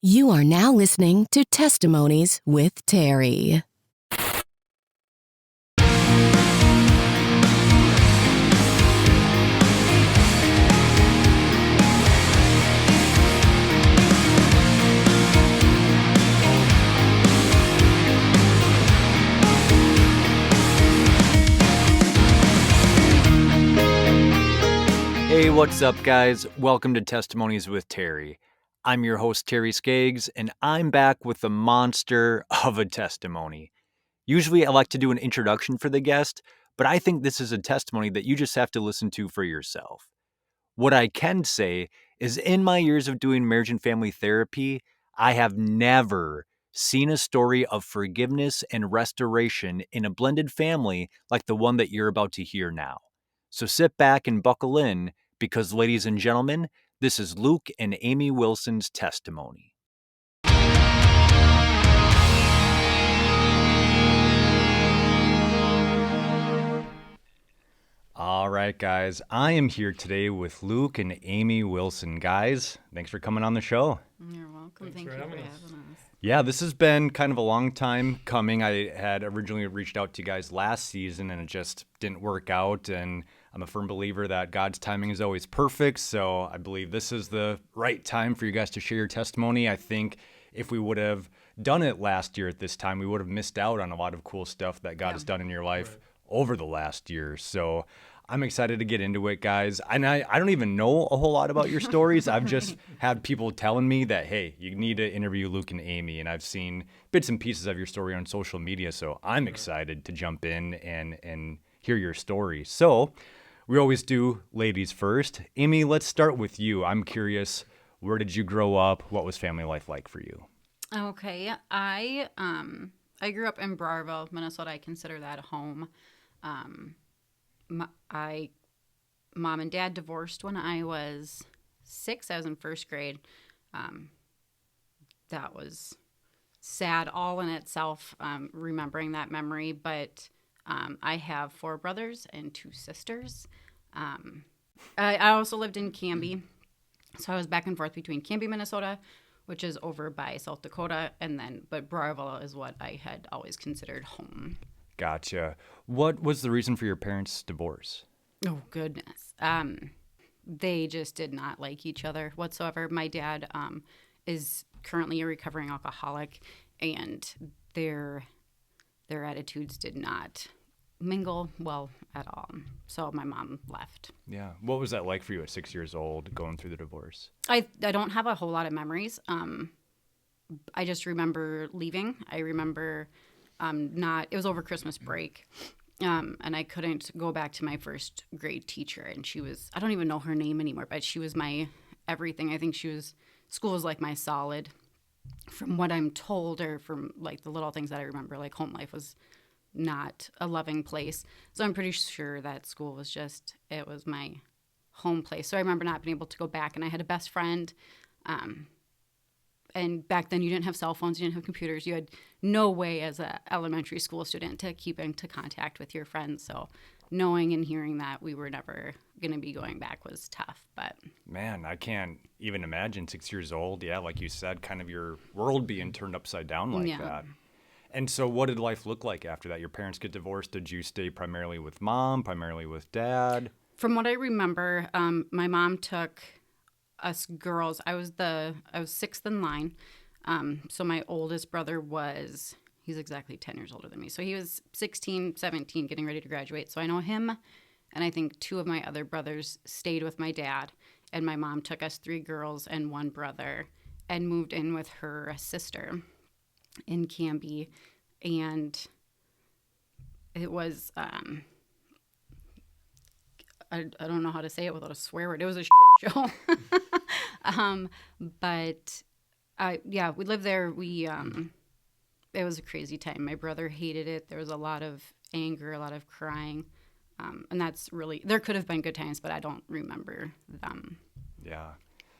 You are now listening to Testimonies with Terry. Hey, what's up, guys? Welcome to Testimonies with Terry. I'm your host, Terry Skaggs, and I'm back with the monster of a testimony. Usually I like to do an introduction for the guest, but I think this is a testimony that you just have to listen to for yourself. What I can say is in my years of doing marriage and family therapy, I have never seen a story of forgiveness and restoration in a blended family like the one that you're about to hear now. So sit back and buckle in because, ladies and gentlemen, this is Luke and Amy Wilson's testimony. All right, guys, I am here today with Luke and Amy Wilson. Guys, thanks for coming on the show. You're welcome. Thank you for having us. Yeah, this has been kind of a long time coming. I had originally reached out to you guys last season and it just didn't work out. And I'm a firm believer that God's timing is always perfect. So I believe this is the right time for you guys to share your testimony. I think if we would have done it last year at this time, we would have missed out on a lot of cool stuff that God has done in your life over the last year. So I'm excited to get into it, guys. And I don't even know a whole lot about your stories. I've just had people telling me that, hey, you need to interview Luke and Amy. And I've seen bits and pieces of your story on social media. So I'm excited to jump in and hear your story. So we always do ladies first. Amy, let's start with you. I'm curious, where did you grow up? What was family life like for you? Okay, I grew up in Browerville, Minnesota. I consider that home. Mom and dad divorced when I was 6. I was in first grade. That was sad all in itself, remembering that memory. But I have 4 brothers and 2 sisters. I also lived in Canby. So I was back and forth between Canby, Minnesota, which is over by South Dakota, but Browerville is what I had always considered home. Gotcha. What was the reason for your parents' divorce? Oh, goodness. They just did not like each other whatsoever. My dad is currently a recovering alcoholic, and their attitudes did not mingle well at all. So my mom left. Yeah. What was that like for you at 6 years old, going through the divorce? I don't have a whole lot of memories. I just remember leaving. I remember it was over Christmas break. And I couldn't go back to my first grade teacher. And I don't even know her name anymore, but she was my everything. I think school was like my solid from what I'm told, or from like the little things that I remember, like home life was not a loving place. So I'm pretty sure that school was it was my home place. So I remember not being able to go back, and I had a best friend. And back then you didn't have cell phones, you didn't have computers. You had no way as an elementary school student to keep into contact with your friends. So knowing and hearing that we were never going to be going back was tough. But man, I can't even imagine 6 years old. Yeah, like you said, kind of your world being turned upside down like that. And so what did life look like after that? Your parents get divorced. Did you stay primarily with mom, primarily with dad? From what I remember, my mom took us girls. I was 6th in line. So my oldest brother he's exactly 10 years older than me. So he was 16, 17, getting ready to graduate. So I know him, and I think 2 of my other brothers stayed with my dad. And my mom took us 3 girls and 1 brother and moved in with her sister in Canby. And it was, I don't know how to say it without a swear word. It was a shit show. We lived there. It was a crazy time. My brother hated it. There was a lot of anger, a lot of crying. And that's really, there could have been good times, but I don't remember them. Yeah.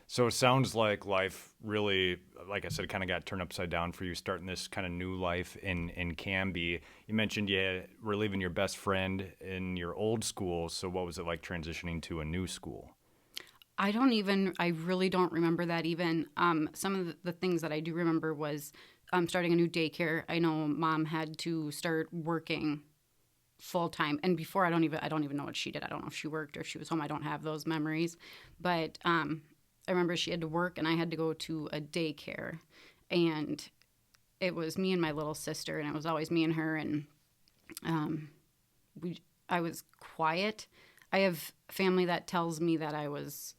So it sounds like life really, like I said, kind of got turned upside down for you, starting this kind of new life in Canby. You mentioned you were leaving your best friend in your old school. So what was it like transitioning to a new school? I really don't remember that even. Some of the things that I do remember was starting a new daycare. I know Mom had to start working full time, and before I don't even know what she did. I don't know if she worked or if she was home. I don't have those memories, but I remember she had to work, and I had to go to a daycare, and it was me and my little sister, and it was always me and her, and I was quiet. I have family that tells me that I was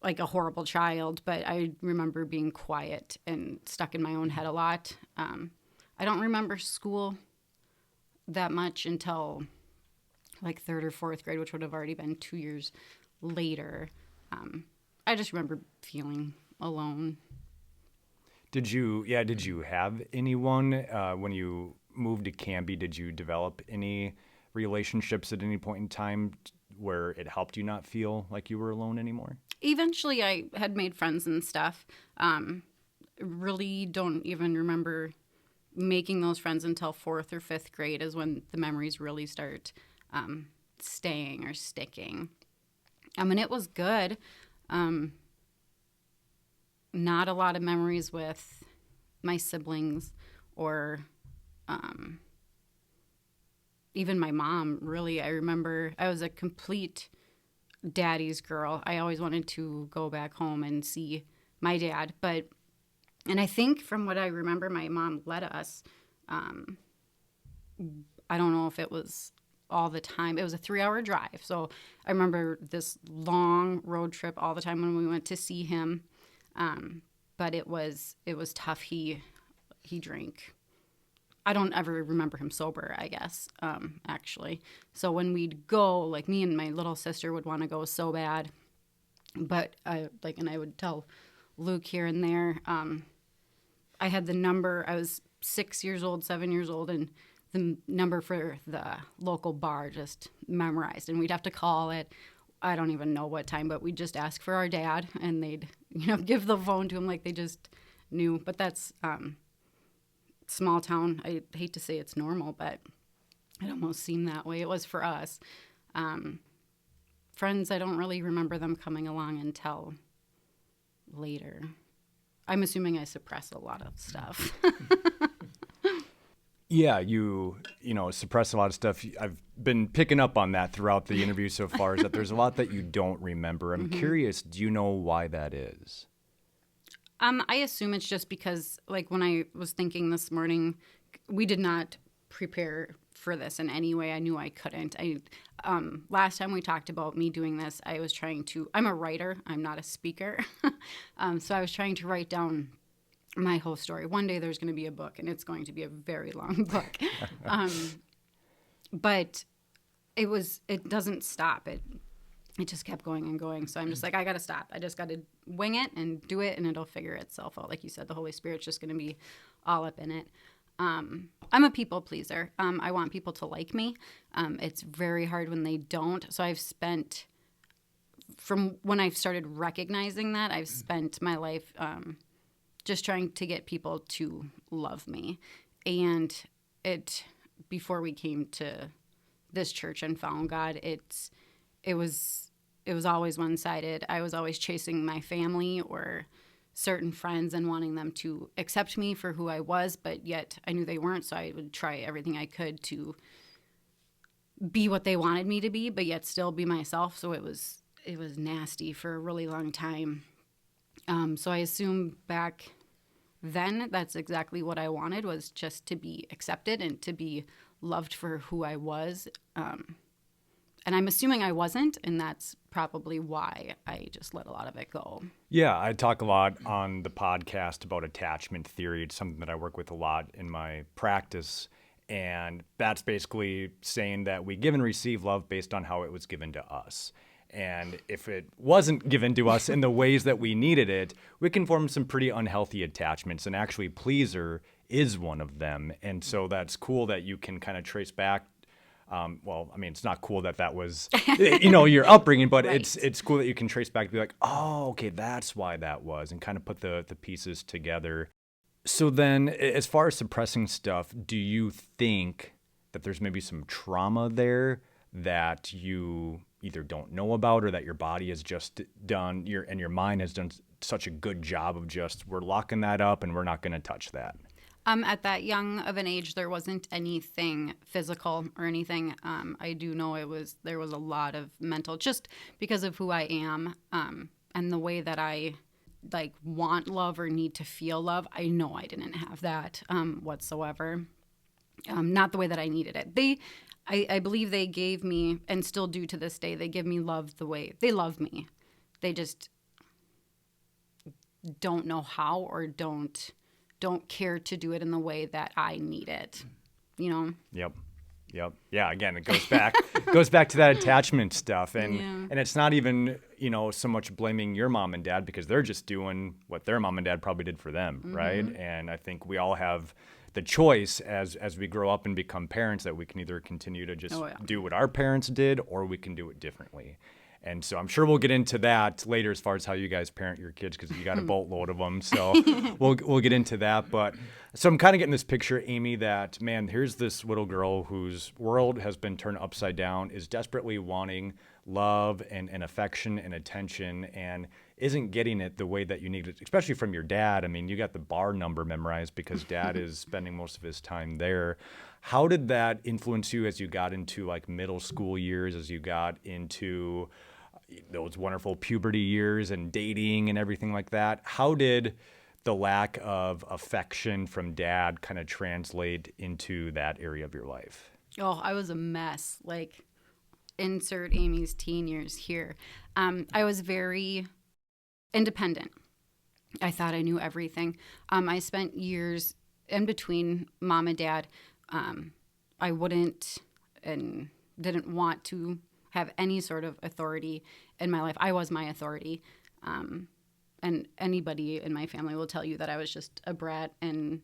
like a horrible child, but I remember being quiet and stuck in my own head a lot. I don't remember school that much until like third or fourth grade, which would have already been 2 years later. I just remember feeling alone. Did you have anyone when you moved to Canby? Did you develop any relationships at any point in time where it helped you not feel like you were alone anymore? Eventually, I had made friends and stuff. Really don't even remember making those friends until fourth or fifth grade is when the memories really start staying or sticking. And it was good. Not a lot of memories with my siblings or even my mom, really. I remember I was a complete daddy's girl. I always wanted to go back home and see my dad. And I think from what I remember, my mom let us. I don't know if it was all the time. It was a 3-hour drive. So I remember this long road trip all the time when we went to see him. But it was tough. He drank. I don't ever remember him sober, I guess, actually. So when we'd go, like me and my little sister would want to go so bad. But and I would tell Luke here and there. I had the number. I was 6 years old, 7 years old, and the number for the local bar just memorized. And we'd have to call it. I don't even know what time, but we'd just ask for our dad, and they'd give the phone to him like they just knew. But that's small town. I hate to say it's normal, but it almost seemed that way. It was for us. Friends, I don't really remember them coming along until later. I'm assuming I suppress a lot of stuff. Yeah, you suppress a lot of stuff. I've been picking up on that throughout the interview so far, is that there's a lot that you don't remember. I'm curious, do you know why that is? I assume it's just because, like, when I was thinking this morning, we did not prepare for this in any way. I knew I couldn't. Last time we talked about me doing this, I was trying to, I'm a writer, I'm not a speaker. So I was trying to write down my whole story. One day there's going to be a book, and it's going to be a very long book. But it doesn't stop. It just kept going and going. So I'm just like, I got to stop. I just got to wing it and do it, and it'll figure itself out. Like you said, the Holy Spirit's just going to be all up in it. I'm a people pleaser. I want people to like me. It's very hard when they don't. So I've spent, from when I've started recognizing that, I've spent my life just trying to get people to love me. And before we came to this church and found God, it was always one-sided. I was always chasing my family or certain friends and wanting them to accept me for who I was, but yet I knew they weren't, so I would try everything I could to be what they wanted me to be, but yet still be myself. So it was nasty for a really long time. So I assume back then that's exactly what I wanted, was just to be accepted and to be loved for who I was. And I'm assuming I wasn't, and that's probably why I just let a lot of it go. Yeah, I talk a lot on the podcast about attachment theory. It's something that I work with a lot in my practice. And that's basically saying that we give and receive love based on how it was given to us. And if it wasn't given to us in the ways that we needed it, we can form some pretty unhealthy attachments. And actually, pleaser is one of them. And so that's cool that you can kind of trace back. Well, I mean, it's not cool that was, your upbringing, but Right. it's cool that you can trace back and be like, oh, okay, that's why that was, and kind of put the pieces together. So then, as far as suppressing stuff, do you think that there's maybe some trauma there that you either don't know about or that your body has just done, your mind has done such a good job of just, we're locking that up and we're not going to touch that? At that young of an age, there wasn't anything physical or anything. I do know there was a lot of mental, just because of who I am, and the way that I like want love or need to feel love. I know I didn't have that whatsoever. Not the way that I needed it. I believe they gave me, and still do to this day, they give me love the way they love me. They just don't know how, or don't care to do it in the way that I need it, you know? Yep. Yeah. Again, it goes back to that attachment stuff. And it's not even, so much blaming your mom and dad, because they're just doing what their mom and dad probably did for them. Mm-hmm. Right. And I think we all have the choice as we grow up and become parents, that we can either continue to just do what our parents did, or we can do it differently. And so I'm sure we'll get into that later as far as how you guys parent your kids, because you got a boatload of them. So we'll get into that. But so I'm kind of getting this picture, Amy, that, man, here's this little girl whose world has been turned upside down, is desperately wanting love and affection and attention, and isn't getting it the way that you need it, especially from your dad. I mean, you got the bar number memorized because dad is spending most of his time there. How did that influence you as you got into like middle school years, as you got into those wonderful puberty years and dating and everything like that? How did the lack of affection from dad kind of translate into that area of your life? Oh, I was a mess. Like, insert Amy's teen years here. I was very independent. I thought I knew everything. I spent years in between mom and dad. I wouldn't and didn't want to have any sort of authority in my life. I was my authority. And anybody in my family will tell you that I was just a brat and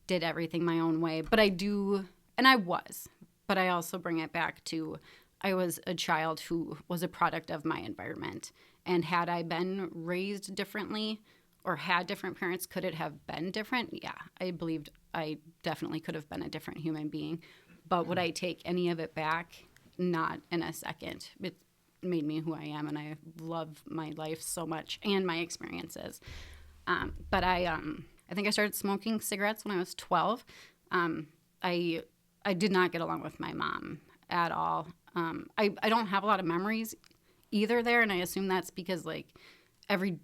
did everything my own way. But I do, and I was. But I also bring it back to, I was a child who was a product of my environment. And had I been raised differently or had different parents, could it have been different? Yeah, I believed I definitely could have been a different human being. But would I take any of it back? Not in a second. It made me who I am, and I love my life so much and my experiences. But I think I started smoking cigarettes when I was 12. I did not get along with my mom at all. I don't have a lot of memories either there, and I assume that's because like every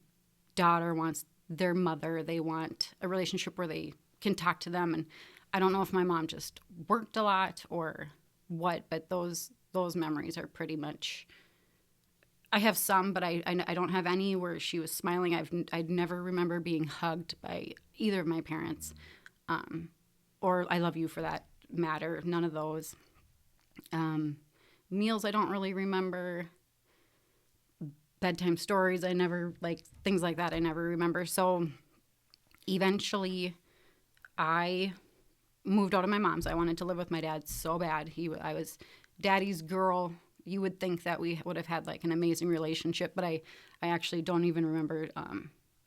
daughter wants their mother. They want a relationship where they can talk to them, and I don't know if my mom just worked a lot or what, but those memories are pretty much, I have some, but I don't have any where she was smiling. I'd never remember being hugged by either of my parents, or I love you for that matter. None of those. Meals I don't really remember. Bedtime stories I never, like things like that I never remember. So eventually I moved out of my mom's. I wanted to live with my dad so bad. I was daddy's girl. You would think that we would have had like an amazing relationship, but I actually don't even remember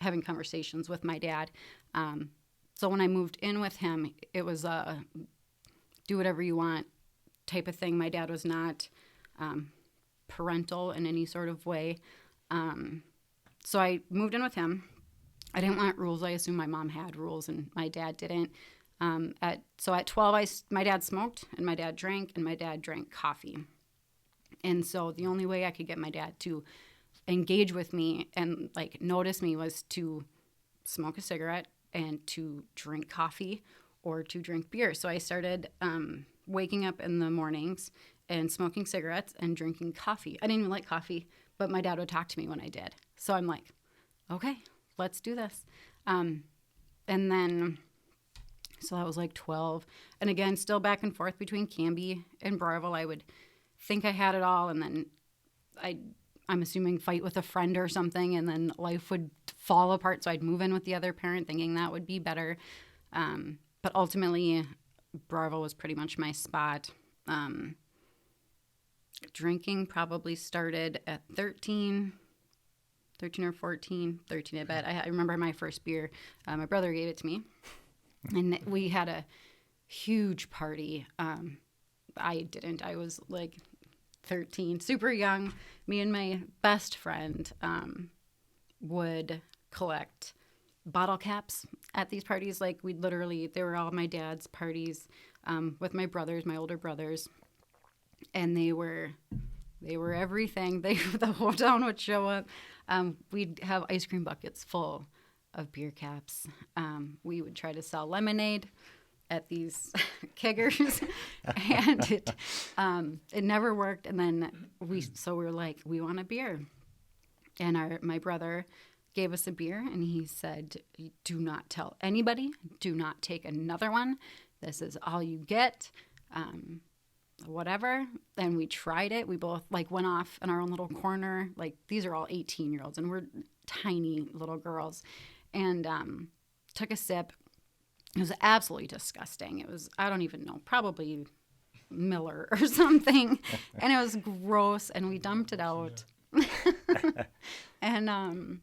having conversations with my dad. So when I moved in with him, it was a do whatever you want type of thing. My dad was not parental in any sort of way. So I moved in with him. I didn't want rules. I assumed my mom had rules and my dad didn't. So at 12, my dad smoked and my dad drank and my dad drank coffee. And so the only way I could get my dad to engage with me and like notice me was to smoke a cigarette and to drink coffee or to drink beer. So I started waking up in the mornings and smoking cigarettes and drinking coffee. I didn't even like coffee, but my dad would talk to me when I did. So I'm like, okay, let's do this. And then, so that was like 12. And again, still back and forth between Canby and Broyville. I would think I had it all, and then I'm assuming fight with a friend or something, and then life would fall apart. So I'd move in with the other parent thinking that would be better. But ultimately, Broyville was pretty much my spot. Drinking probably started at 13 or 14, 13 I bet. I remember my first beer. My brother gave it to me, and we had a huge party. I didn't. I was like 13, super young. Me and my best friend would collect bottle caps at these parties. Like they were all my dad's parties with my brothers, my older brothers, and they were everything. The whole town would show up. We'd have ice cream buckets full of beer caps. We would try to sell lemonade at these keggers, and it never worked. And then we were like, we want a beer, and my brother gave us a beer, and he said, do not tell anybody, do not take another one. This is all you get. Whatever. And we tried it. We both went off in our own little corner. These are all 18-year-olds, and we're tiny little girls, and took a sip. It was absolutely disgusting. It was, I don't even know, probably Miller or something. And it was gross, and we dumped it out. And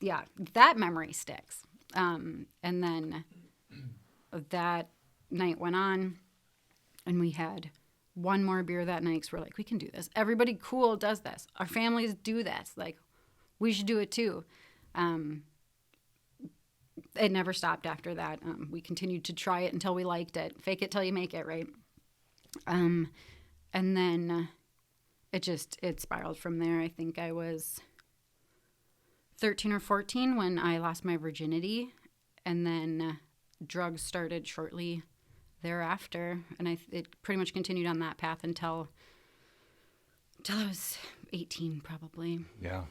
yeah, that memory sticks. And then that night went on, and we had one more beer that night, because we're like, we can do this. Everybody cool does this. Our families do this. We should do it too. It never stopped after that. We continued to try it until we liked it. Fake it till you make it, right? And then it spiraled from there. I think I was 13 or 14 when I lost my virginity, and then drugs started shortly thereafter, and it pretty much continued on that path until I was 18, probably. Yeah.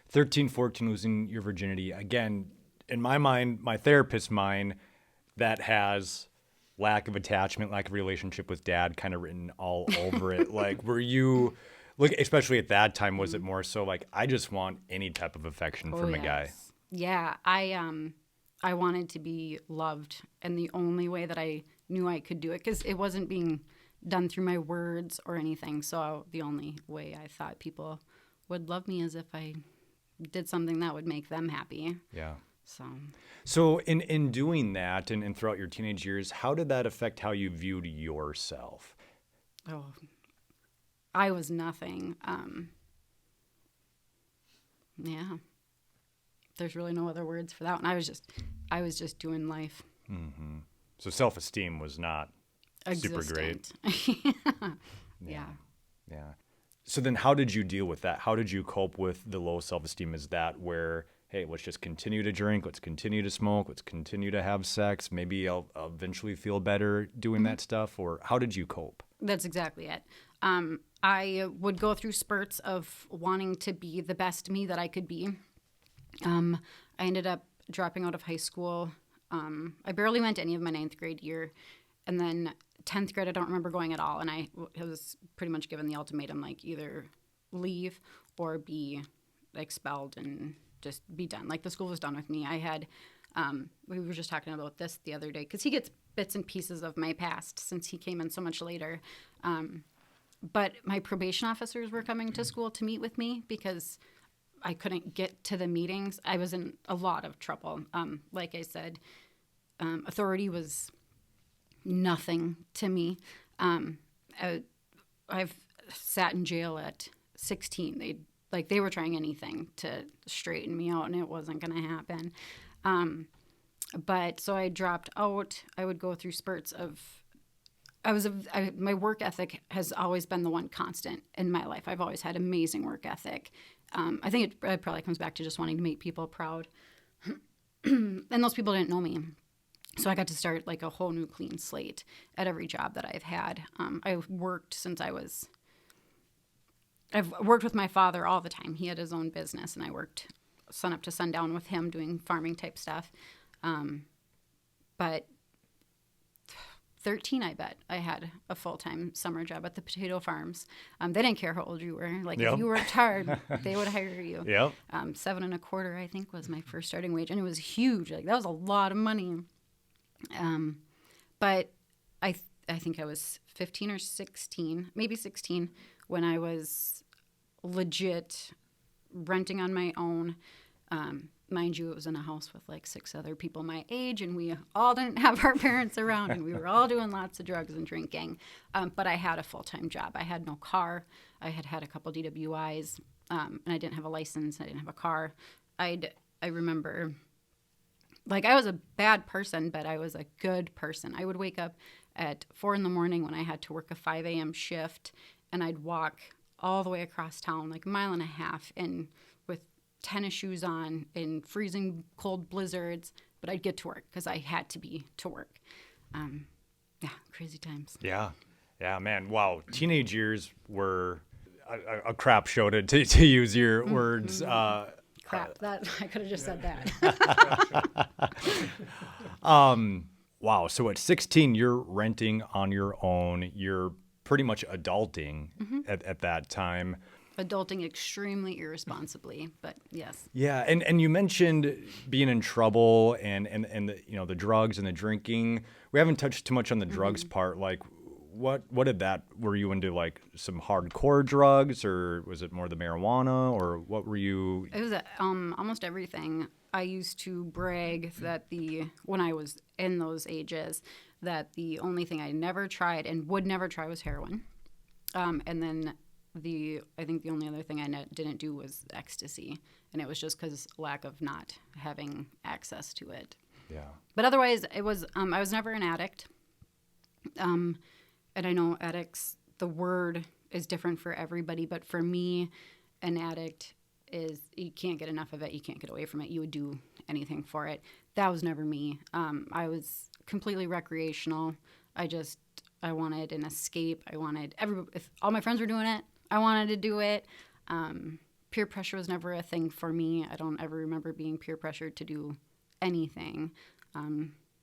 13, 14, losing your virginity. Again, in my mind, my therapist's mind, that has lack of attachment, lack of relationship with dad kind of written all over it. Were you, especially at that time, was it more so I just want any type of affection from a guy? Yeah. I wanted to be loved, and the only way that I knew I could do it, because it wasn't being done through my words or anything, so the only way I thought people would love me is if I did something that would make them happy. Yeah. So in doing that and throughout your teenage years, how did that affect how you viewed yourself? Oh, I was nothing. Yeah. There's really no other words for that one. I was just doing life. Mm-hmm. So self-esteem was not super great. Yeah. So then how did you deal with that? How did you cope with the low self-esteem? Is that where, hey, let's just continue to drink, let's continue to smoke, let's continue to have sex, maybe I'll eventually feel better doing that stuff? Or how did you cope? That's exactly it. I would go through spurts of wanting to be the best me that I could be. I ended up dropping out of high school. I barely went any of my 9th grade year. And then 10th grade, I don't remember going at all. And I was pretty much given the ultimatum, either leave or be expelled and just be done. The school was done with me. I had, we were just talking about this the other day, because he gets bits and pieces of my past since he came in so much later. But my probation officers were coming to school to meet with me because I couldn't get to the meetings. I was in a lot of trouble. Like I said, authority was nothing to me. I've sat in jail at 16. They were trying anything to straighten me out, and it wasn't going to happen. But so I dropped out. I would go through spurts of, my work ethic has always been the one constant in my life. I've always had amazing work ethic. I think it probably comes back to just wanting to make people proud. And those people didn't know me. So I got to start a whole new clean slate at every job that I've had. I've worked with my father all the time. He had his own business, and I worked sun up to sundown with him doing farming type stuff. But 13, I bet, I had a full-time summer job at the potato farms. They didn't care how old you were. Yep. If you worked hard, they would hire you. Yep. $7.25, I think, was my first starting wage, and it was huge. That was a lot of money. But I think I was 15 or 16, maybe 16, when I was legit renting on my own, mind you, it was in a house with like 6 other people my age, and we all didn't have our parents around, and we were all doing lots of drugs and drinking. But I had a full-time job. I had no car. I had a couple DWIs, and I didn't have a license. I didn't have a car. I remember, like, I was a bad person, but I was a good person. I would wake up at 4 a.m. when I had to work a 5 a.m. shift, and I'd walk all the way across town, like a mile and a half, and with tennis shoes on in freezing cold blizzards, but I'd get to work because I had to be to work. Yeah, crazy times. Yeah, man. Wow, teenage years were a crap show to use your words. Crap, that I could have just said that. Wow. So at 16, you're renting on your own. You're pretty much adulting at that time. Adulting extremely irresponsibly, but yes. Yeah, and you mentioned being in trouble and the, the drugs and the drinking. We haven't touched too much on the drugs part. Like, what did that? Were you into like some hardcore drugs, or was it more the marijuana, or what were you? It was almost everything. I used to brag that when I was in those ages, that the only thing I never tried and would never try was heroin, and then I think the only other thing I didn't do was ecstasy, and it was just because lack of not having access to it. Yeah. But otherwise, it was I was never an addict. And I know addicts, the word is different for everybody, but for me, an addict is, you can't get enough of it. You can't get away from it. You would do anything for it. That was never me. I was completely recreational. I wanted an escape. If all my friends were doing it, I wanted to do it. Peer pressure was never a thing for me. I don't ever remember being peer pressured to do anything.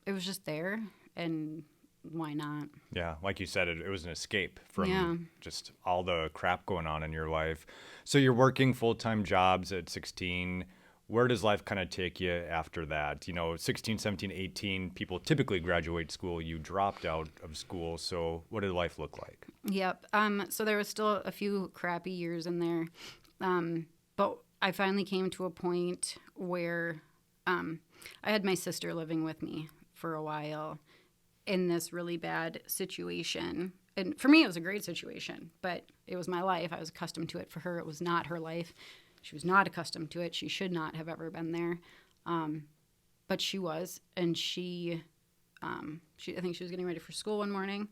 It was just there, and why not? Yeah, like you said, it was an escape from just all the crap going on in your life. So you're working full-time jobs at 16. Where does life kind of take you after that? 16, 17, 18, people typically graduate school. You dropped out of school. So what did life look like? Yep. So there was still a few crappy years in there. But I finally came to a point where I had my sister living with me for a while in this really bad situation. And for me, it was a great situation, but it was my life. I was accustomed to it. For her, it was not her life. She was not accustomed to it. She should not have ever been there. But she was, and I think she was getting ready for school one morning,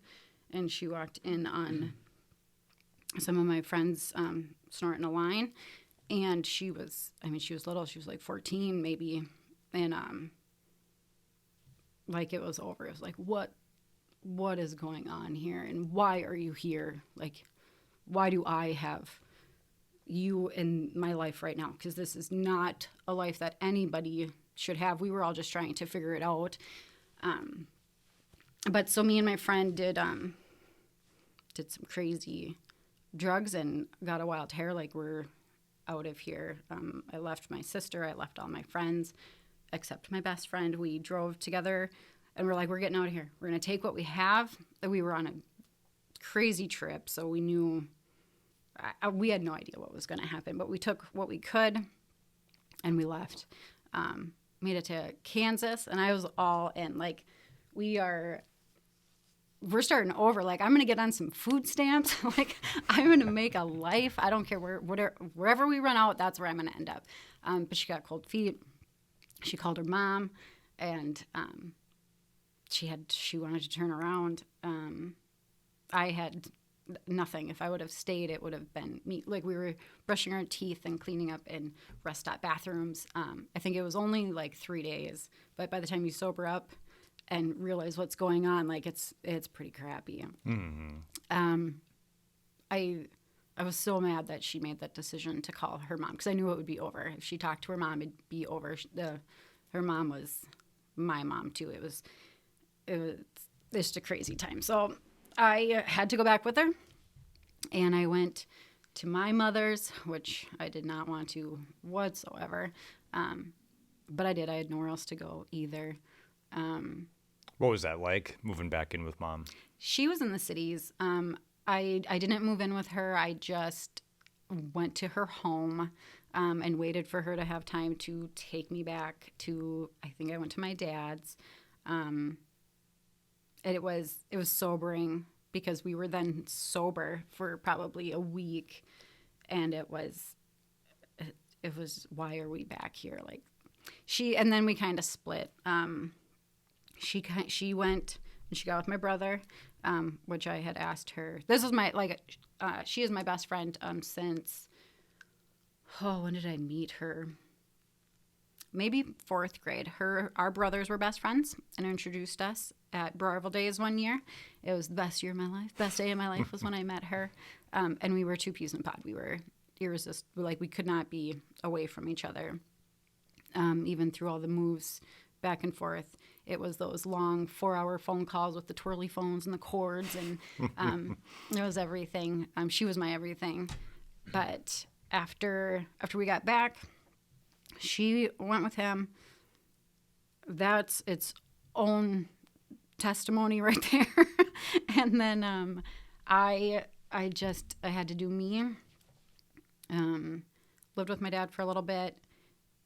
and she walked in on some of my friends snorting a line, and she was little. She was like 14 maybe, and like it was over. It was like, what is going on here, and why are you here? Like, why do I have you in my life right now? Because this is not a life that anybody should have. We were all just trying to figure it out. But so me and my friend did some crazy drugs and got a wild hair. Like, we're out of here. I left my sister. I left all my friends, except my best friend. We drove together, and we're like, we're getting out of here. We're going to take what we have. We were on a crazy trip, so we knew we had no idea what was going to happen, but we took what we could, and we left. Made it to Kansas, and I was all in. Like, we're starting over. Like, I'm going to get on some food stamps. Like, I'm going to make a life. I don't care wherever we run out, that's where I'm going to end up. But she got cold feet. She called her mom, and she wanted to turn around. I had nothing. If I would have stayed, it would have been me. Like, we were brushing our teeth and cleaning up in rest stop bathrooms. I think it was only like 3 days, but by the time you sober up and realize what's going on, like, it's pretty crappy. Mm-hmm. I was so mad that she made that decision to call her mom, because I knew it would be over. If she talked to her mom, it'd be over. Her mom was my mom too. It was just a crazy time. So I had to go back with her, and I went to my mother's, which I did not want to whatsoever, but I did. I had nowhere else to go either. What was that like, moving back in with mom? She was in the cities. I didn't move in with her. I just went to her home. and waited for her to have time to take me back to, I think I went to my dad's. And it was sobering because we were then sober for probably a week, and it was why are we back here? Like and then we kind of split. She went and she got with my brother, which I had asked her. This was she is my best friend since, when did I meet her? Maybe 4th grade. Our brothers were best friends and introduced us at Browerville Days one year. It was the best year of my life. Best day of my life was when I met her. And we were 2 peas in a pod. We were irresistible. Like, we could not be away from each other. Even through all the moves back and forth. It was those long 4-hour phone calls with the twirly phones and the cords. And it was everything. She was my everything. But after we got back, she went with him. That's its own testimony right there. And then I had to do me. Lived with my dad for a little bit,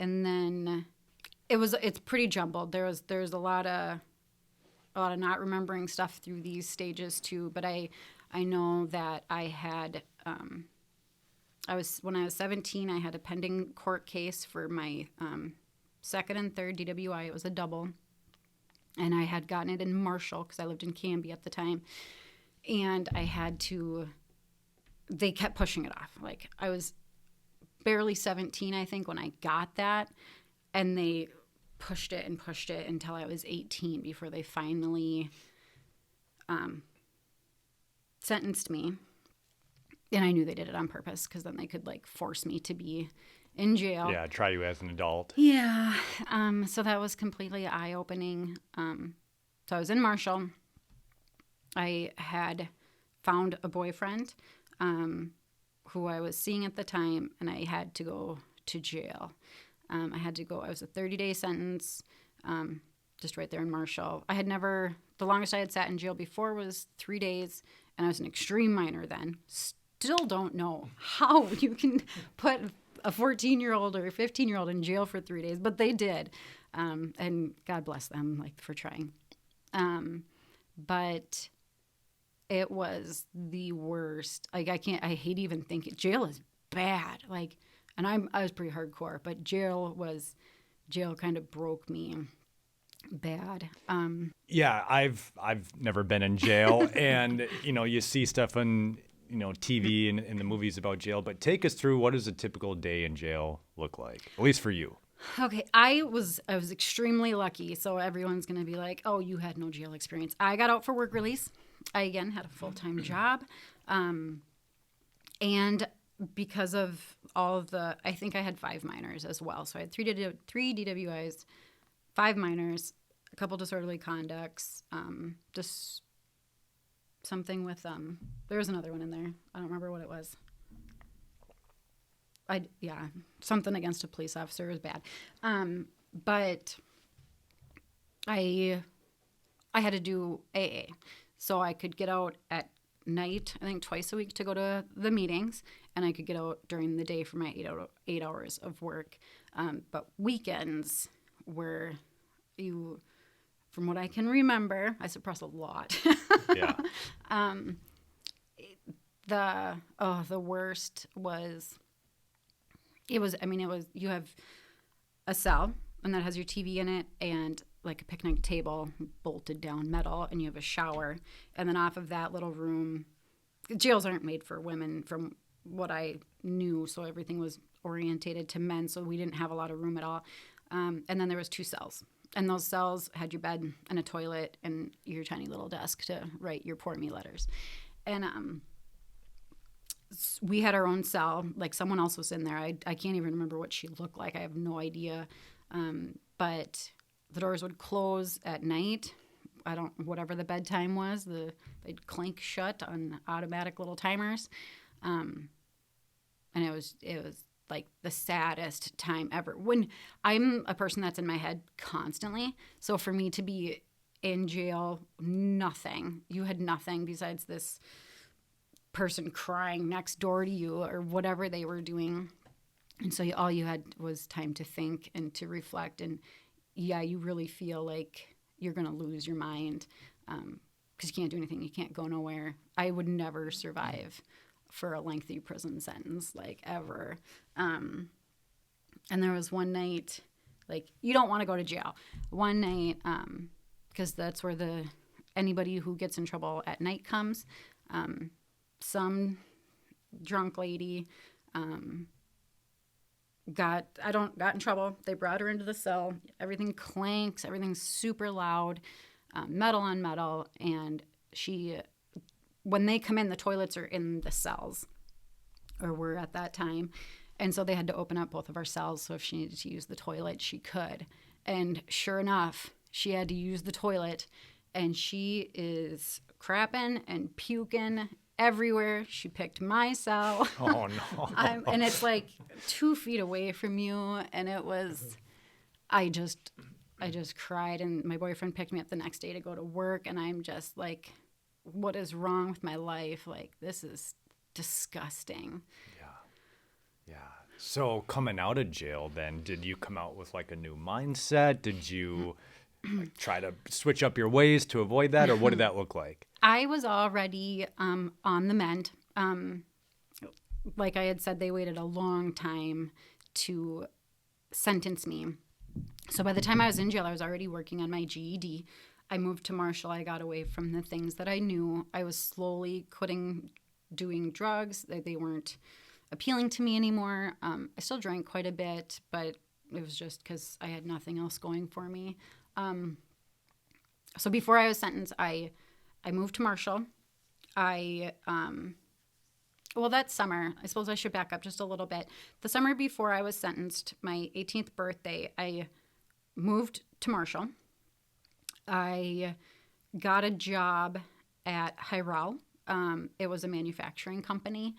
and then it's pretty jumbled. There's a lot of not remembering stuff through these stages too. But I know that I had. When I was 17, I had a pending court case for my 2nd and 3rd DWI. It was a double. And I had gotten it in Marshall because I lived in Canby at the time. And they kept pushing it off. Like, I was barely 17, I think, when I got that. And they pushed it until I was 18 before they finally sentenced me. And I knew they did it on purpose because then they could, like, force me to be in jail. Yeah, try you as an adult. Yeah. So that was completely eye-opening. So I was in Marshall. I had found a boyfriend who I was seeing at the time, and I had to go to jail. I was a 30-day sentence, just right there in Marshall. The longest I had sat in jail before was 3 days, and I was an extreme minor then. Still don't know how you can put a 14-year-old or a 15-year-old in jail for 3 days, but they did. And God bless them, like, for trying. But it was the worst. Like, I hate even thinking. Jail is bad. Like, and I was pretty hardcore, but jail kind of broke me bad. Yeah, I've never been in jail, and you see stuff on TV and in the movies about jail. But take us through, what does a typical day in jail look like, at least for you? Okay, I was extremely lucky. So everyone's gonna be like, "Oh, you had no jail experience." I got out for work release. I again had a full-time job, and because of all of I think I had 5 minors as well. So I had 3 DWIs, 5 minors, a couple disorderly conducts, just something with there was another one in there. I don't remember what it was. Something against a police officer was bad. But I had to do AA. So I could get out at night, I think twice a week, to go to the meetings, and I could get out during the day for my 8 hours of work. But weekends were, from what I can remember, I suppress a lot. Yeah. The worst was, you have a cell, and that has your TV in it, and like a picnic table, bolted down metal, and you have a shower. And then off of that little room, jails aren't made for women from what I knew, so everything was orientated to men, so we didn't have a lot of room at all. And then there was 2 cells. And those cells had your bed and a toilet and your tiny little desk to write your poor me letters. And we had our own cell. Like, someone else was in there. I can't even remember what she looked like. I have no idea. But the doors would close at night. Whatever the bedtime was, they'd clink shut on automatic little timers. And it was like the saddest time ever. When I'm a person that's in my head constantly, so for me to be in jail, you had nothing besides this person crying next door to you or whatever they were doing. And so all you had was time to think and to reflect. And yeah, you really feel like you're going to lose your mind because you can't do anything. You can't go nowhere. I would never survive for a lengthy prison sentence, like ever. And there was one night, like, you don't want to go to jail. One night, because that's where anybody who gets in trouble at night comes. Some drunk lady got in trouble. They brought her into the cell. Everything clanks. Everything's super loud, metal on metal. And when they come in, the toilets are in the cells, or were at that time. And so they had to open up both of our cells. So if she needed to use the toilet, she could. And sure enough, she had to use the toilet. And she is crapping and puking everywhere. She picked my cell. Oh, no. And it's like 2 feet away from you. And it was, I just cried. And my boyfriend picked me up the next day to go to work. And I'm just like, what is wrong with my life? Like, this is disgusting. Yeah. So coming out of jail then, did you come out with like a new mindset? Did you like try to switch up your ways to avoid that, or what did that look like? I was already on the mend. Like I had said, they waited a long time to sentence me. So by the time I was in jail, I was already working on my GED. I moved to Marshall. I got away from the things that I knew. I was slowly quitting doing drugs. They weren't appealing to me anymore. I still drank quite a bit, but it was just because I had nothing else going for me. So before I was sentenced, I moved to Marshall. That summer, I suppose I should back up just a little bit. The summer before I was sentenced, my 18th birthday, I moved to Marshall. I got a job at Hyral. It was a manufacturing company,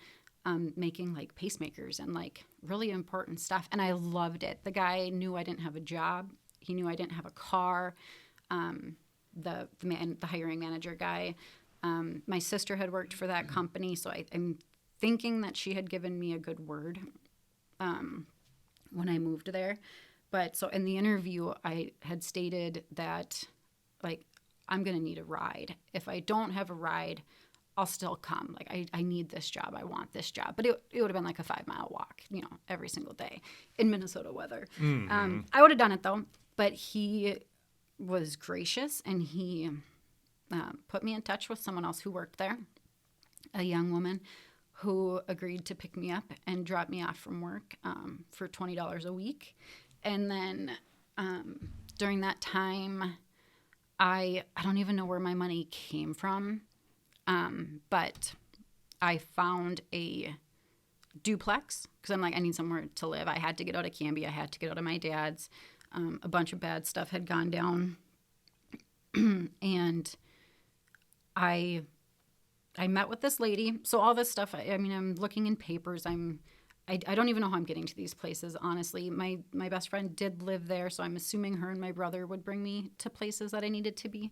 making like pacemakers and like really important stuff. And I loved it. The guy knew I didn't have a job. He knew I didn't have a car. The hiring manager guy. My sister had worked for that company, so I'm thinking that she had given me a good word when I moved there. But so in the interview, I had stated that, like, I'm going to need a ride. If I don't have a ride, I'll still come. Like, I need this job. I want this job. But it would have been like a 5-mile walk, every single day in Minnesota weather. Mm-hmm. I would have done it, though. But he was gracious, and he put me in touch with someone else who worked there, a young woman who agreed to pick me up and drop me off from work for $20 a week. And then during that time, I don't even know where my money came from, but I found a duplex because I'm like, I need somewhere to live. I had to get out of Canby. I had to get out of my dad's. A bunch of bad stuff had gone down. And I met with this lady. So all this stuff, I'm looking in papers. I don't even know how I'm getting to these places, honestly. My best friend did live there, so I'm assuming her and my brother would bring me to places that I needed to be.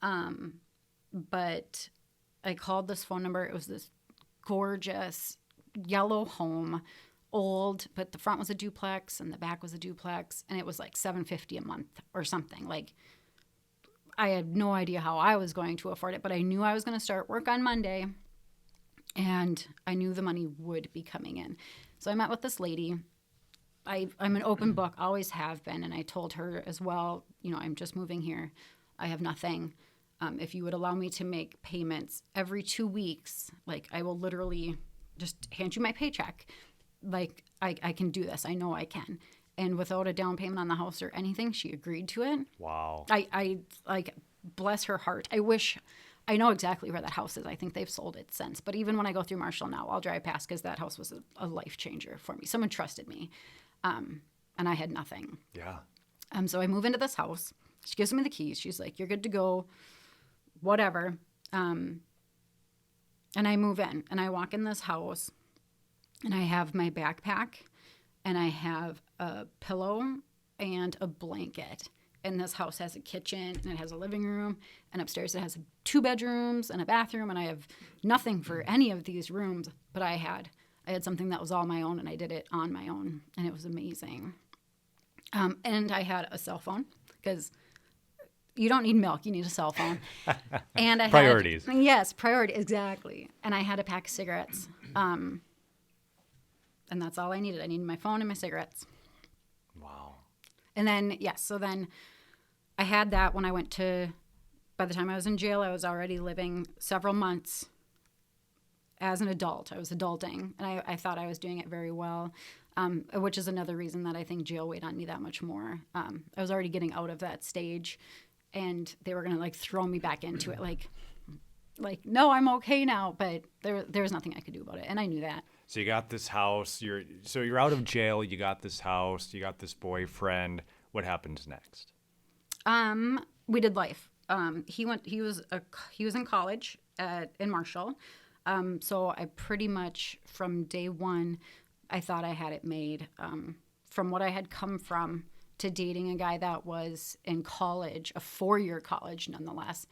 But I called this phone number. It was this gorgeous yellow home, old, but the front was a duplex and the back was a duplex, and it was like $750 a month or something. Like, I had no idea how I was going to afford it, but I knew I was going to start work on Monday, and I knew the money would be coming in. So I met with this lady. I'm an open book, always have been, and I told her as well, I'm just moving here. I have nothing. If you would allow me to make payments every 2 weeks, like, I will literally just hand you my paycheck. Like, I can do this. I know I can. And without a down payment on the house or anything, she agreed to it. Wow. I like, bless her heart. I know exactly where that house is. I think they've sold it since. But even when I go through Marshall now, I'll drive past because that house was a life changer for me. Someone trusted me. And I had nothing. Yeah. So I move into this house. She gives me the keys. She's like, you're good to go, whatever. And I move in. And I walk in this house. And I have my backpack, and I have a pillow and a blanket. And this house has a kitchen, and it has a living room, and upstairs it has 2 bedrooms and a bathroom, and I have nothing for any of these rooms, but I had I had something that was all my own, and I did it on my own, and it was amazing. And I had a cell phone, because you don't need milk, you need a cell phone. And I Priorities. Yes, priority, exactly. And I had a pack of cigarettes. And that's all I needed. I needed my phone and my cigarettes. Wow. And then, so then I had that when I went by the time I was in jail, I was already living several months as an adult. I was adulting, and I thought I was doing it very well, which is another reason that I think jail weighed on me that much more. I was already getting out of that stage, and they were going to, like, throw me back into it. Like, no, I'm okay now, but there was nothing I could do about it, and I knew that. So you got this house, you're out of jail, you got this house, you got this boyfriend. What happens next? We did life. He was in college in Marshall. So I pretty much, from day one, I thought I had it made. From what I had come from to dating a guy that was in college, a 4-year college nonetheless,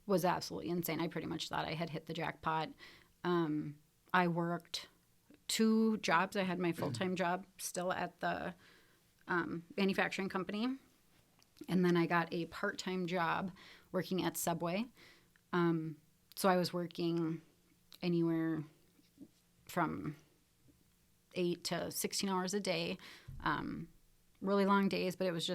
was absolutely insane. I pretty much thought I had hit the jackpot. I worked 2 jobs. I had my full-time job still at the manufacturing company. And then I got a part-time job working at Subway. So I was working anywhere from 8 to 16 hours a day. Really long days, but it was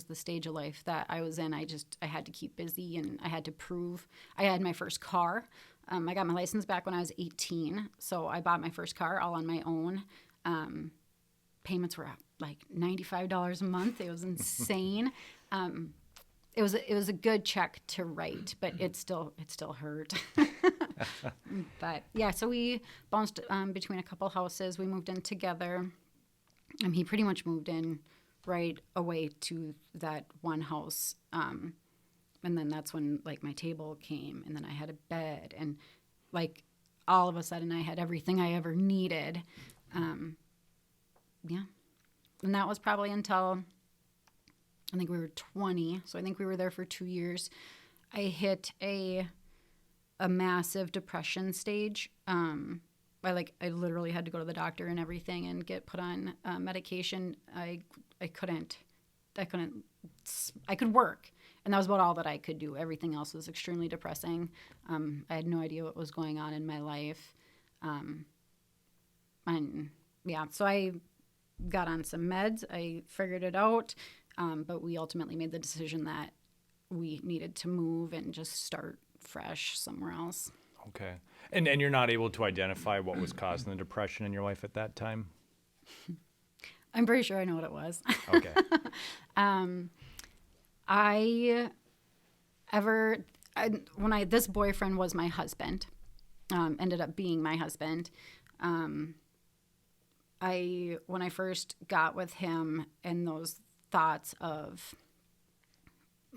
the stage of life that I was in. I had to keep busy, and I had to prove. I had my first car. I got my license back when I was 18, so I bought my first car all on my own. Payments were like $95 a month. It was insane. It was a good check to write, but it still hurt. But yeah, so we bounced between a couple houses. We moved in together. He pretty much moved in right away to that one house. And then that's when, like, my table came, and then I had a bed, and, like, all of a sudden I had everything I ever needed. Yeah. And that was probably until I think we were 20. So I think we were there for 2 years. I hit a massive depression stage. I literally had to go to the doctor and everything and get put on medication. I could work, and that was about all that I could do. Everything else was extremely depressing. I had no idea what was going on in my life. And yeah, so I got on some meds. I figured it out. But we ultimately made the decision that we needed to move and just start fresh somewhere else. Okay. And you're not able to identify what was causing the depression in your life at that time? I'm pretty sure I know what it was. Okay. This boyfriend was my husband, ended up being my husband. When I first got with him, and those thoughts of,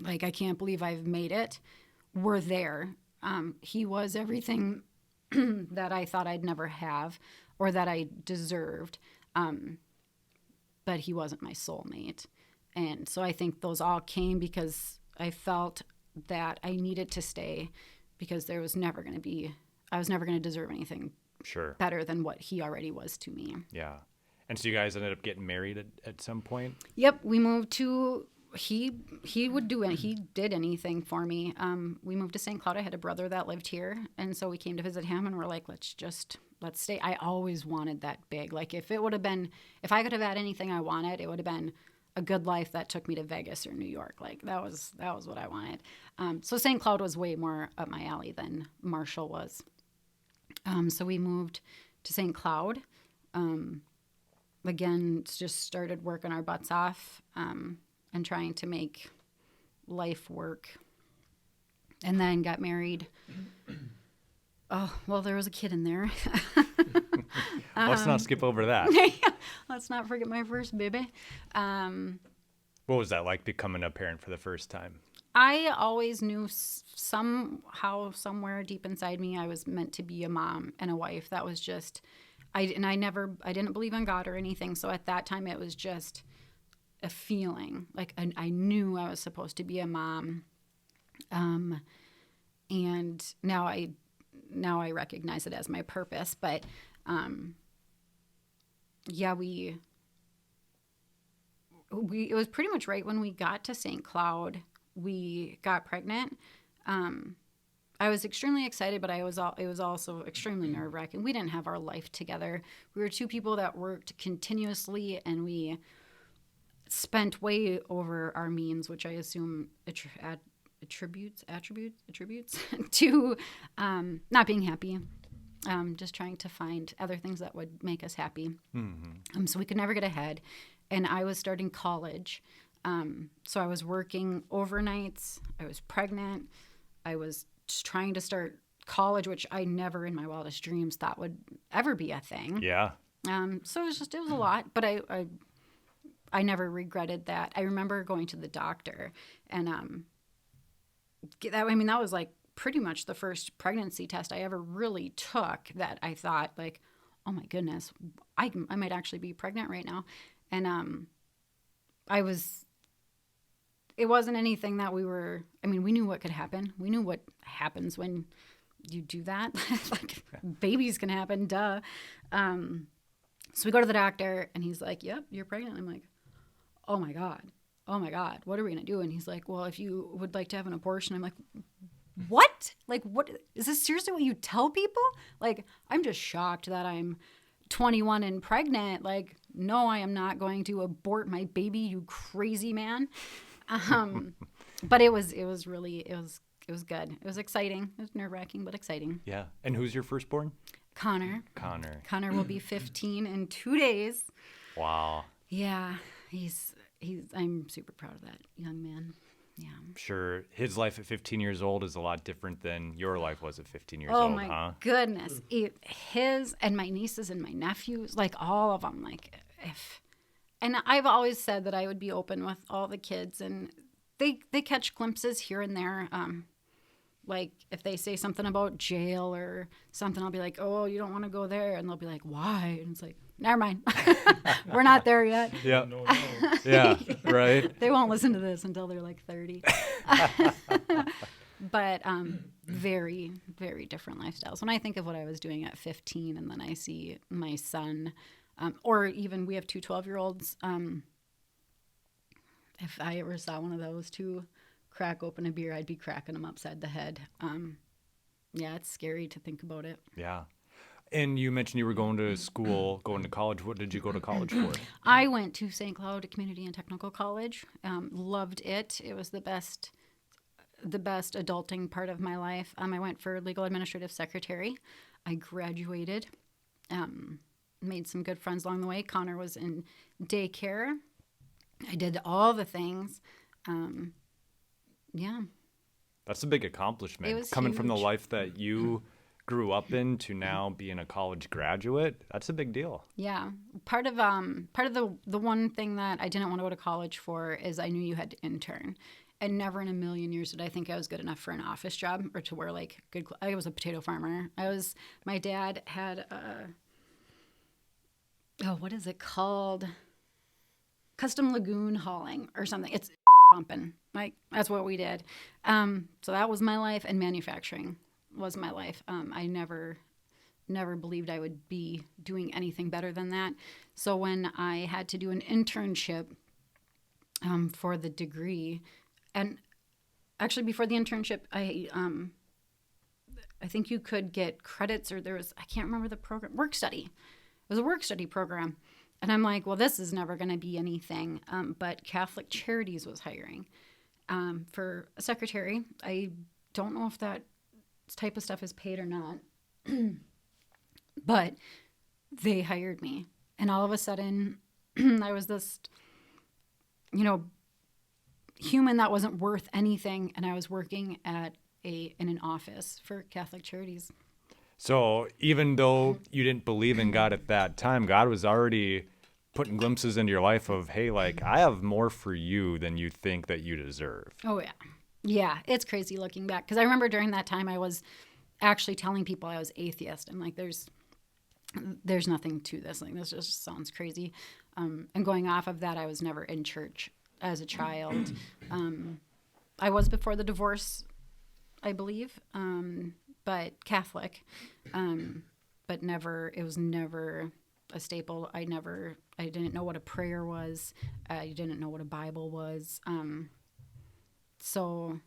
like, I can't believe I've made it, were there. He was everything that I thought I'd never have or that I deserved, but he wasn't my soulmate. And so I think those all came because I felt that I needed to stay, because I was never going to deserve anything better than what he already was to me. Yeah. And so you guys ended up getting married at some point? Yep. We moved to, he did anything for me. We moved to St. Cloud. I had a brother that lived here. And so we came to visit him, and we're like, let's stay. I always wanted that big. Like, if I could have had anything I wanted, it would have been a good life that took me to Vegas or New York. Like, that was what I wanted. So St. Cloud was way more up my alley than Marshall was. So we moved to St. Cloud. Again, just started working our butts off, and trying to make life work. And then got married. Oh, well, there was a kid in there. Let's not skip over that. Let's not forget my first baby. What was that like, becoming a parent for the first time? I always knew somehow, somewhere deep inside me, I was meant to be a mom and a wife. That was just, I didn't believe in God or anything. So at that time, it was just a feeling. Like, I knew I was supposed to be a mom. And now I recognize it as my purpose. But Yeah, it was pretty much right when we got to St. Cloud, we got pregnant. I was extremely excited, but it was also extremely nerve-wracking. We didn't have our life together. We were two people that worked continuously, and we spent way over our means, which I assume attributes to not being happy. Just trying to find other things that would make us happy. So we could never get ahead. And I was starting college. So I was working overnights. I was pregnant. I was just trying to start college, which I never in my wildest dreams thought would ever be a thing. Yeah. So it was a lot, but I never regretted that. I remember going to the doctor, and that was like pretty much the first pregnancy test I ever really took that I thought like, oh my goodness, I might actually be pregnant right now. And it wasn't anything that we knew what could happen. We knew what happens when you do that. Like babies can happen, duh. So we go to the doctor and he's like, yep, you're pregnant. I'm like, oh my God, what are we going to do? And he's like, well, if you would like to have an abortion. I'm like, what? Like, what? Is this seriously what you tell people? Like, I'm just shocked that I'm 21 and pregnant. Like, no, I am not going to abort my baby, you crazy man. But it was good. It was exciting. It was nerve-wracking, but exciting. Yeah. And who's your firstborn? Connor. Connor will be 15 in 2 days. Wow. Yeah. I'm super proud of that young man. Yeah. I'm sure his life at 15 years old is a lot different than your life was at 15 years old, huh? Oh my goodness. His and my nieces and my nephews, like all of them, and I've always said that I would be open with all the kids, and they catch glimpses here and there. Like if they say something about jail or something, I'll be like, oh, you don't want to go there. And they'll be like, why? And it's like, never mind. We're not there yet. Yeah. Yeah, right. They won't listen to this until they're like 30. But very, very different lifestyles. When I think of what I was doing at 15 and then I see my son, or even we have two 12-year-olds, if I ever saw one of those two crack open a beer, I'd be cracking them upside the head. Yeah, it's scary to think about it. Yeah. And you mentioned you were going to college. What did you go to college for? I went to St. Cloud Community and Technical College. Loved it. It was the best adulting part of my life. I went for legal administrative secretary. I graduated. Made some good friends along the way. Connor was in daycare. I did all the things. Yeah. That's a big accomplishment. It was coming huge. from the life that you grew up in to now being a college graduate. That's a big deal. Yeah. Part of the one thing that I didn't want to go to college for is I knew you had to intern. And never in a million years did I think I was good enough for an office job or to wear like good clothes. I was a potato farmer. My dad had what is it called? Custom lagoon hauling or something. It's pumping. Like that's what we did. So that was my life, and manufacturing was my life. I never believed I would be doing anything better than that. So when I had to do an internship for the degree, and actually before the internship, I think you could get credits, or I can't remember the program, work study. It was a work study program. And I'm like, well, this is never going to be anything. But Catholic Charities was hiring for a secretary. I don't know if that type of stuff is paid or not. But they hired me. And all of a sudden, I was this, human that wasn't worth anything. And I was working in an office for Catholic Charities. So even though you didn't believe in God at that time, God was already putting glimpses into your life of, hey, like, I have more for you than you think that you deserve. Oh, yeah. Yeah, it's crazy looking back. Because I remember during that time I was actually telling people I was atheist. I'm like, there's nothing to this. Like, this just sounds crazy. And going off of that, I was never in church as a child. I was before the divorce, I believe. But Catholic. but never. It was never a staple. I didn't know what a prayer was. I didn't know what a Bible was. So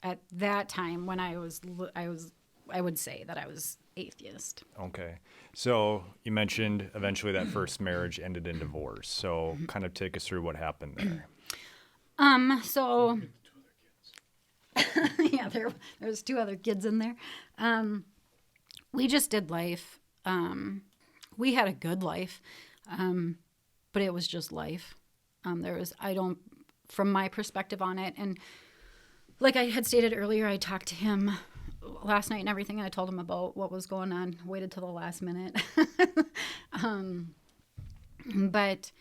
at that time when I would say that I was atheist. Okay. So you mentioned eventually that first marriage ended in divorce. So kind of take us through what happened there. So yeah, there's 2 other kids in there. We just did life. We had a good life, but it was just life. From my perspective on it, and like I had stated earlier, I talked to him last night and everything, and I told him about what was going on. Waited till the last minute. But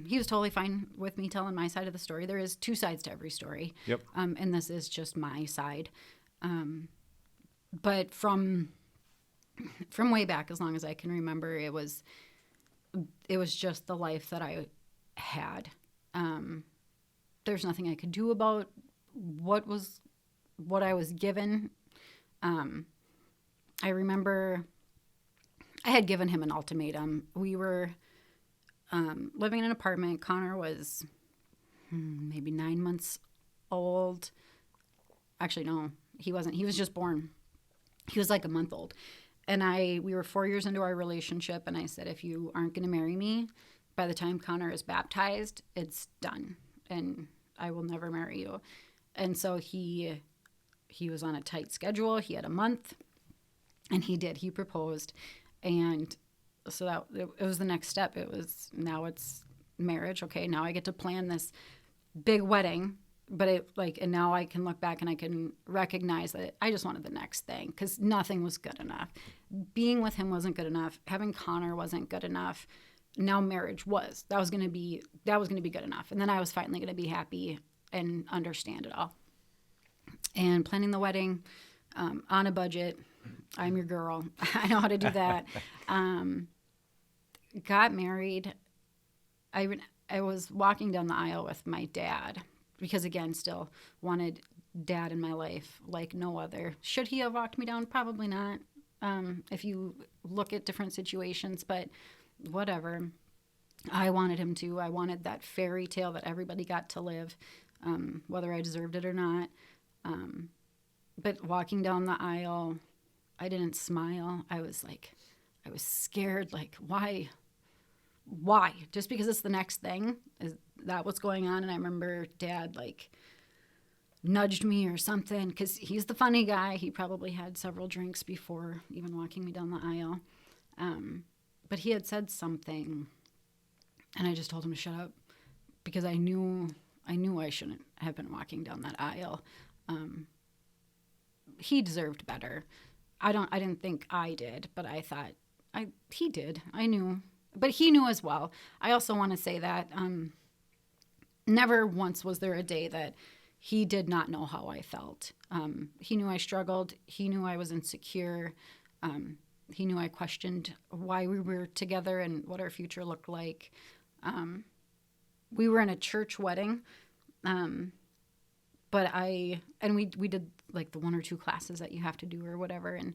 he was totally fine with me telling my side of the story. There is 2 sides to every story. Yep. And this is just my side. But from way back, as long as I can remember, it was just the life that I had. There's nothing I could do about what I was given. I remember I had given him an ultimatum. We were living in an apartment. Connor was maybe 9 months old. Actually, no, he wasn't. He was just born. He was like a month old. And we were 4 years into our relationship, and I said, if you aren't going to marry me, by the time Connor is baptized, it's done, and I will never marry you. And so he was on a tight schedule. He had a month, and he did. He proposed, and so that it was the next step. Now it's marriage. Okay, now I get to plan this big wedding. But and now I can look back and I can recognize that I just wanted the next thing because nothing was good enough. Being with him wasn't good enough. Having Connor wasn't good enough. Now marriage was. That was going to be good enough. And then I was finally going to be happy and understand it all. And planning the wedding on a budget. I'm your girl. I know how to do that. Got married. I was walking down the aisle with my dad. Because, again, still wanted dad in my life like no other. Should he have walked me down? Probably not, if you look at different situations. But whatever. I wanted him to. I wanted that fairy tale that everybody got to live, whether I deserved it or not. But walking down the aisle, I didn't smile. I was scared. Like, why? Why? Just because it's the next thing? Is that what's going on? And I remember Dad nudged me or something because he's the funny guy. He probably had several drinks before even walking me down the aisle. But he had said something, and I just told him to shut up because I knew I shouldn't have been walking down that aisle. He deserved better. I didn't think I did, but I thought he did. I knew. But he knew as well. I also want to say that never once was there a day that he did not know how I felt. He knew I struggled. He knew I was insecure. He knew I questioned why we were together and what our future looked like. We were in a church wedding, but we did like the 1 or 2 classes that you have to do or whatever. And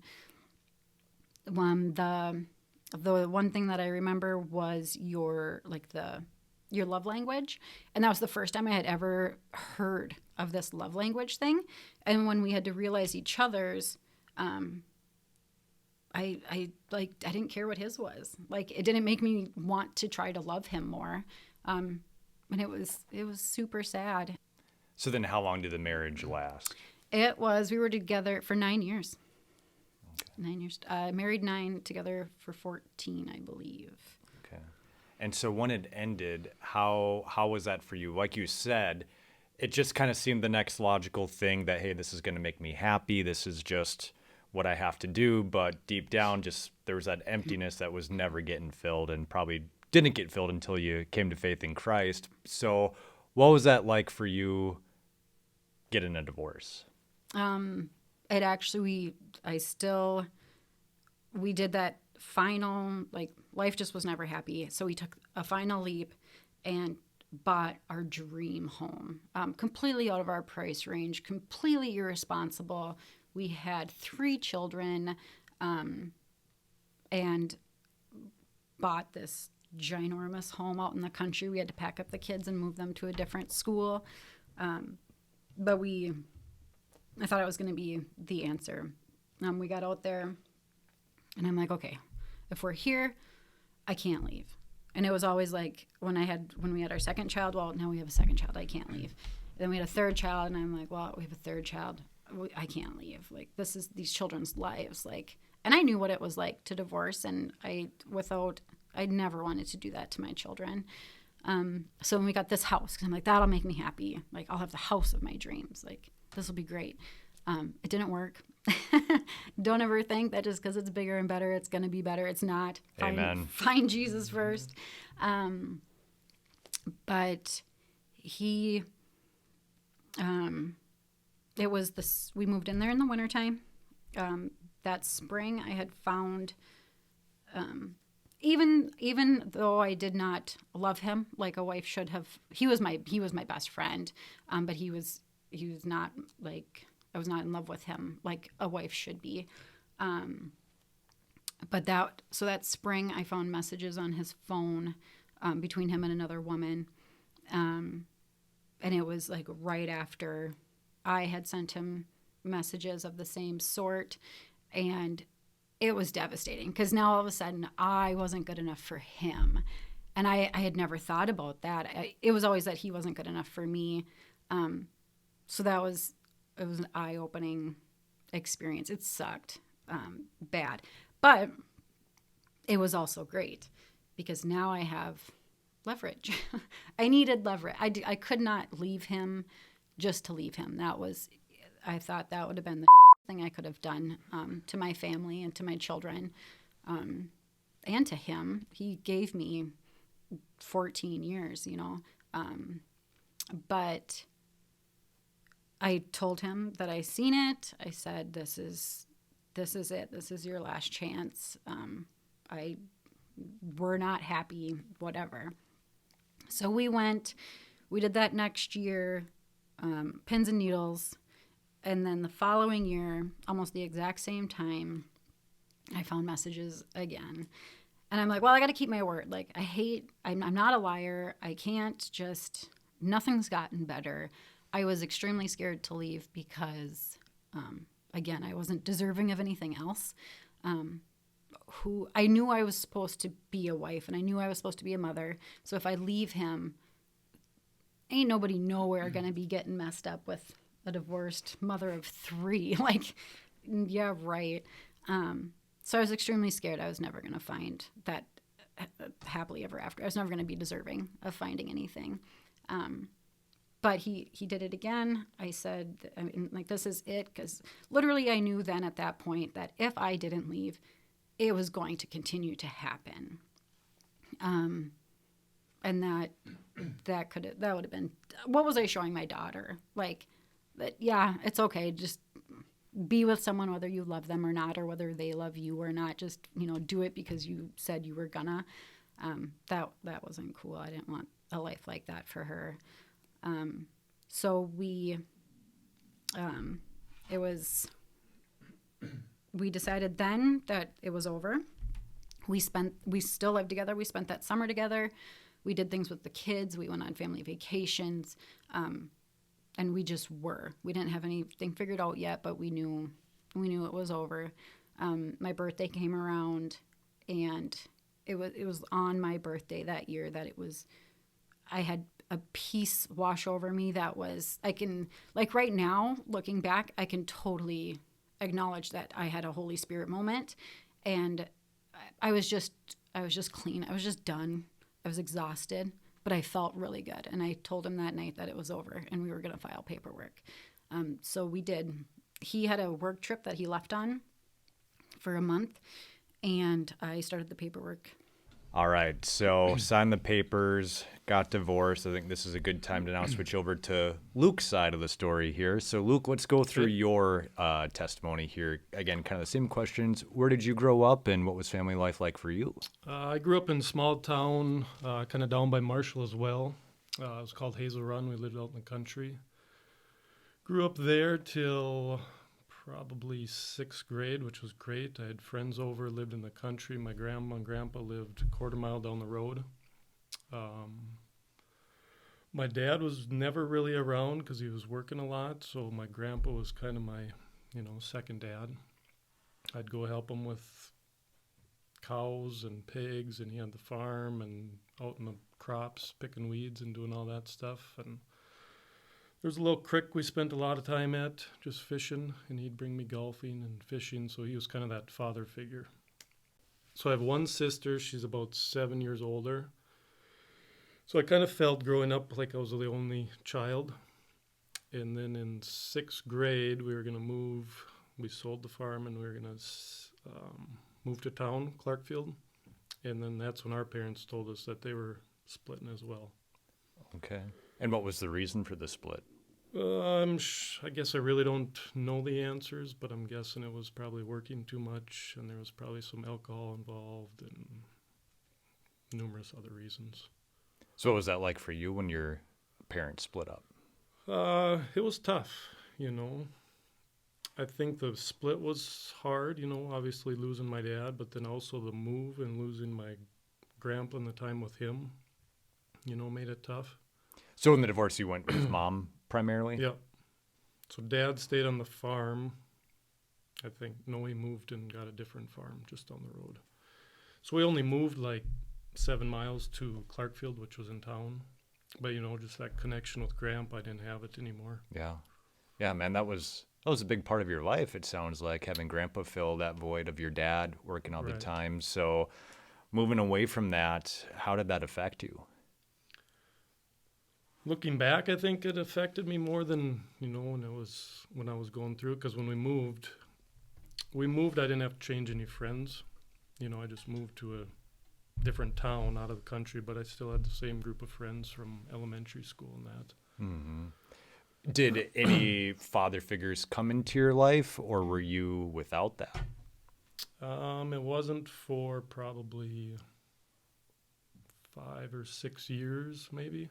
the one thing that I remember was your love language. And that was the first time I had ever heard of this love language thing. And when we had to realize each other's, I didn't care what his was. Like, it didn't make me want to try to love him more. And it was super sad. So then how long did the marriage last? We were together for 9 years. 9 years. Married 9, together for 14, I believe. Okay. And so when it ended, how was that for you? Like you said, it just kind of seemed the next logical thing that, hey, this is going to make me happy. This is just what I have to do. But deep down, just there was that emptiness that was never getting filled and probably didn't get filled until you came to faith in Christ. So what was that like for you getting a divorce? It actually, we did that final, life just was never happy. So we took a final leap and bought our dream home, completely out of our price range, completely irresponsible. We had 3 children. and bought this ginormous home out in the country. We had to pack up the kids and move them to a different school. But I thought it was going to be the answer. We got out there, and I'm like, okay, if we're here, I can't leave. And it was always like when we had our second child, well, now we have a second child, I can't leave. And then we had a third child, and I'm like, well, we have a third child, I can't leave. Like, this is these children's lives. Like, and I knew what it was like to divorce, and I never wanted to do that to my children. So when we got this house, because I'm like, that'll make me happy. Like, I'll have the house of my dreams. Like, this will be great. It didn't work. Don't ever think that just because it's bigger and better, it's going to be better. It's not. Amen. Find Jesus first. But he, it was this, we moved in there in the wintertime. That spring I had found, even though I did not love him like a wife should have, he was my best friend. But he was not like, I was not in love with him like a wife should be. But that spring I found messages on his phone, between him and another woman. And it was like right after I had sent him messages of the same sort. And it was devastating because now all of a sudden I wasn't good enough for him. And I had never thought about that. It was always that he wasn't good enough for me. So it was an eye-opening experience. It sucked bad. But it was also great because now I have leverage. I needed leverage. I could not leave him just to leave him. I thought that would have been the thing I could have done to my family and to my children, and to him. He gave me 14 years, but I told him that I seen it. I said, this is it. This is your last chance. We're not happy, whatever. So we did that next year, pins and needles. And then the following year, almost the exact same time, I found messages again. And I'm like, well, I got to keep my word. Like, I'm not a liar. I can't nothing's gotten better. I was extremely scared to leave because, again, I wasn't deserving of anything else. I knew I was supposed to be a wife, and I knew I was supposed to be a mother. So if I leave him, ain't nobody nowhere going to be getting messed up with a divorced mother of 3. Like, yeah, right. So I was extremely scared I was never going to find that happily ever after. I was never going to be deserving of finding anything. But he did it again. I said, this is it. Because literally I knew then at that point that if I didn't leave, it was going to continue to happen. And that would have been, what was I showing my daughter? Like, that, yeah, it's okay. Just be with someone, whether you love them or not, or whether they love you or not. Just, do it because you said you were gonna. That wasn't cool. I didn't want a life like that for her. So we decided then that it was over. We still lived together. We spent that summer together. We did things with the kids. We went on family vacations. And we just were. We didn't have anything figured out yet, but we knew it was over. My birthday came around, and it was on my birthday that year that I had a peace wash over me that was, right now, looking back, I can totally acknowledge that I had a Holy Spirit moment, and I was just clean. I was just done. I was exhausted. But I felt really good. And I told him that night that it was over and we were going to file paperwork. So we did. He had a work trip that he left on for a month, and I started the paperwork. All right. So signed the papers, got divorced. I think this is a good time to now switch over to Luke's side of the story here. So Luke, let's go through your testimony here. Again, kind of the same questions. Where did you grow up, and what was family life like for you? I grew up in a small town, kind of down by Marshall as well. It was called Hazel Run. We lived out in the country. Grew up there till probably 6th grade, which was great. I had friends over, lived in the country. My grandma and grandpa lived a quarter mile down the road. My dad was never really around because he was working a lot, so my grandpa was kind of my, second dad. I'd go help him with cows and pigs, and he had the farm and out in the crops picking weeds and doing all that stuff. And there's a little creek we spent a lot of time at, just fishing, and he'd bring me golfing and fishing, so he was kind of that father figure. So I have one sister. She's about 7 years older. So I kind of felt growing up like I was the only child. And then in 6th grade, we were going to move. We sold the farm, and we were going to move to town, Clarkfield. And then that's when our parents told us that they were splitting as well. Okay. And what was the reason for the split? I guess I really don't know the answers, but I'm guessing it was probably working too much, and there was probably some alcohol involved and numerous other reasons. So what was that like for you when your parents split up? It was tough, I think the split was hard, obviously losing my dad, but then also the move and losing my grandpa and the time with him, made it tough. So in the divorce, you went with mom primarily? Yeah. So dad stayed on the farm. I think Noe moved and got a different farm just down the road. So we only moved like 7 miles to Clarkfield, which was in town. But, just that connection with grandpa, I didn't have it anymore. Yeah. Yeah, man, that was a big part of your life, it sounds like, having grandpa fill that void of your dad working all the time. So moving away from that, how did that affect you? Looking back, I think it affected me more than, when I was going through it. Because when we moved, I didn't have to change any friends. I just moved to a different town out of the country, but I still had the same group of friends from elementary school and that. Mm-hmm. Did any father figures come into your life, or were you without that? It wasn't for probably 5 or 6 years, maybe,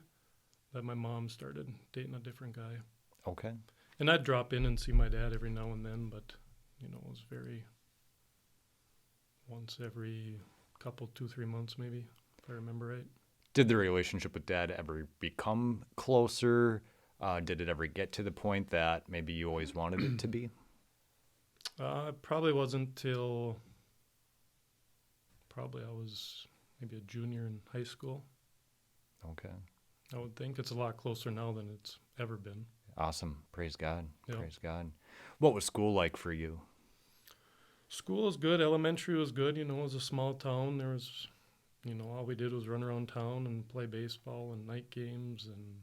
that my mom started dating a different guy. Okay. And I'd drop in and see my dad every now and then, but, it was once every couple, 2-3 months maybe, if I remember right. Did the relationship with dad ever become closer? Did it ever get to the point that maybe you always wanted it to be? It probably wasn't till I was maybe a junior in high school. Okay. I would think it's a lot closer now than it's ever been. Awesome. Praise God. Yep. Praise God. What was school like for you? School was good. Elementary was good. It was a small town. There was, all we did was run around town and play baseball and night games. And,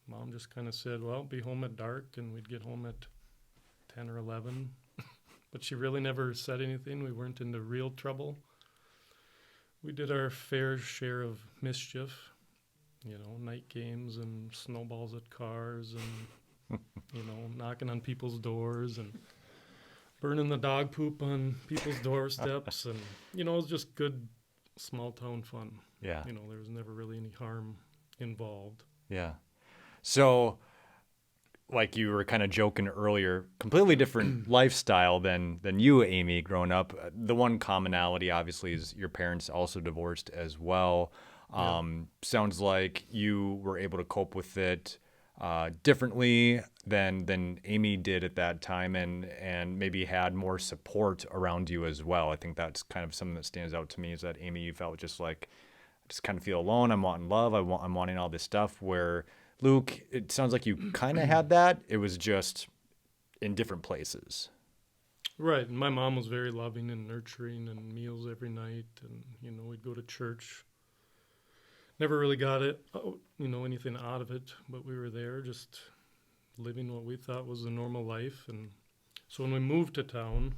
Mom just kind of said, well, be home at dark. And we'd get home at 10 or 11. But she really never said anything. We weren't into real trouble. We did our fair share of mischief. Night games and snowballs at cars and, knocking on people's doors and burning the dog poop on people's doorsteps. And, it was just good small town fun. Yeah. There was never really any harm involved. Yeah. So, like you were kind of joking earlier, completely different lifestyle than you, Amy, growing up. The one commonality, obviously, is your parents also divorced as well. Sounds like you were able to cope with it differently than Amy did at that time, and maybe had more support around you as well. I think that's kind of something that stands out to me, is that Amy, you felt just like, I just kind of feel alone. I'm wanting love. I'm wanting all this stuff. Where Luke, it sounds like you kind of had that. It was just in different places. Right. And my mom was very loving and nurturing, and meals every night, and we'd go to church. Never really got it, anything out of it, but we were there just living what we thought was a normal life. And so when we moved to town,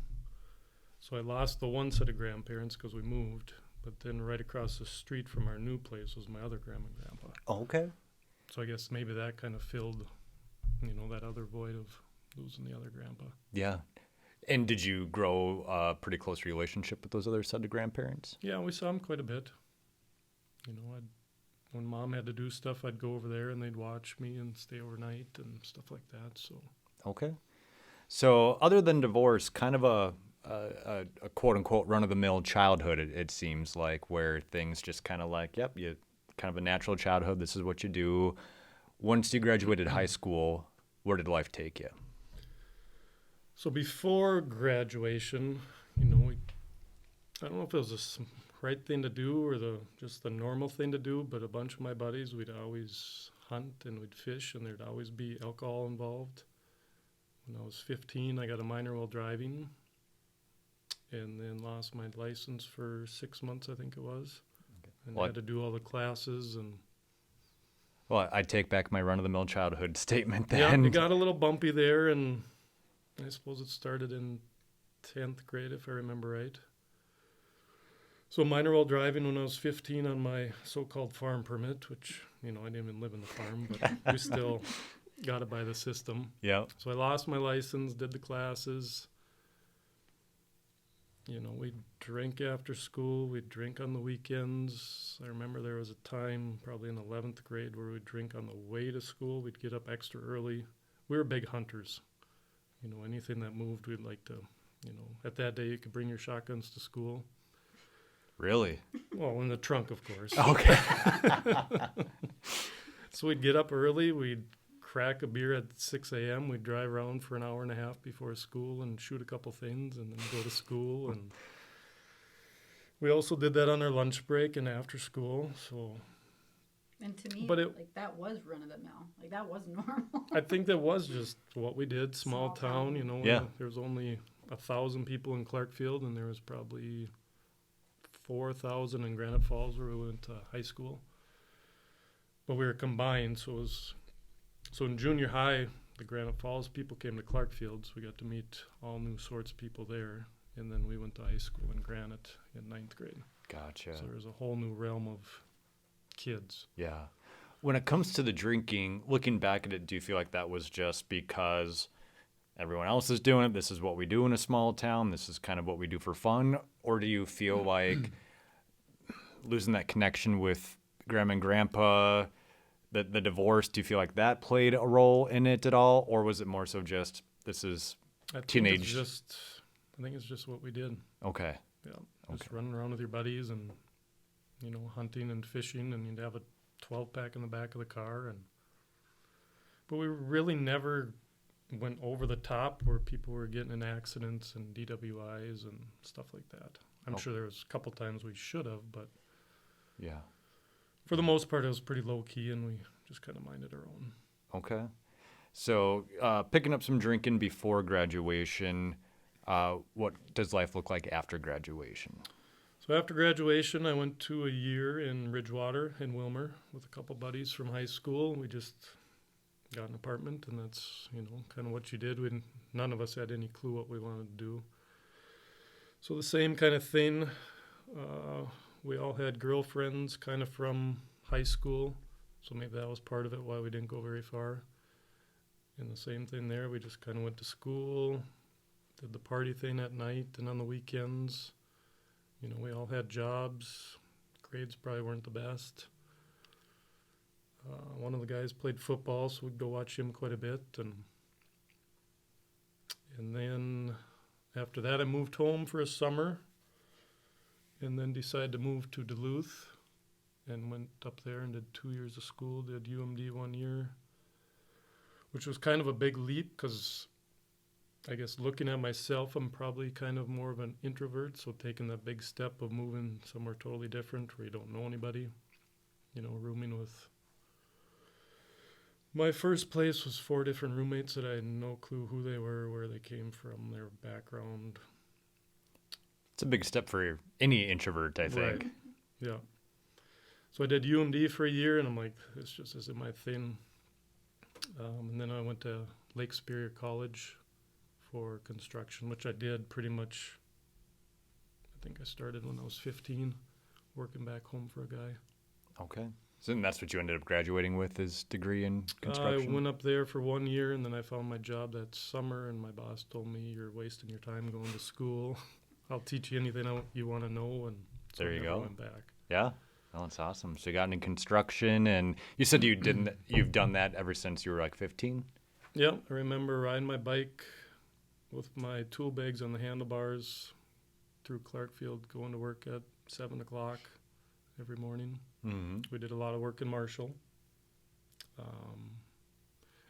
so I lost the one set of grandparents because we moved, but then right across the street from our new place was my other grandma and grandpa. Okay. So I guess maybe that kind of filled, that other void of losing the other grandpa. Yeah. And did you grow a pretty close relationship with those other set of grandparents? Yeah, we saw them quite a bit. When Mom had to do stuff, I'd go over there and they'd watch me and stay overnight and stuff like that. So. Okay. So other than divorce, kind of a quote unquote run of the mill childhood, it seems like, where things just kind of like, yep, you kind of a natural childhood. This is what you do. Once you graduated high school, where did life take you? So before graduation, I don't know if it was the right thing to do or just the normal thing to do, but a bunch of my buddies, we'd always hunt and we'd fish, and there'd always be alcohol involved. When I was 15, I got a minor while driving, and then lost my license for 6 months, I think it was. Okay. And I had to do all the classes. And well, I take back my run-of-the-mill childhood statement then. Yeah, it got a little bumpy there, and I suppose it started in 10th grade, if I remember right. So minor while driving when I was 15 on my so-called farm permit, which, I didn't even live in the farm, but we still got it by the system. Yeah. So I lost my license, did the classes. We'd drink after school. We'd drink on the weekends. I remember there was a time, probably in 11th grade, where we'd drink on the way to school. We'd get up extra early. We were big hunters. Anything that moved, we'd like to, at that day, you could bring your shotguns to school. Really? Well, in the trunk, of course. Okay. So we'd get up early. We'd crack a beer at 6 a.m. We'd drive around for an hour and a half before school and shoot a couple things and then go to school. And we also did that on our lunch break and after school. So. And to me, that was run of the mill. Like, that was normal. I think that was just what we did. Small town, Yeah. There was only 1,000 people in Clarkfield, and there was probably 4,000 in Granite Falls where we went to high school. But we were combined, so in junior high, the Granite Falls people came to Clarkfield, so we got to meet all new sorts of people there. And then we went to high school in Granite in 9th grade. Gotcha. So there was a whole new realm of kids. Yeah. When it comes to the drinking, looking back at it, do you feel like that was just because everyone else is doing it? This is what we do in a small town. This is kind of what we do for fun. Or do you feel like losing that connection with grandma and grandpa, the divorce, do you feel like that played a role in it at all? Or was it more so just this is teenage? I think it's just what we did. Okay. Yeah. Just running around with your buddies and, hunting and fishing, and you'd have a 12-pack in the back of the car. But we really never went over the top where people were getting in accidents and DWIs and stuff like that. I'm sure there was a couple times we should have, but yeah, for the most part, it was pretty low-key, and we just kind of minded our own. Okay. So picking up some drinking before graduation, what does life look like after graduation? So after graduation, I went to a year in Ridgewater in Wilmer with a couple buddies from high school. We just got an apartment, and that's, kind of what you did. None of us had any clue what we wanted to do. So the same kind of thing. We all had girlfriends kind of from high school, so maybe that was part of it, why we didn't go very far. And the same thing there. We just kind of went to school, did the party thing at night and on the weekends. We all had jobs. Grades probably weren't the best. One of the guys played football, so we'd go watch him quite a bit. And then after that, I moved home for a summer and then decided to move to Duluth and went up there and did 2 years of school, did UMD 1 year, which was kind of a big leap because I guess looking at myself, I'm probably kind of more of an introvert, so taking that big step of moving somewhere totally different where you don't know anybody, rooming with... My first place was 4 different roommates that I had no clue who they were, where they came from, their background. It's a big step for any introvert, I think. Right. Yeah. So I did UMD for a year, and I'm like, this just isn't my thing. And then I went to Lake Superior College for construction, which I did pretty much. I think I started when I was 15, working back home for a guy. Okay. So that's what you ended up graduating with, is degree in construction? I went up there for 1 year, and then I found my job that summer, and my boss told me, you're wasting your time going to school. I'll teach you anything you want to know, and so there you go. Went back. Yeah. Oh, that's awesome. So you got into construction, and you said you've done that ever since you were like 15? Yeah, I remember riding my bike with my tool bags on the handlebars through Clarkfield, going to work at 7 o'clock every morning. Mm-hmm. We did a lot of work in Marshall.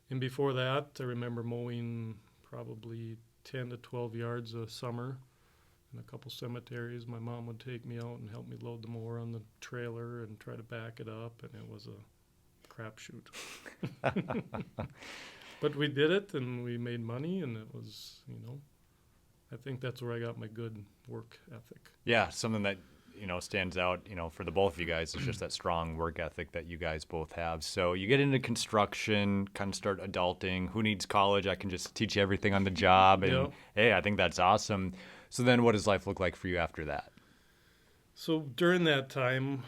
And before that, I remember mowing probably 10 to 12 yards a summer in a couple cemeteries. My mom would take me out and help me load the mower on the trailer and try to back it up, and it was a crapshoot. But we did it, and we made money, and it was, I think that's where I got my good work ethic. Yeah, something that, stands out, for the both of you guys is just that strong work ethic that you guys both have. So you get into construction, kind of start adulting. Who needs college? I can just teach you everything on the job. And hey, I think that's awesome. So then what does life look like for you after that? So during that time,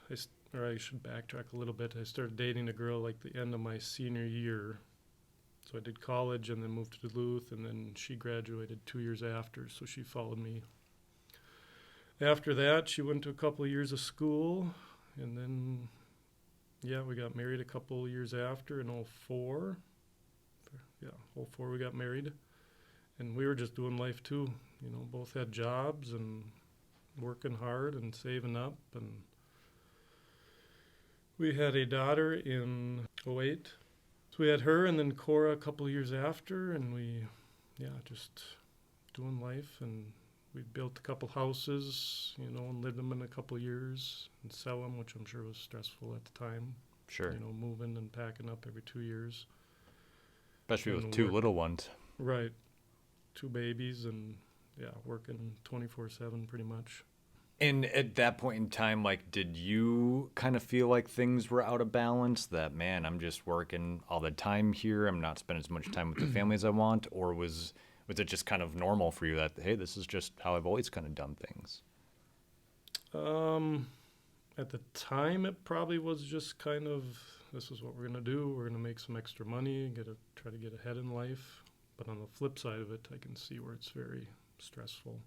I should backtrack a little bit. I started dating a girl like the end of my senior year. So I did college and then moved to Duluth, and then she graduated 2 years after, so she followed me. After that, she went to a couple of years of school, and then, we got married a couple of years after in 2004. Yeah, 2004 we got married, and we were just doing life too. Both had jobs and working hard and saving up, and we had a daughter in 2008. So we had her and then Cora a couple of years after, and we, just doing life. And we built a couple houses, and lived them in a couple of years and sell them, which I'm sure was stressful at the time. Sure. Moving and packing up every 2 years. Especially with two little ones. Right. 2 babies and, working 24/7 pretty much. And at that point in time, did you kind of feel like things were out of balance? That, man, I'm just working all the time here. I'm not spending as much time with the family as I want. Or was it just kind of normal for you that, hey, this is just how I've always kind of done things? At the time, it probably was just kind of, this is what we're going to do. We're going to make some extra money, try to get ahead in life. But on the flip side of it, I can see where it's very stressful.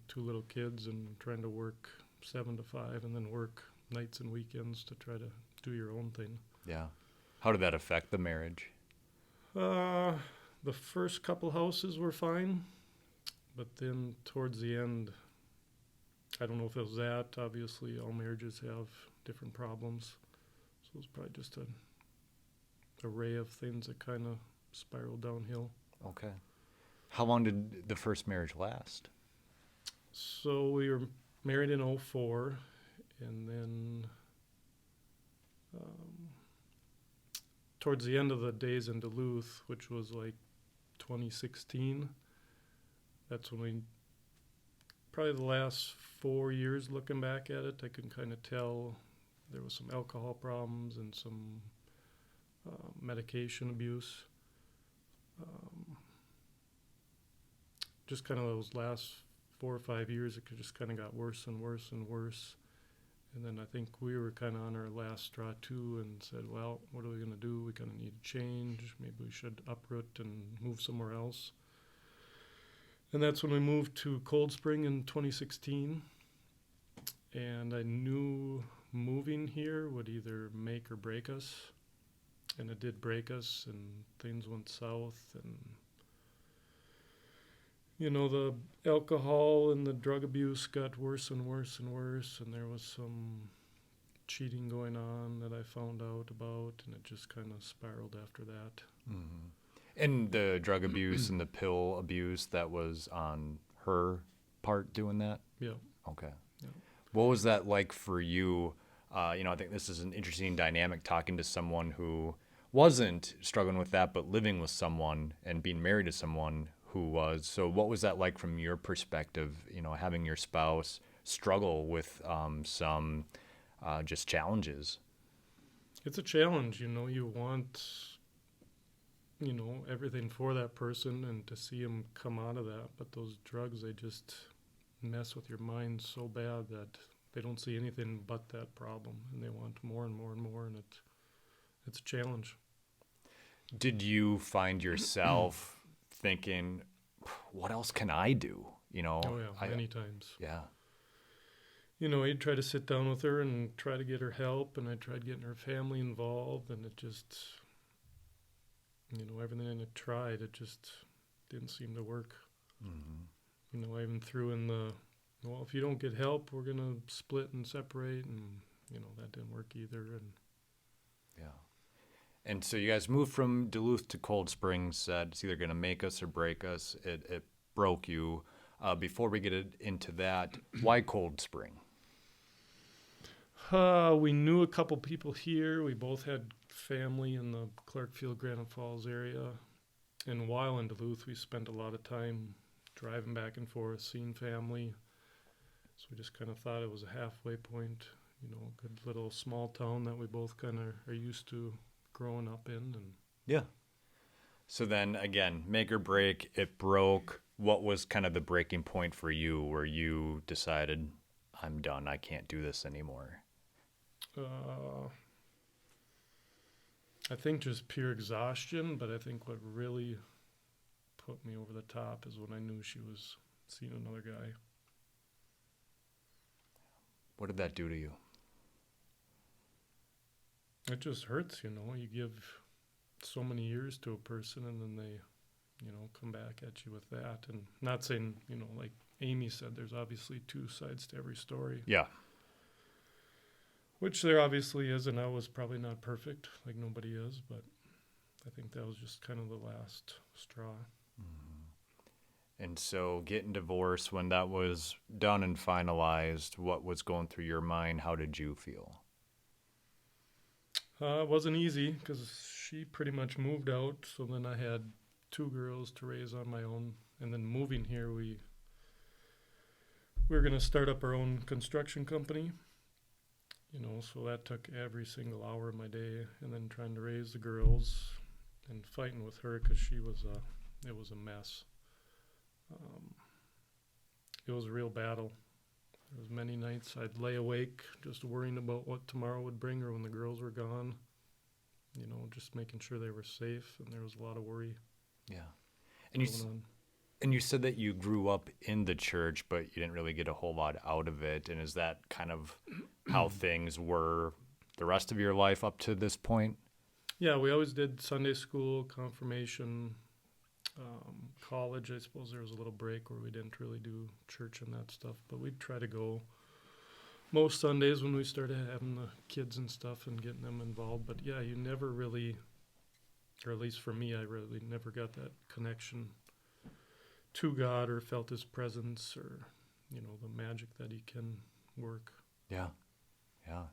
2 little kids and trying to work 7 to 5 and then work nights and weekends to try to do your own thing. Yeah. How did that affect the marriage? The first couple houses were fine, but then towards the end, I don't know if it was that. Obviously, all marriages have different problems. So it was probably just an array of things that kind of spiraled downhill. Okay. How long did the first marriage last? So we were married in 2004, and then towards the end of the days in Duluth, which was like 2016, that's when we, probably the last 4 years looking back at it, I can kind of tell there was some alcohol problems and some medication abuse. Just kind of those last 4 or 5 years, it just kind of got worse and worse and worse. And then I think we were kind of on our last straw too and said, well, what are we going to do? We kind of need to change. Maybe we should uproot and move somewhere else. And that's when we moved to Cold Spring in 2016. And I knew moving here would either make or break us. And it did break us, and things went south, and the alcohol and the drug abuse got worse and worse and worse, and there was some cheating going on that I found out about, and it just kind of spiraled after that. Mm-hmm. And the drug abuse and the pill abuse, that was on her part doing that? Yeah. Okay. Yeah. What was that like for you? I think this is an interesting dynamic, talking to someone who wasn't struggling with that, but living with someone and being married to someone who was. So what was that like from your perspective, having your spouse struggle with some just challenges? It's a challenge, you want, everything for that person and to see them come out of that. But those drugs, they just mess with your mind so bad that they don't see anything but that problem, and they want more and more and more, and it's a challenge. Did you find yourself thinking, what else can I do? Oh yeah, many times. Yeah. I'd try to sit down with her and try to get her help, and I tried getting her family involved, and it just, everything I tried, it just didn't seem to work. You know, I even threw in well, if you don't get help, we're going to split and separate. And, you know, that didn't work either. And Yeah. And so you guys moved from Duluth to Cold Springs, said it's either going to make us or break us. It broke you. Before we get into that, why Cold Spring? We knew a couple people here. We both had family in the Clarkfield, Granite Falls area. And while in Duluth, we spent a lot of time driving back and forth, seeing family. So we just kind of thought it was a halfway point, you know, a good little small town that we both kind of are used to growing up in. And Yeah. So then, again, make or break, it broke. What was kind of the breaking point for you where you decided, I'm done, I can't do this anymore? I think just pure exhaustion, but I think what really put me over the top is when I knew she was seeing another guy. What did that do to you? It just hurts, you know. You give so many years to a person and then they, you know, come back at you with that. And not saying, you know, like Amy said, there's obviously two sides to every story. Yeah. Which there obviously is, and I was probably not perfect, like nobody is, but I think that was just kind of the last straw. And so getting divorced, when that was done and finalized, what was going through your mind? How did you feel? It wasn't easy because she pretty much moved out, so then I had two girls to raise on my own. And then moving here, we were going to start up our own construction company. You know, so that took every single hour of my day, and then trying to raise the girls and fighting with her because it was a mess. It was a real battle. There was many nights I'd lay awake just worrying about what tomorrow would bring or when the girls were gone. You know, just making sure they were safe, and there was a lot of worry. Yeah. And you said that you grew up in the church, but you didn't really get a whole lot out of it. And is that kind of how things were the rest of your life up to this point? Yeah, we always did Sunday school, confirmation, college. I suppose there was a little break where we didn't really do church and that stuff, but we'd try to go most Sundays when we started having the kids and stuff and getting them involved. But yeah, you never really, or at least for me, I really never got that connection to God or felt his presence or, you know, the magic that he can work. Yeah. Yeah.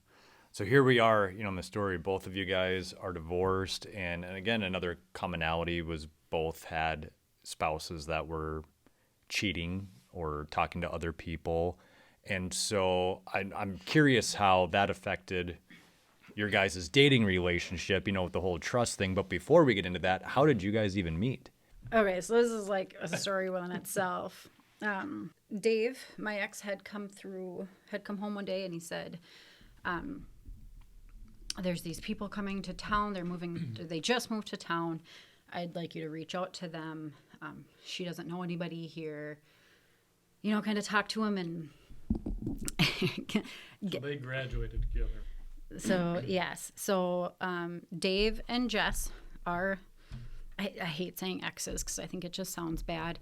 So here we are, you know, in the story, both of you guys are divorced. And again, another commonality was both had spouses that were cheating or talking to other people. And so I'm curious how that affected your guys' dating relationship, you know, with the whole trust thing. But before we get into that, how did you guys even meet? Okay, so this is like a story within itself. Dave, my ex, had come home one day and he said, there's these people coming to town. They just moved to town. I'd like you to reach out to them. She doesn't know anybody here. You know, kind of talk to him and... So they graduated together. So, yes. So, Dave and Jess are... I hate saying exes because I think it just sounds bad.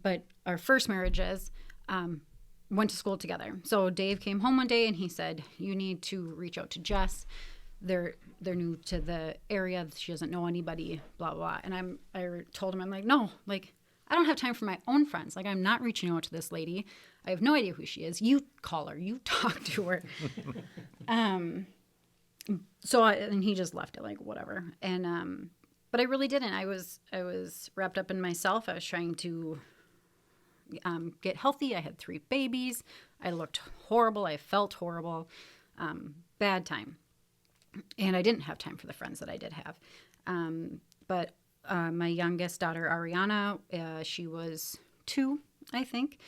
But our first marriages went to school together. So Dave came home one day and he said, you need to reach out to Jess. They're new to the area. She doesn't know anybody, blah, blah. And I told him, I'm like, no, like, I don't have time for my own friends. Like, I'm not reaching out to this lady. I have no idea who she is. You call her. You talk to her. And he just left it, like, whatever. And, but I really didn't. I was wrapped up in myself. I was trying to get healthy. I had 3 babies. I looked horrible. I felt horrible. Bad time. And I didn't have time for the friends that I did have. But my youngest daughter, Ariana, she was 2, I think.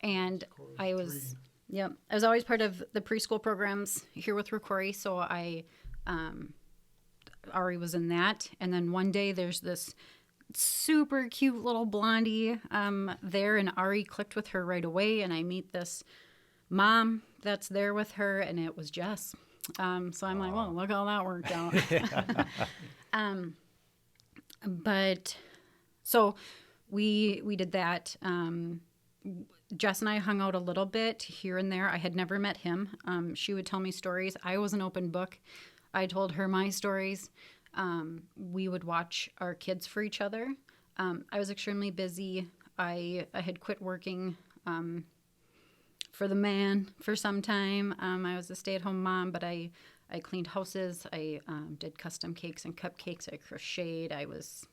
And I was, I was always part of the preschool programs here with Rocori. So Ari was in that. And then one day there's this super cute little blondie there, and Ari clicked with her right away. And I meet this mom that's there with her, and it was Jess. So I'm like, well, look how that worked out. But so we did that. Jess and I hung out a little bit here and there. I had never met him. She would tell me stories. I was an open book. I told her my stories. We would watch our kids for each other. I was extremely busy. I had quit working for the man for some time. I was a stay-at-home mom, but I cleaned houses. I did custom cakes and cupcakes. I crocheted. I was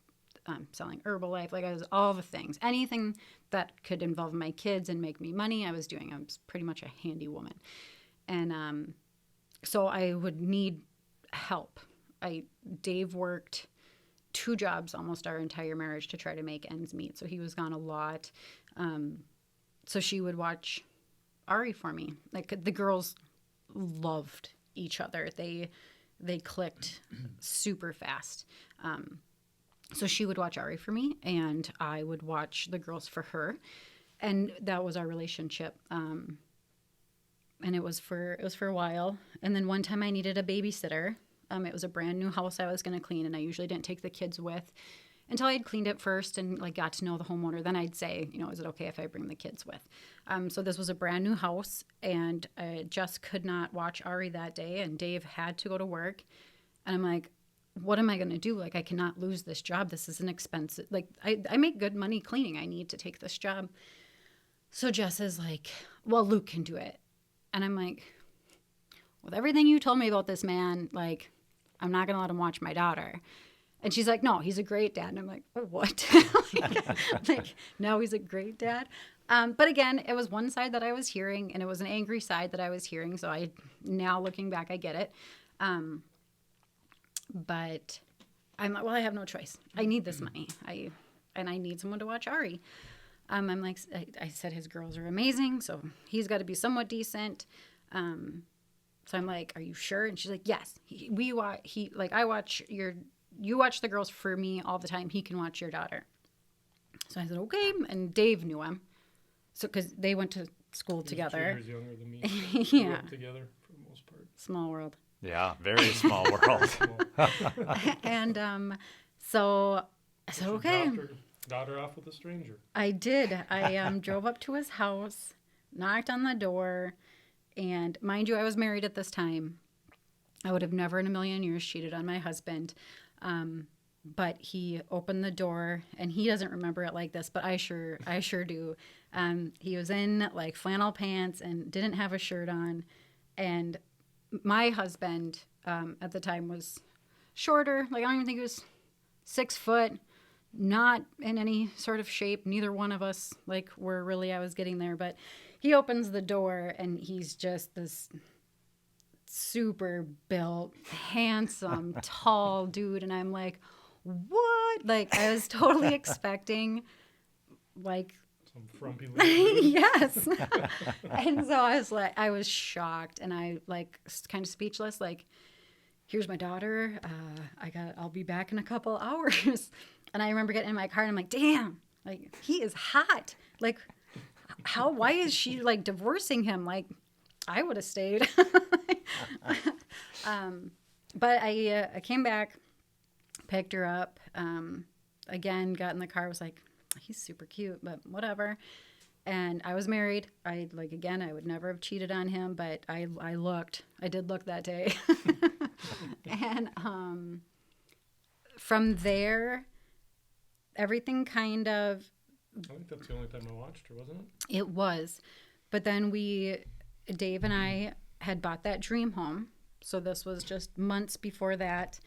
selling Herbalife. Like, I was all the things. Anything that could involve my kids and make me money, I was doing. I was pretty much a handy woman. And so I would need help. Dave worked 2 jobs almost our entire marriage to try to make ends meet. So he was gone a lot. So she would watch Ari for me. Like, the girls loved each other. They clicked super fast. So she would watch Ari for me, and I would watch the girls for her, and that was our relationship. And it was for a while. And then one time I needed a babysitter. It was a brand new house I was going to clean, and I usually didn't take the kids with until I had cleaned it first and like got to know the homeowner. Then I'd say, is it okay if I bring the kids with? So this was a brand new house, and I just could not watch Ari that day, and Dave had to go to work. And I'm like, what am I going to do? Like, I cannot lose this job. This is an expensive, like, I make good money cleaning. I need to take this job. So Jess is like, well, Luke can do it. And I'm like, with everything you told me about this man, like, I'm not going to let him watch my daughter. And she's like, no, he's a great dad. And I'm like, oh, what? like, no, he's a great dad. But again, it was one side that I was hearing, and it was an angry side that I was hearing. So now looking back, I get it. But I'm like, well, I have no choice. I need this money. I need someone to watch Ari. I'm like, I said his girls are amazing, so he's got to be somewhat decent. So I'm like, are you sure? And she's like, yes. You watch the girls for me all the time. He can watch your daughter. So I said, okay. And Dave knew him. So, because they went to school together. 2 years younger than me. Yeah. Grew up together for the most part. Small world. Yeah, very small world. And so I said, okay. Dropped her daughter off with a stranger. I did. I drove up to his house, knocked on the door, and mind you, I was married at this time. I would have never in a million years cheated on my husband. But he opened the door, and he doesn't remember it like this, but I sure do. He was in like flannel pants and didn't have a shirt on. And my husband at the time was shorter. Like, I don't even think he was 6 foot, not in any sort of shape. Neither one of us like were really, I was getting there, but he opens the door, and he's just this super built, handsome, tall dude. And I'm like, what? Like, I was totally expecting like Some frumpy lady. yes. And so I was shocked, and I like kind of speechless. Like, here's my daughter. I'll be back in a couple hours. And I remember getting in my car, and I'm like, damn, like, he is hot. Like, why is she like divorcing him? Like, I would have stayed. But I came back, picked her up, again, got in the car, was like, he's super cute, but whatever. And I was married. I would never have cheated on him, but I did look that day. And from there, everything kind of, I think that's the only time I watched her, wasn't it? it was. But then Dave and I had bought that dream home. So this was just months before that.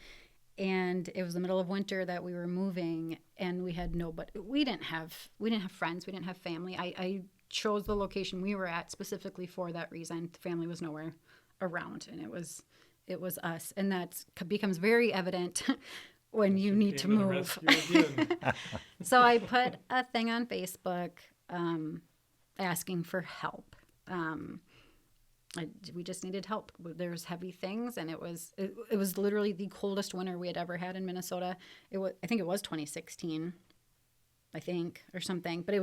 And it was the middle of winter that we were moving, and we had we didn't have friends. We didn't have family. I chose the location we were at specifically for that reason. The family was nowhere around, and it was us. And that becomes very evident when you need to move. So I put a thing on Facebook asking for help. We just needed help. There was heavy things, and it was literally the coldest winter we had ever had in Minnesota. I think it was 2016, or something. But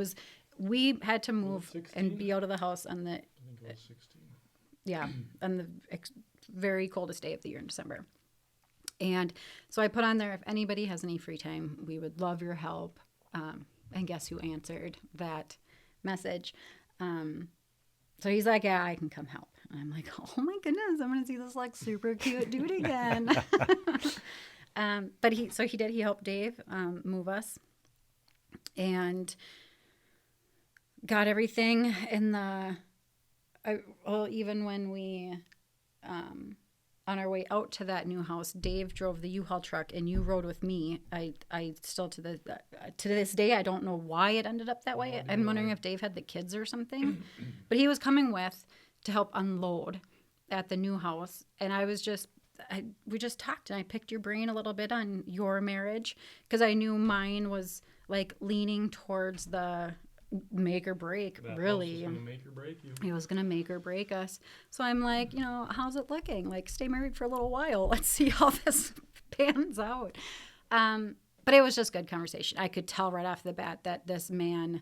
we had to move and be out of the house on the. I think it was 16. Yeah, on the very coldest day of the year in December. And so I put on there, if anybody has any free time, we would love your help. And guess who answered that message? So he's like, yeah, I can come help. And I'm like, oh my goodness, I'm going to see this like super cute dude again. But he did. He helped Dave move us and got everything in the, even when we, on our way out to that new house, Dave drove the U-Haul truck and you rode with me. I still to this day, I don't know why it ended up that way. I'm wondering if Dave had the kids or something, but he was coming with to help unload at the new house. And we just talked and I picked your brain a little bit on your marriage because I knew mine was like leaning towards the make or break, that really. House was gonna make or break you. It was going to make or break us. So I'm like, how's it looking? Like, stay married for a little while. Let's see how this pans out. But it was just good conversation. I could tell right off the bat that this man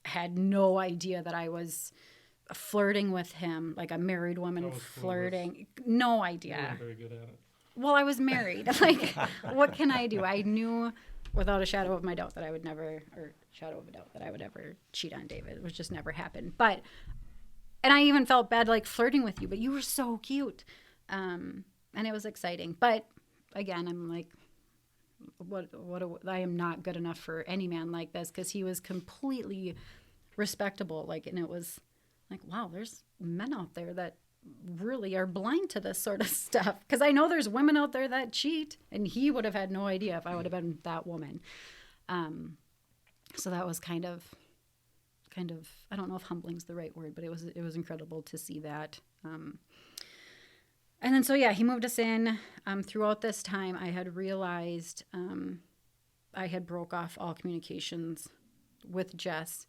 had no idea that I was flirting with him, like a married woman flirting. No idea. You weren't very good at it. Well, I was married. Like, what can I do? I knew without a shadow of a doubt that I would ever cheat on David. It would just never happen. And I even felt bad like flirting with you, but you were so cute. And it was exciting. But again, I'm like, I am not good enough for any man like this because he was completely respectable. Like, and it was like, wow, there's men out there that really are blind to this sort of stuff. Because I know there's women out there that cheat, and he would have had no idea if I would have been that woman. So that was kind of, I don't know if humbling's the right word, but it was incredible to see that. And then, so yeah, he moved us in. Throughout this time, I had realized I had broke off all communications with Jess.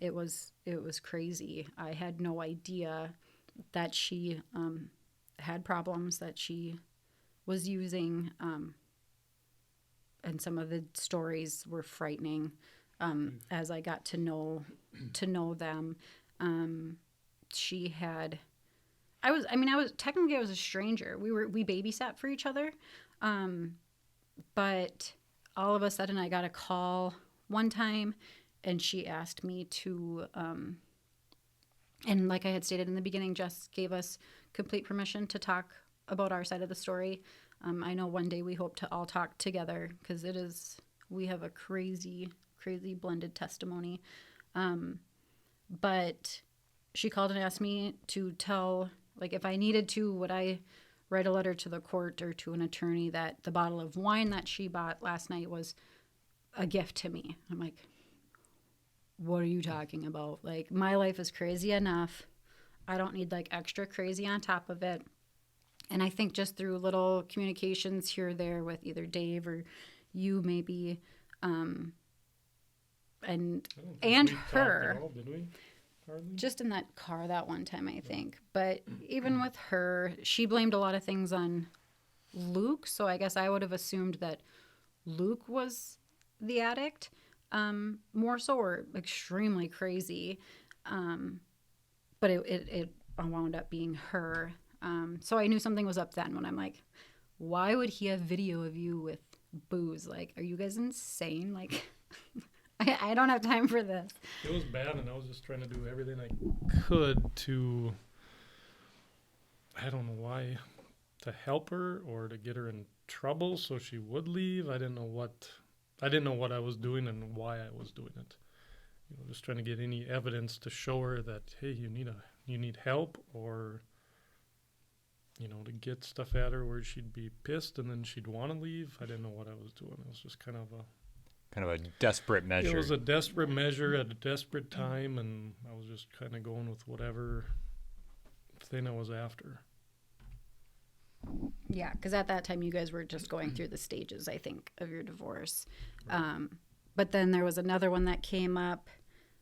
It was crazy. I had no idea that she had problems, that she was using, and some of the stories were frightening as I got to know them. She had, I was a stranger. We babysat for each other, but all of a sudden I got a call one time, and she asked me to. And like I had stated in the beginning, Jess gave us complete permission to talk about our side of the story. I know one day we hope to all talk together because we have a crazy, crazy blended testimony. But she called and asked me to tell, like, if I needed to, would I write a letter to the court or to an attorney that the bottle of wine that she bought last night was a gift to me. I'm like, what are you talking about? Like, my life is crazy enough. I don't need like extra crazy on top of it. And I think just through little communications here or there with either Dave or you maybe, and her, all, did we? Hardly? just in that car that one time, I think. But even with her, she blamed a lot of things on Luke. So I guess I would have assumed that Luke was the addict. More so, or extremely crazy. But it wound up being her. So I knew something was up then when I'm like, why would he have video of you with booze? Like, are you guys insane? Like, I don't have time for this. It was bad, and I was just trying to do everything I could to, I don't know why, to help her or to get her in trouble so she would leave. I didn't know what I was doing and why I was doing it. Just trying to get any evidence to show her that, hey, you need help, or to get stuff at her where she'd be pissed and then she'd want to leave. I didn't know what I was doing. It was just kind of a desperate measure. It was a desperate measure at a desperate time, and I was just kind of going with whatever thing I was after. Yeah, because at that time you guys were just going through the stages, I think, of your divorce. Right. But then there was another one that came up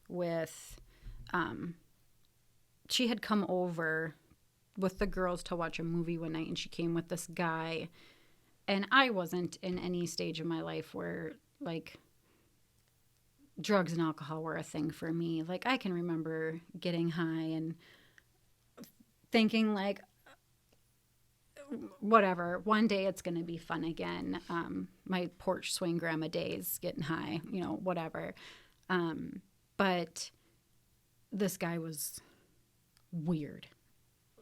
with, she had come over with the girls to watch a movie one night, and she came with this guy. And I wasn't in any stage of my life where, like, drugs and alcohol were a thing for me. Like, I can remember getting high and thinking, like, whatever. One day it's going to be fun again. My porch swing grandma days, getting high, whatever. But this guy was weird.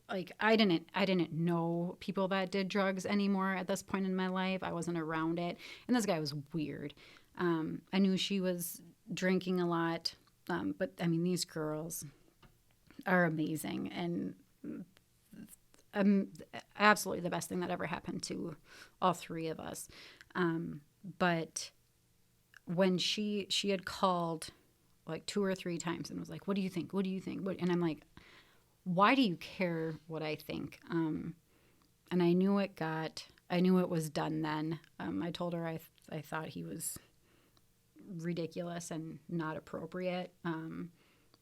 Like I didn't know people that did drugs anymore at this point in my life. I wasn't around it. And this guy was weird. I knew she was drinking a lot. But I mean, these girls are amazing and absolutely the best thing that ever happened to all three of us. But when she had called like 2 or 3 times and was like, what do you think? What do you think? And I'm like, why do you care what I think? And I knew it was done then. I told her I thought he was ridiculous and not appropriate.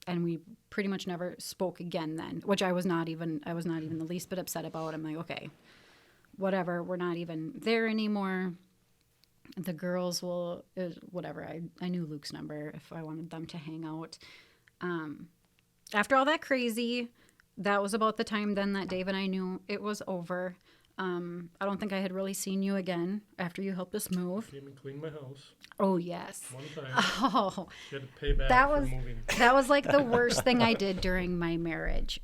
And we pretty much never spoke again then, which I was not even the least bit upset about. I'm like, okay, whatever. We're not even there anymore. The girls will, whatever. I knew Luke's number if I wanted them to hang out. After all that crazy, that was about the time then that Dave and I knew it was over. I don't think I had really seen you again after you helped us move. Came and cleaned my house. Oh, yes. One time. Oh. She had to pay back for moving. That was like the worst thing I did during my marriage,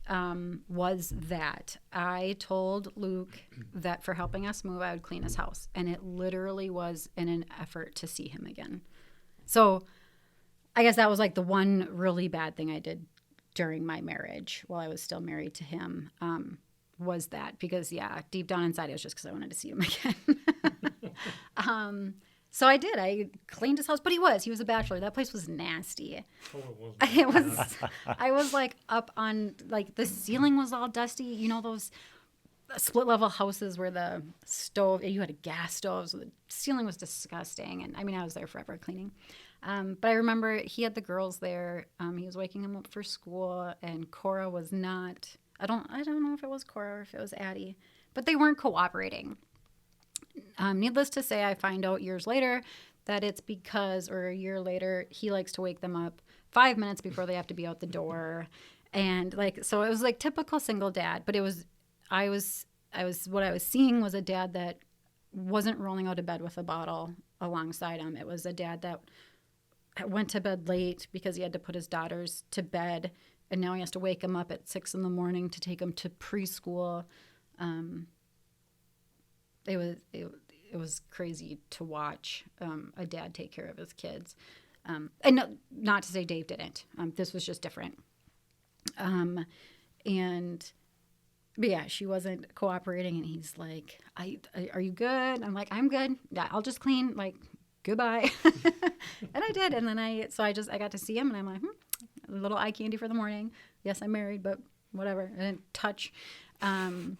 was that I told Luke that for helping us move, I would clean his house. And it literally was in an effort to see him again. So I guess that was like the one really bad thing I did during my marriage while I was still married to him. Was that because deep down inside it was just because I wanted to see him again. So I did. I cleaned his house, but he was a bachelor. That place was nasty. Oh, it was. It was. I was like up on like the ceiling was all dusty. You know those split level houses where the stove, you had a gas stove, so the ceiling was disgusting. And I mean, I was there forever cleaning. But I remember he had the girls there. He was waking them up for school, and Cora was not. I don't know if it was Cora or if it was Addie, but they weren't cooperating. Needless to say, I find out years later that it's because, or a year later, he likes to wake them up 5 minutes before they have to be out the door. And like, so it was like typical single dad, but what I was seeing was a dad that wasn't rolling out of bed with a bottle alongside him. It was a dad that went to bed late because he had to put his daughters to bed, and now he has to wake them up at 6 a.m. to take them to preschool. It was crazy to watch a dad take care of his kids. And not to say Dave didn't. This was just different. But yeah, she wasn't cooperating, and he's like, are you good? I'm like, I'm good. Yeah, I'll just clean. Like, goodbye. And I did. And then I got to see him, and I'm like, a little eye candy for the morning. Yes, I'm married, but whatever. I didn't touch. And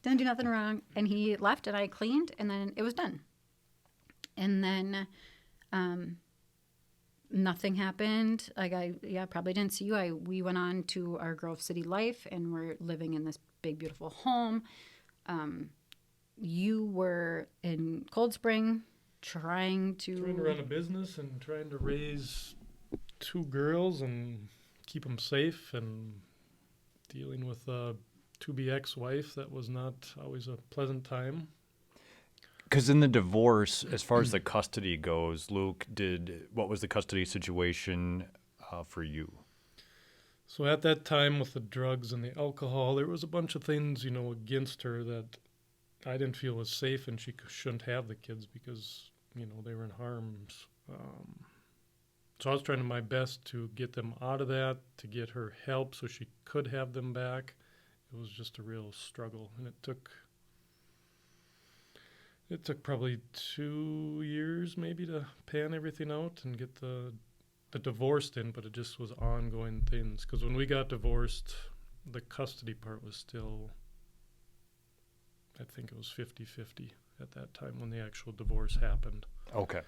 didn't do nothing wrong. And he left, and I cleaned, and then it was done. And then nothing happened. Like I probably didn't see you. We went on to our Grove City life, and we're living in this big, beautiful home. You were in Cold Spring trying to run a business and trying to raise 2 girls and keep them safe, and dealing with a to-be ex-wife that was not always a pleasant time. Because in the divorce, as far as the custody goes, Luke, what was the custody situation for you? So at that time, with the drugs and the alcohol, there was a bunch of things, against her that I didn't feel was safe, and she shouldn't have the kids because, they were in harm's. So I was trying my best to get them out of that, to get her help so she could have them back. It was just a real struggle, and it took probably 2 years maybe to pan everything out and get the divorce in, but it just was ongoing things. Because when we got divorced, the custody part was still, I think it was 50-50 at that time when the actual divorce happened. Okay.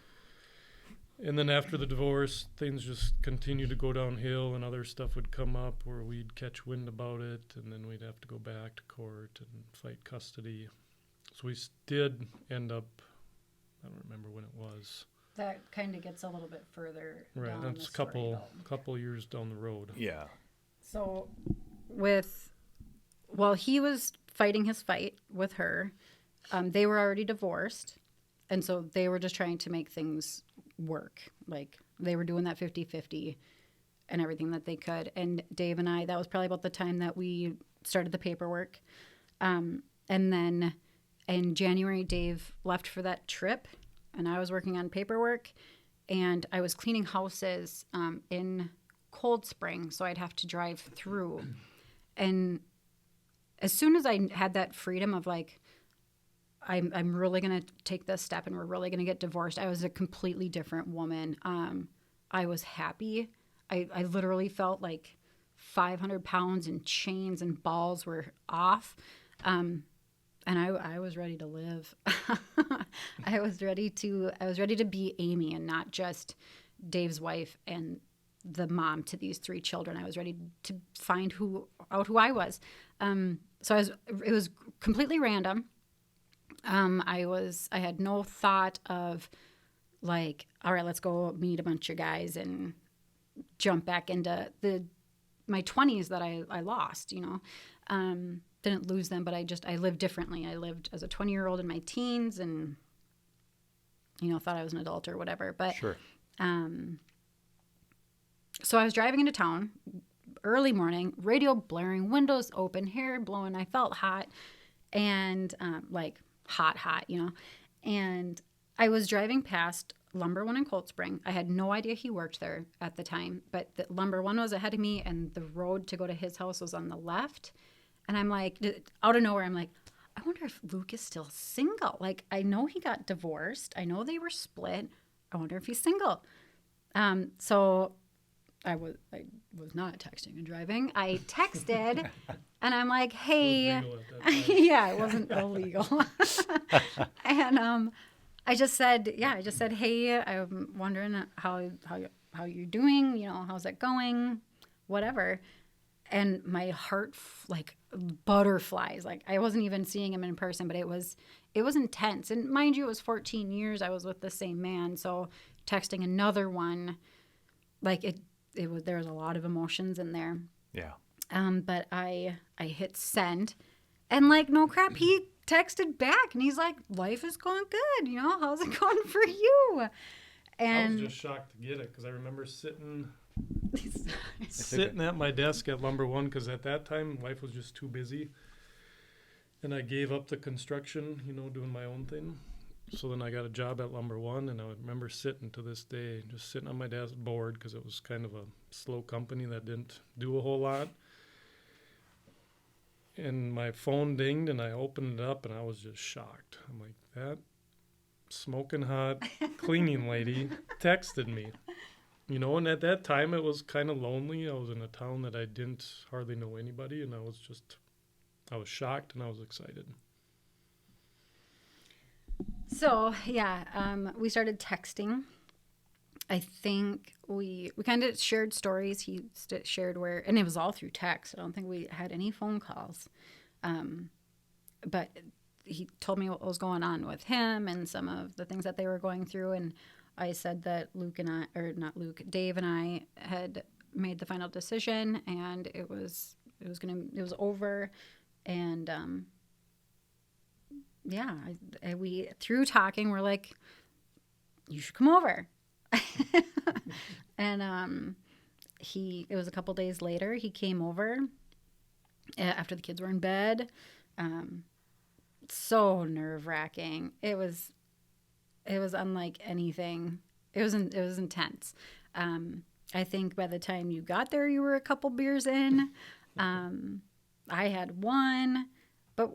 And then after the divorce, things just continued to go downhill, and other stuff would come up where we'd catch wind about it, and then we'd have to go back to court and fight custody. So we did end up, I don't remember when it was. That kind of gets a little bit further right, down that's the story, couple years down the road. Yeah. So he was fighting his fight with her. They were already divorced, and so they were just trying to make things work. Like, they were doing that 50-50 and everything that they could. And Dave and I, that was probably about the time that we started the paperwork. And then in January, Dave left for that trip, and I was working on paperwork, and I was cleaning houses in Cold Spring, so I'd have to drive through. And as soon as I had that freedom of like, I'm really going to take this step and we're really going to get divorced, I was a completely different woman. I was happy. I literally felt like 500 pounds and chains and balls were off. And I was ready to live. I was ready to be Amy and not just Dave's wife and the mom to these 3 children. I was ready to find out who I was. So it was completely random. I had no thought of like, all right, let's go meet a bunch of guys and jump back into my 20s that I lost, you know. Didn't lose them, but I lived differently. I lived as a 20-year-old in my teens and, you know, thought I was an adult or whatever. But Sure. So I was driving into town early morning, radio blaring, windows open, hair blowing. I felt hot and like hot, you know. And I was driving past Lumber One in Cold Spring. I had no idea he worked there at the time, but the Lumber One was ahead of me and the road to go to his house was on the left. And I'm like, out of nowhere, I'm like, I wonder if Luke is still single. Like, I know he got divorced. I know they were split. I wonder if he's single. So I was not texting and driving. I texted, and I'm like, hey, yeah, it wasn't illegal. And I just said, hey, I'm wondering how you're doing. You know, how's it going? Whatever. And my heart like butterflies. Like, I wasn't even seeing him in person, but it was intense. And mind you, it was 14 years I was with the same man. So texting another one, like there was a lot of emotions in there. Yeah. But I hit send, and like, no crap, he texted back and he's like, life is going good. You know, how's it going for you? And I was just shocked to get it because I remember sitting at my desk at Lumber One because at that time life was just too busy, and I gave up the construction, you know, doing my own thing. So then I got a job at Lumber One, and I remember sitting to this day, just sitting on my desk bored because it was kind of a slow company that didn't do a whole lot. And my phone dinged, and I opened it up, and I was just shocked. I'm like, that smoking hot cleaning lady texted me. You know, and at that time it was kind of lonely. I was in a town that I didn't hardly know anybody, and I was shocked and I was excited. So, yeah, we started texting. I think we kind of shared stories. He shared and it was all through text. I don't think we had any phone calls. But he told me what was going on with him and some of the things that they were going through. And I said that Dave and I had made the final decision, and it was over. And, yeah, we through talking, we're like, you should come over. And it was a couple days later, he came over after the kids were in bed. So nerve-wracking. It was unlike anything. It was intense. I think by the time you got there, you were a couple beers in. I had one, but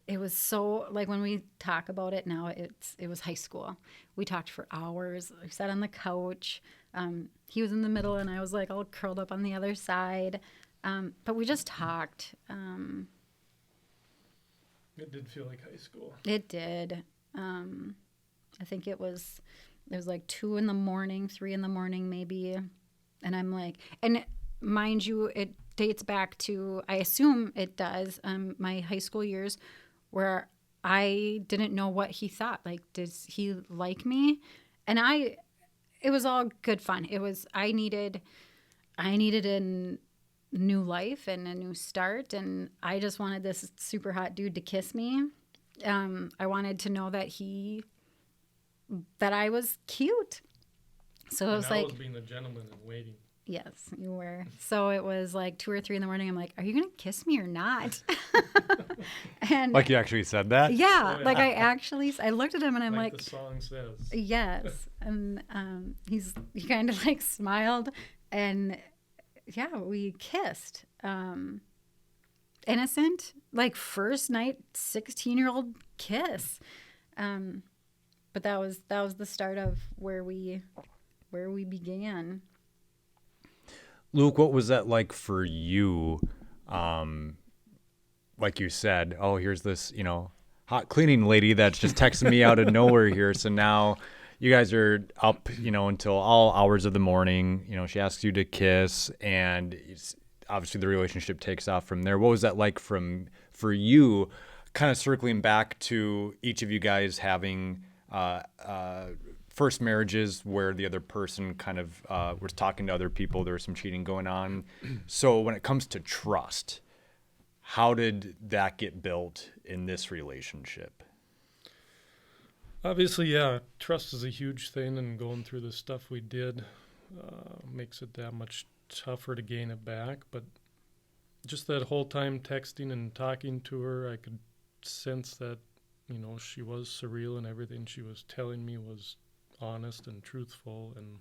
it was so, like, when we talk about it now, it was high school. We talked for hours. We sat on the couch. He was in the middle, and I was like all curled up on the other side. But we just talked. It did feel like high school. It did. I think it was like 2 a.m, 3 a.m, maybe. And I'm like, and mind you, it dates back to, I assume it does, my high school years, where I didn't know what he thought. Like, does he like me? And it was all good fun. I needed new life and a new start. And I just wanted this super hot dude to kiss me. I wanted to know that I was cute. So it was I like, was being a gentleman and waiting. yes, you were. So it was like 2 or 3 in the morning. I'm like, are you going to kiss me or not? And Like you actually said that? yeah, Oh, yeah. like I looked at him and I'm Like like, the song says. yes. And he kind of like smiled, and yeah, we kissed. Innocent, like first night 16-year-old kiss. But that was the start of where we began. Luke, what was that like for you? Like you said, oh, here's this, hot cleaning lady that's just texting me out of nowhere here. So now you guys are up, until all hours of the morning. She asks you to kiss, and obviously the relationship takes off from there. What was that like for you, kind of circling back to each of you guys having first marriages where the other person kind of was talking to other people, there was some cheating going on. So when it comes to trust, how did that get built in this relationship? Obviously, yeah, trust is a huge thing, and going through the stuff we did makes it that much tougher to gain it back. But just that whole time texting and talking to her, I could sense that, she was surreal, and everything she was telling me was honest and truthful, and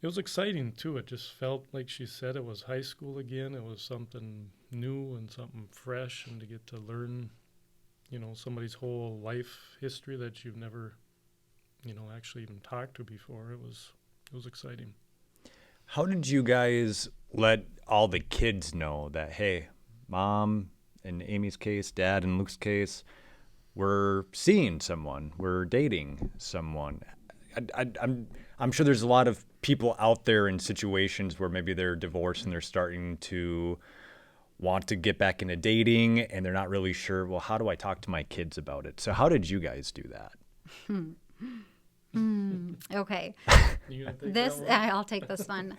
it was exciting too. It just felt like she said it was high school again. It was something new and something fresh, and to get to learn, somebody's whole life history that you've never, actually even talked to before. It was exciting. How did you guys let all the kids know that, hey, Mom, in Amy's case, Dad in Luke's case, we're seeing someone, we're dating someone? I'm sure there's a lot of people out there in situations where maybe they're divorced and they're starting to want to get back into dating, and they're not really sure, well, how do I talk to my kids about it? So how did you guys do that? Okay. You gonna take This that one? I'll take this one.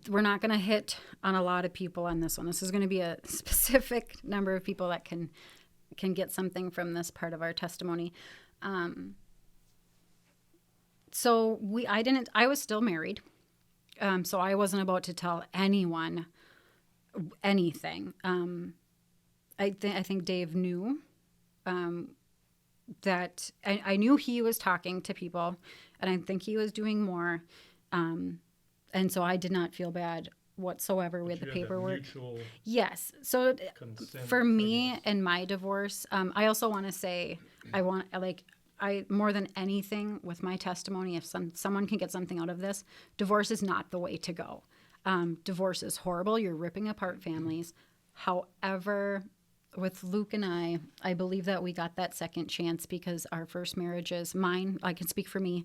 We're not going to hit on a lot of people on this one. This is going to be a specific number of people that can get something from this part of our testimony. So I was still married. So I wasn't about to tell anyone anything. I think Dave knew that I knew he was talking to people, and I think he was doing more. And so I did not feel bad whatsoever with the You had that paperwork. mutual Yes. So consent, for I me guess. and my divorce, I also want to say I more than anything with my testimony, if someone can get something out of this, divorce is not the way to go. Divorce is horrible. You're ripping apart families. However, with Luke and I believe that we got that second chance because our first marriages, mine, I can speak for me,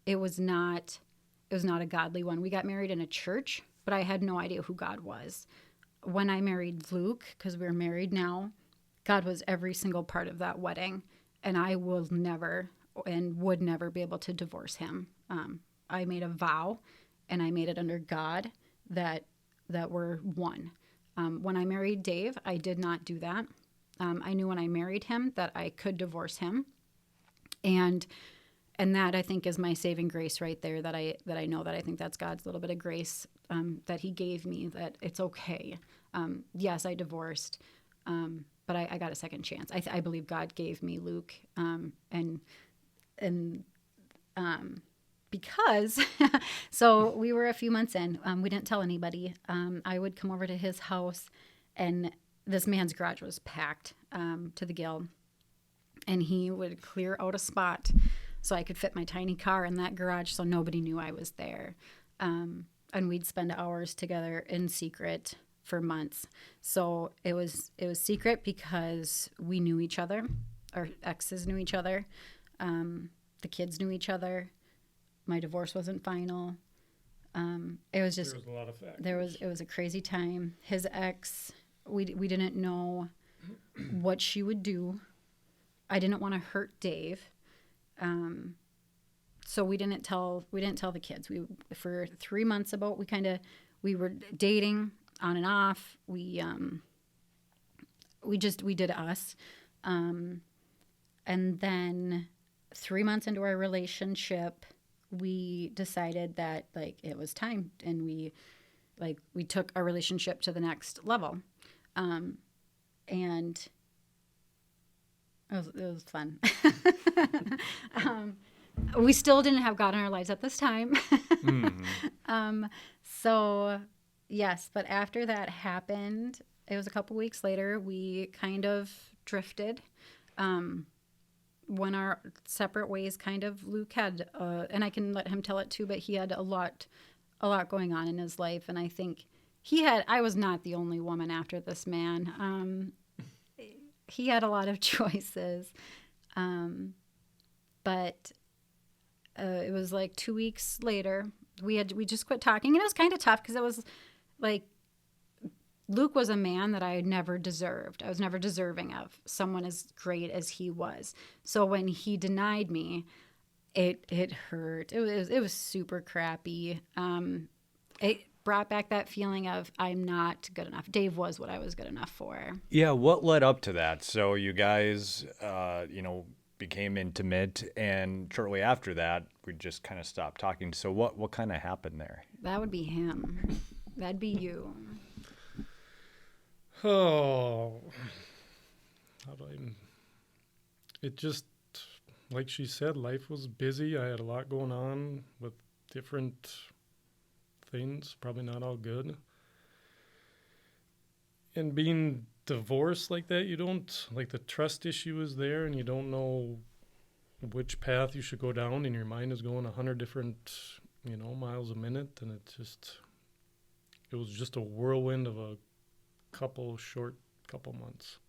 it was not a godly one. We got married in a church, but I had no idea who God was. When I married Luke, because we're married now, God was every single part of that wedding, and I will never and would never be able to divorce him. I made a vow, and I made it under God that we're one. When I married Dave, I did not do that. I knew when I married him that I could divorce him, and that I think is my saving grace right there. That I know that I think that's God's little bit of grace that He gave me. That it's okay. Yes, I divorced, but I got a second chance. I believe God gave me Luke, and because so we were a few months in. We didn't tell anybody. I would come over to his house, and this man's garage was packed to the gill, and he would clear out a spot so I could fit my tiny car in that garage so nobody knew I was there. And we'd spend hours together in secret for months. So it was secret because we knew each other. Our exes knew each other. The kids knew each other. My divorce wasn't final. It was just, There was a lot of factors. it was a crazy time. His ex, we didn't know what she would do. I didn't want to hurt Dave. So we didn't tell the kids. For 3 months we were dating on and off. We did us. And then 3 months into our relationship, we decided that like it was time, and we took our relationship to the next level. And it was fun. We still didn't have God in our lives at this time. So yes, but after that happened, it was a couple weeks later, we kind of drifted. Went our separate ways, kind of. Luke had, and I can let him tell it too, but he had a lot going on in his life. And I think I was not the only woman after this man. He had a lot of choices. But it was like 2 weeks later, we just quit talking. And it was kind of tough because it was like, Luke was a man that I had never deserved. I was never deserving of someone as great as he was. So when he denied me, it hurt. It was super crappy. It brought back that feeling of I'm not good enough. Dave was what I was good enough for. Yeah, what led up to that? So you guys, became intimate, and shortly after that, we just kind of stopped talking. So what kind of happened there? That would be him. That'd be you. Oh, it just, like she said, life was busy. I had a lot going on with different things, probably not all good. And being divorced like that, you don't, like, the trust issue is there, and you don't know which path you should go down, and your mind is going 100 different, miles a minute, and it was just a whirlwind of a couple months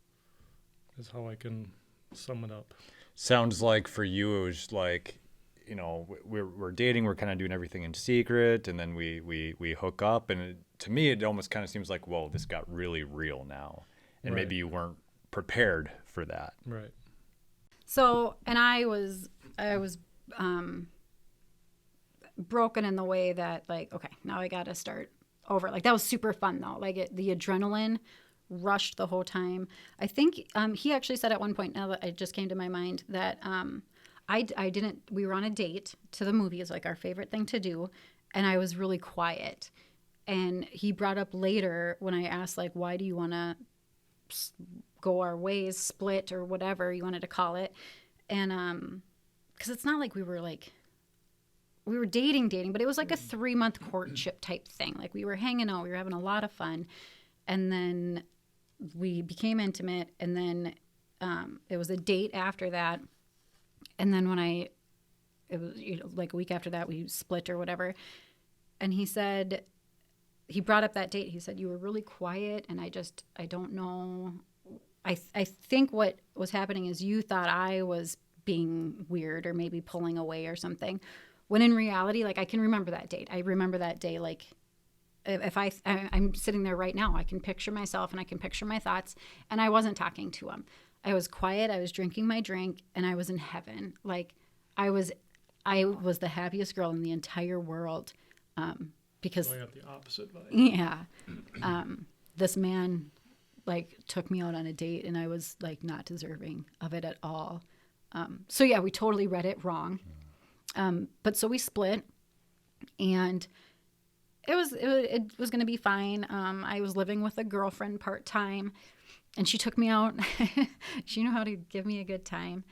is how I can sum it up. Sounds like for you it was like, we're dating, we're kind of doing everything in secret, and then we hook up, and to me it almost kind of seems like, whoa, this got really real now, and Right. maybe you weren't prepared for that. Right. So, and I was broken in the way that, like, okay, now I got to start over. Like, that was super fun though. Like, the adrenaline rushed the whole time. I think he actually said at one point, now that it just came to my mind, that we were on a date to the movies, like our favorite thing to do, and I was really quiet. And he brought up later when I asked, like, why do you want to go our ways, split, or whatever you wanted to call it. And because it's not like we were dating, but it was like a 3-month courtship type thing. Like, we were hanging out, we were having a lot of fun, and then we became intimate, and then it was a date after that. And then it was like a week after that, we split or whatever. And he brought up that date. He said, you were really quiet, and I don't know. I think what was happening is you thought I was being weird or maybe pulling away or something. When in reality, like, I can remember that date. I remember that day. Like, if I'm sitting there right now, I can picture myself and I can picture my thoughts, and I wasn't talking to him. I was quiet. I was drinking my drink, and I was in heaven. Like, I was the happiest girl in the entire world. Because I got the opposite vibe. Yeah. This man, like, took me out on a date, and I was, like, not deserving of it at all. So yeah, we totally read it wrong. But so we split, and it was going to be fine. I was living with a girlfriend part-time, and she took me out. She knew how to give me a good time.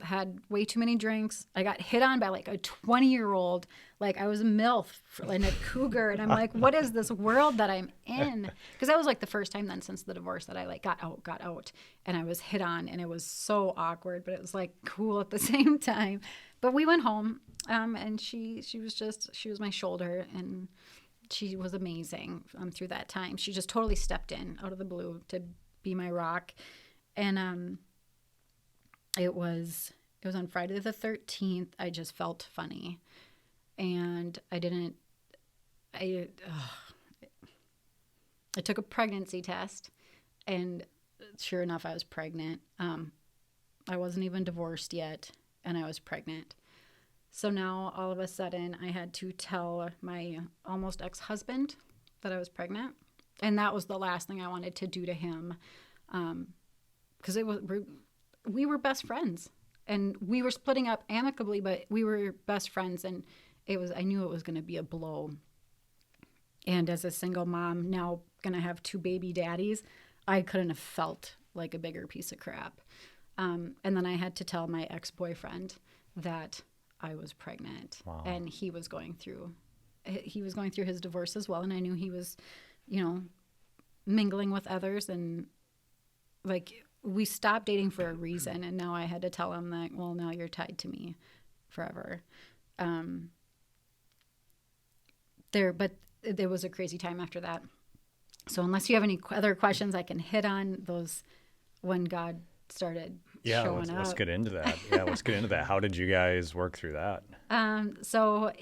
Had way too many drinks. I got hit on by, like, a 20-year-old. Like, I was a MILF and a cougar. And I'm like, what is this world that I'm in? Because that was, like, the first time then since the divorce that I, like, got out. And I was hit on, and it was so awkward, but it was, like, cool at the same time. But we went home, and she was my shoulder, and she was amazing through that time. She just totally stepped in out of the blue to be my rock. And it was on Friday the 13th. I just felt funny, and I took a pregnancy test, and sure enough, I was pregnant. I wasn't even divorced yet, and I was pregnant. So now all of a sudden I had to tell my almost ex-husband that I was pregnant. And that was the last thing I wanted to do to him. Because we were best friends. And we were splitting up amicably, but we were best friends. And I knew it was going to be a blow. And as a single mom, now going to have 2 baby daddies, I couldn't have felt like a bigger piece of crap. And then I had to tell my ex-boyfriend that I was pregnant. Wow. And he was going through his divorce as well. And I knew he was, mingling with others. And like, we stopped dating for a reason. And now I had to tell him that, well, now you're tied to me forever. But there was a crazy time after that. So unless you have any other questions, I can hit on those when God started showing up. Let's get into that. Let's get into that. How did you guys work through that? So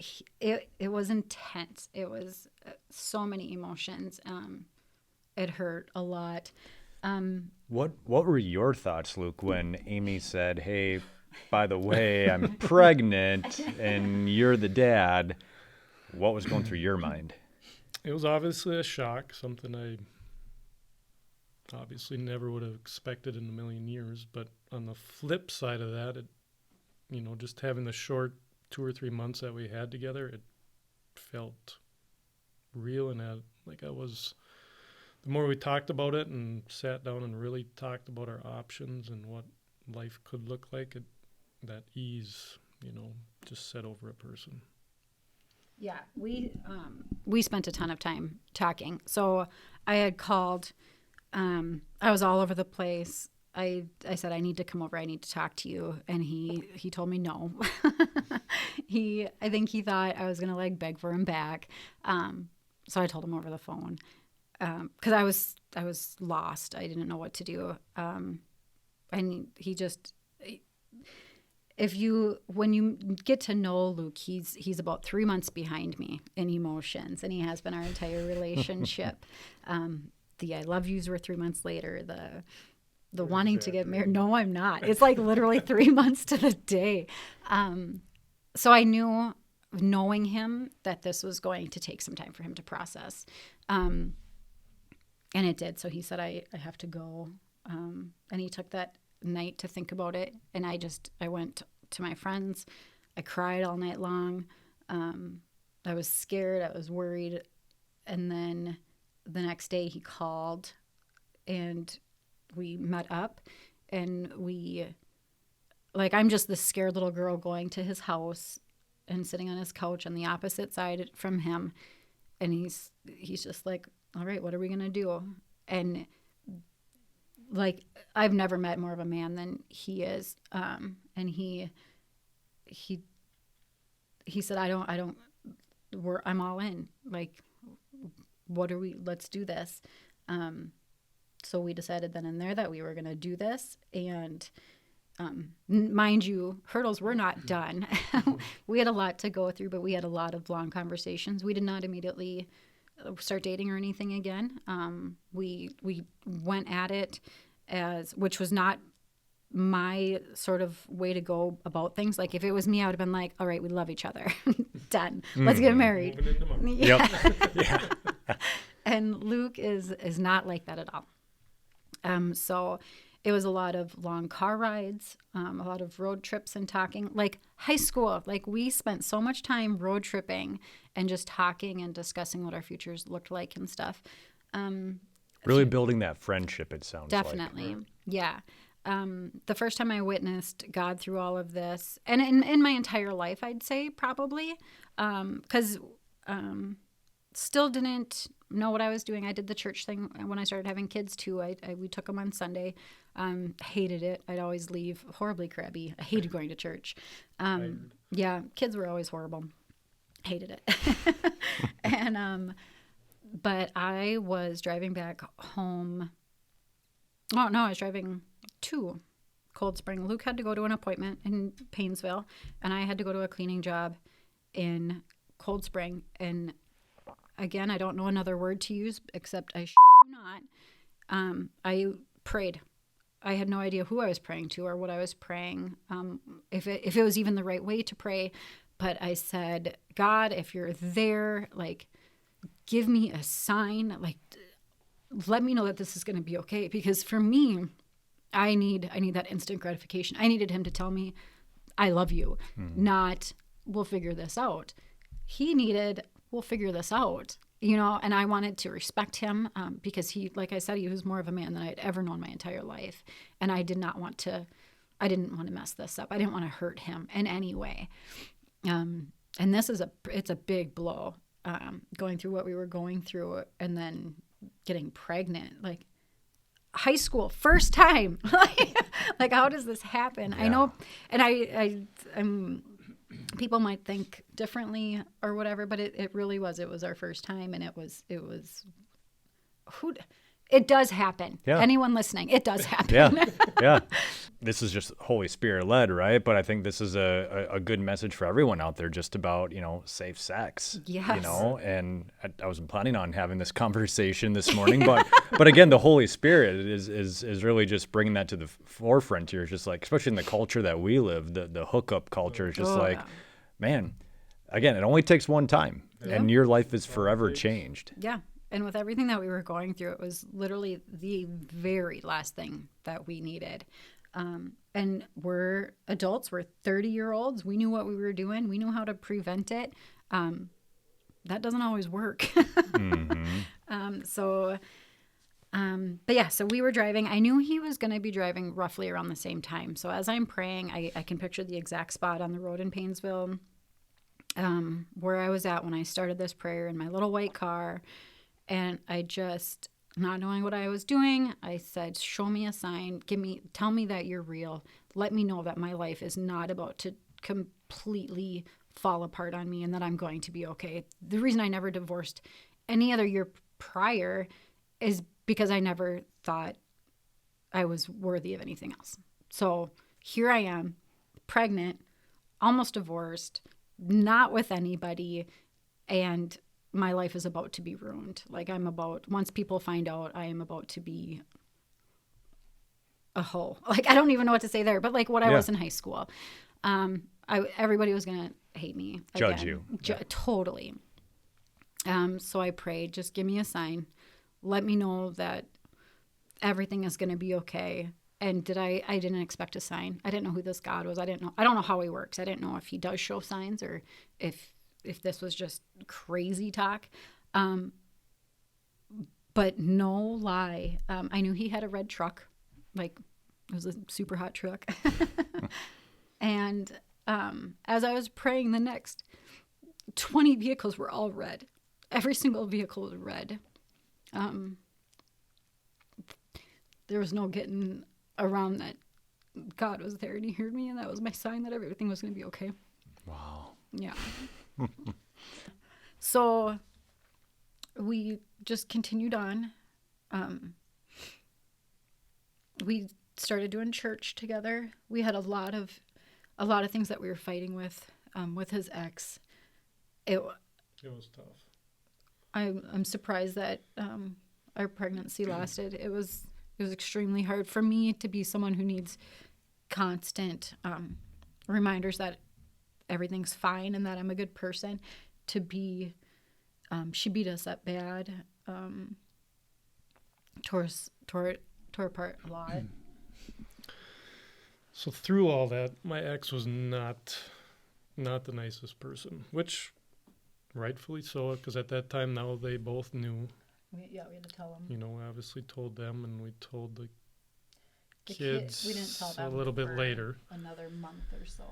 it was intense. It was so many emotions. It hurt a lot. What were your thoughts, Luke, when Amy said, "Hey, by the way, I'm pregnant and you're the dad"? What was going through your mind? It was obviously a shock, something I obviously never would have expected in a million years. But on the flip side of that, just having the short 2 or 3 months that we had together, it felt real. And the more we talked about it and sat down and really talked about our options and what life could look like, that ease, just set over a person. Yeah, we spent a ton of time talking. So I had called. I was all over the place. I said, I need to come over. I need to talk to you. And he told me no. I think he thought I was going to beg for him back. So I told him over the phone. Cause I was lost. I didn't know what to do. And he just, when you get to know Luke, he's about 3 months behind me in emotions, and he has been our entire relationship. The I love yous were 3 months later. The wanting to get married. No, I'm not. It's literally 3 months to the day. So I knew, knowing him, that this was going to take some time for him to process. And it did. So he said, I have to go. And he took that night to think about it. And I went to my friends. I cried all night long. I was scared. I was worried. And then the next day he called and we met up, and I'm just this scared little girl going to his house and sitting on his couch on the opposite side from him. And he's just like, all right, what are we going to do? And I've never met more of a man than he is. And he said, I'm all in. Let's do this. So we decided then and there that we were going to do this. And mind you, hurdles were not done. We had a lot to go through, but we had a lot of long conversations. We did not immediately start dating or anything again. We went at it which was not my sort of way to go about things. If it was me, I would have been like, all right, we love each other. Done. Let's get married. Yeah. Yeah. And Luke is not like that at all. So it was a lot of long car rides, a lot of road trips and talking, high school. We spent so much time road tripping and just talking and discussing what our futures looked like and stuff. Really building that friendship, it sounds definitely. Yeah. The first time I witnessed God through all of this, and in my entire life, I'd say probably, because still didn't know what I was doing. I did the church thing when I started having kids too. We took them on Sunday. Hated it. I'd always leave horribly crabby. I hated going to church. Yeah, kids were always horrible. Hated it. And but I was driving back home. Oh no, I was driving to Cold Spring. Luke had to go to an appointment in Painesville, and I had to go to a cleaning job in Cold Spring. And again, I don't know another word to use except I not. I prayed. I had no idea who I was praying to or what I was praying, if it was even the right way to pray. But I said, God, if you're there, like, give me a sign, like, let me know that this is going to be okay. Because for me, I need that instant gratification. I needed him to tell me, I love you, not, we'll figure this out. He needed, we'll figure this out, you know, and I wanted to respect him because he, like I said, he was more of a man than I'd ever known my entire life. And I didn't want to mess this up. I didn't want to hurt him in any way. And this is it's a big blow, going through what we were going through and then getting pregnant, like high school, first time. Like, how does this happen? Yeah. I know. And I'm people might think differently or whatever, but it really was. It was our first time, and it was. It does happen. Yeah. Anyone listening, it does happen. Yeah, yeah. This is just Holy Spirit led, right? But I think this is a good message for everyone out there, just about, you know, safe sex. Yes. You know, and I wasn't planning on having this conversation this morning, but again, the Holy Spirit is really just bringing that to the forefront here. It's just like, especially in the culture that we live, the hookup culture is just man, again, it only takes one time, and your life is forever changed. Yeah. And with everything that we were going through, it was literally the very last thing that we needed. And we're adults, we're 30-year-olds. We knew what we were doing. We knew how to prevent it. That doesn't always work. Mm-hmm. But yeah, so we were driving. I knew he was going to be driving roughly around the same time. So as I'm praying, I can picture the exact spot on the road in Painesville, where I was at when I started this prayer in my little white car. And I just, not knowing what I was doing, I said, show me a sign, tell me that you're real. Let me know that my life is not about to completely fall apart on me and that I'm going to be okay. The reason I never divorced any other year prior is because I never thought I was worthy of anything else. So here I am, pregnant, almost divorced, not with anybody, and my life is about to be ruined. Like, once people find out, I am about to be a hoe. Like, I don't even know what to say there, but like what I was in high school. Everybody was going to hate me. Judge you. Totally. So I prayed, just give me a sign. Let me know that everything is going to be okay. And I didn't expect a sign. I didn't know who this God was. I don't know how he works. I didn't know if he does show signs or if this was just crazy talk. But no lie. I knew he had a red truck. Like, it was a super hot truck. And as I was praying, the next 20 vehicles were all red. Every single vehicle was red. There was no getting around that God was there and he heard me, and that was my sign that everything was going to be okay. Wow. Yeah. So we just continued on. We started doing church together. We had a lot of things that we were fighting with his ex. It was tough. I'm surprised that our pregnancy lasted. It was extremely hard for me to be someone who needs constant reminders that everything's fine and that I'm a good person. To be, she beat us up bad, tore apart a lot. So through all that, my ex was not the nicest person, which rightfully so, because at that time now they both knew. We had to tell them. You know, we obviously told them, and we told the kids we didn't tell them a little bit later. Another month or so.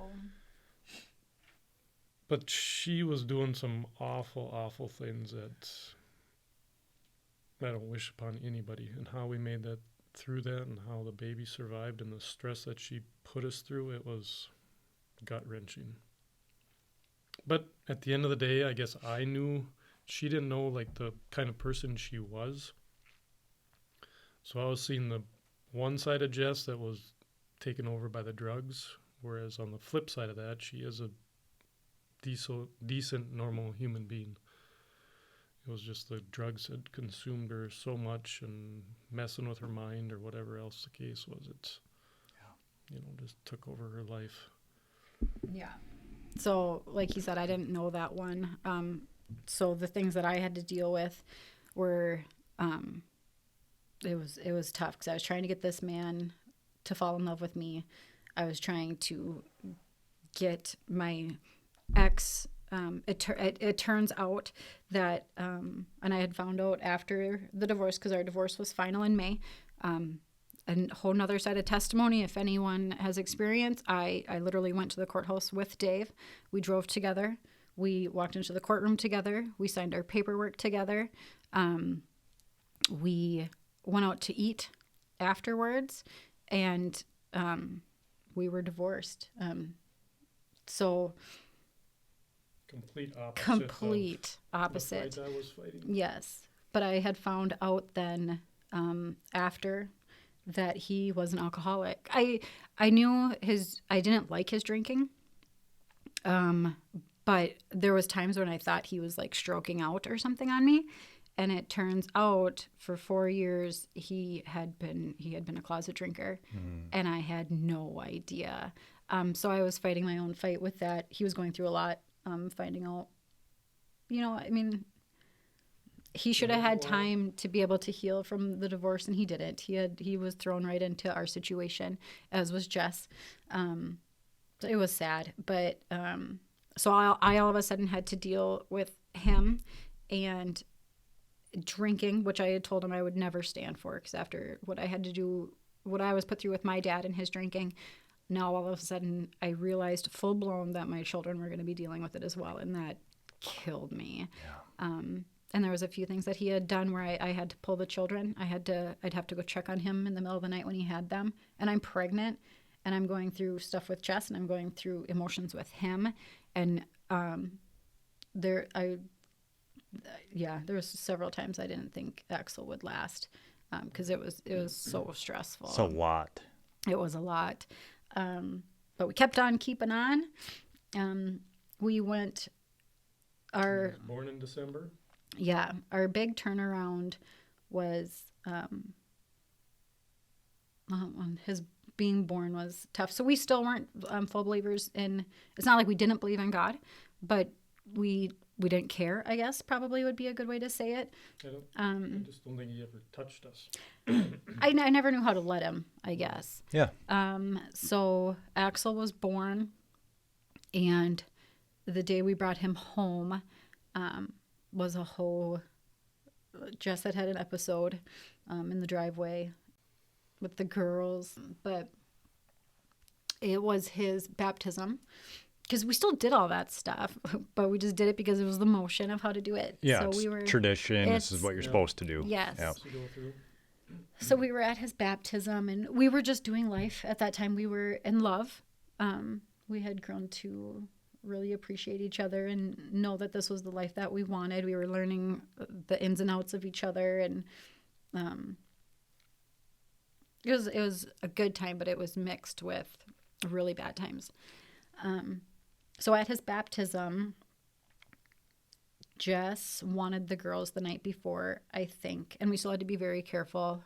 But she was doing some awful, awful things that I don't wish upon anybody. And how we made that through that, and how the baby survived, and the stress that she put us through, it was gut-wrenching. But at the end of the day, I guess I knew. She didn't know, like, the kind of person she was. So I was seeing the one side of Jess that was taken over by the drugs, whereas on the flip side of that, she is a decent, normal human being. It was just the drugs had consumed her so much and messing with her mind or whatever else the case was. It's, just took over her life. Yeah. So, like he said, I didn't know that one. So the things that I had to deal with were, it was tough because I was trying to get this man to fall in love with me. I was trying to get my ex. It turns out that, and I had found out after the divorce, because our divorce was final in May. A whole nother side of testimony, if anyone has experience, I literally went to the courthouse with Dave. We drove together. We walked into the courtroom together. We signed our paperwork together. We went out to eat afterwards, and we were divorced. So Complete opposite. complete The opposite. fight I was fighting. Yes. But I had found out then, after, that he was an alcoholic. I knew I didn't like his drinking. But there was times when I thought he was like stroking out or something on me. And it turns out for 4 years he had been a closet drinker, and I had no idea. So I was fighting my own fight with that. He was going through a lot, finding out, I mean, he should have had time to be able to heal from the divorce, and he didn't. He was thrown right into our situation, as was Jess. So it was sad, but so I all of a sudden had to deal with him and drinking, which I had told him I would never stand for, because after what I had to do, what I was put through with my dad and his drinking, now all of a sudden I realized full blown that my children were going to be dealing with it as well, and that killed me. Yeah. And there was a few things that he had done where I had to pull the children. I'd have to go check on him in the middle of the night when he had them, and I'm pregnant, and I'm going through stuff with Jess, and I'm going through emotions with him, and there was several times I didn't think Axel would last, because it was so stressful. It's a lot. It was a lot, but we kept on keeping on. We went He was born in December. Yeah, our big turnaround was his being born was tough. So we still weren't full believers in. It's not like we didn't believe in God, but we didn't care, I guess, probably would be a good way to say it. I just don't think he ever touched us. I never knew how to let him, I guess. Yeah. So Axel was born, and the day we brought him home was a whole. Jess had an episode in the driveway with the girls, but it was his baptism. Because we still did all that stuff, but we just did it because it was the motion of how to do it. Yeah, so it's we were, tradition. This is what you're supposed to do. Yes. Yeah. So we were at his baptism, and we were just doing life. At that time, we were in love. We had grown to really appreciate each other and know that this was the life that we wanted. We were learning the ins and outs of each other, and it was a good time, but it was mixed with really bad times. So at his baptism, Jess wanted the girls the night before, I think, and we still had to be very careful.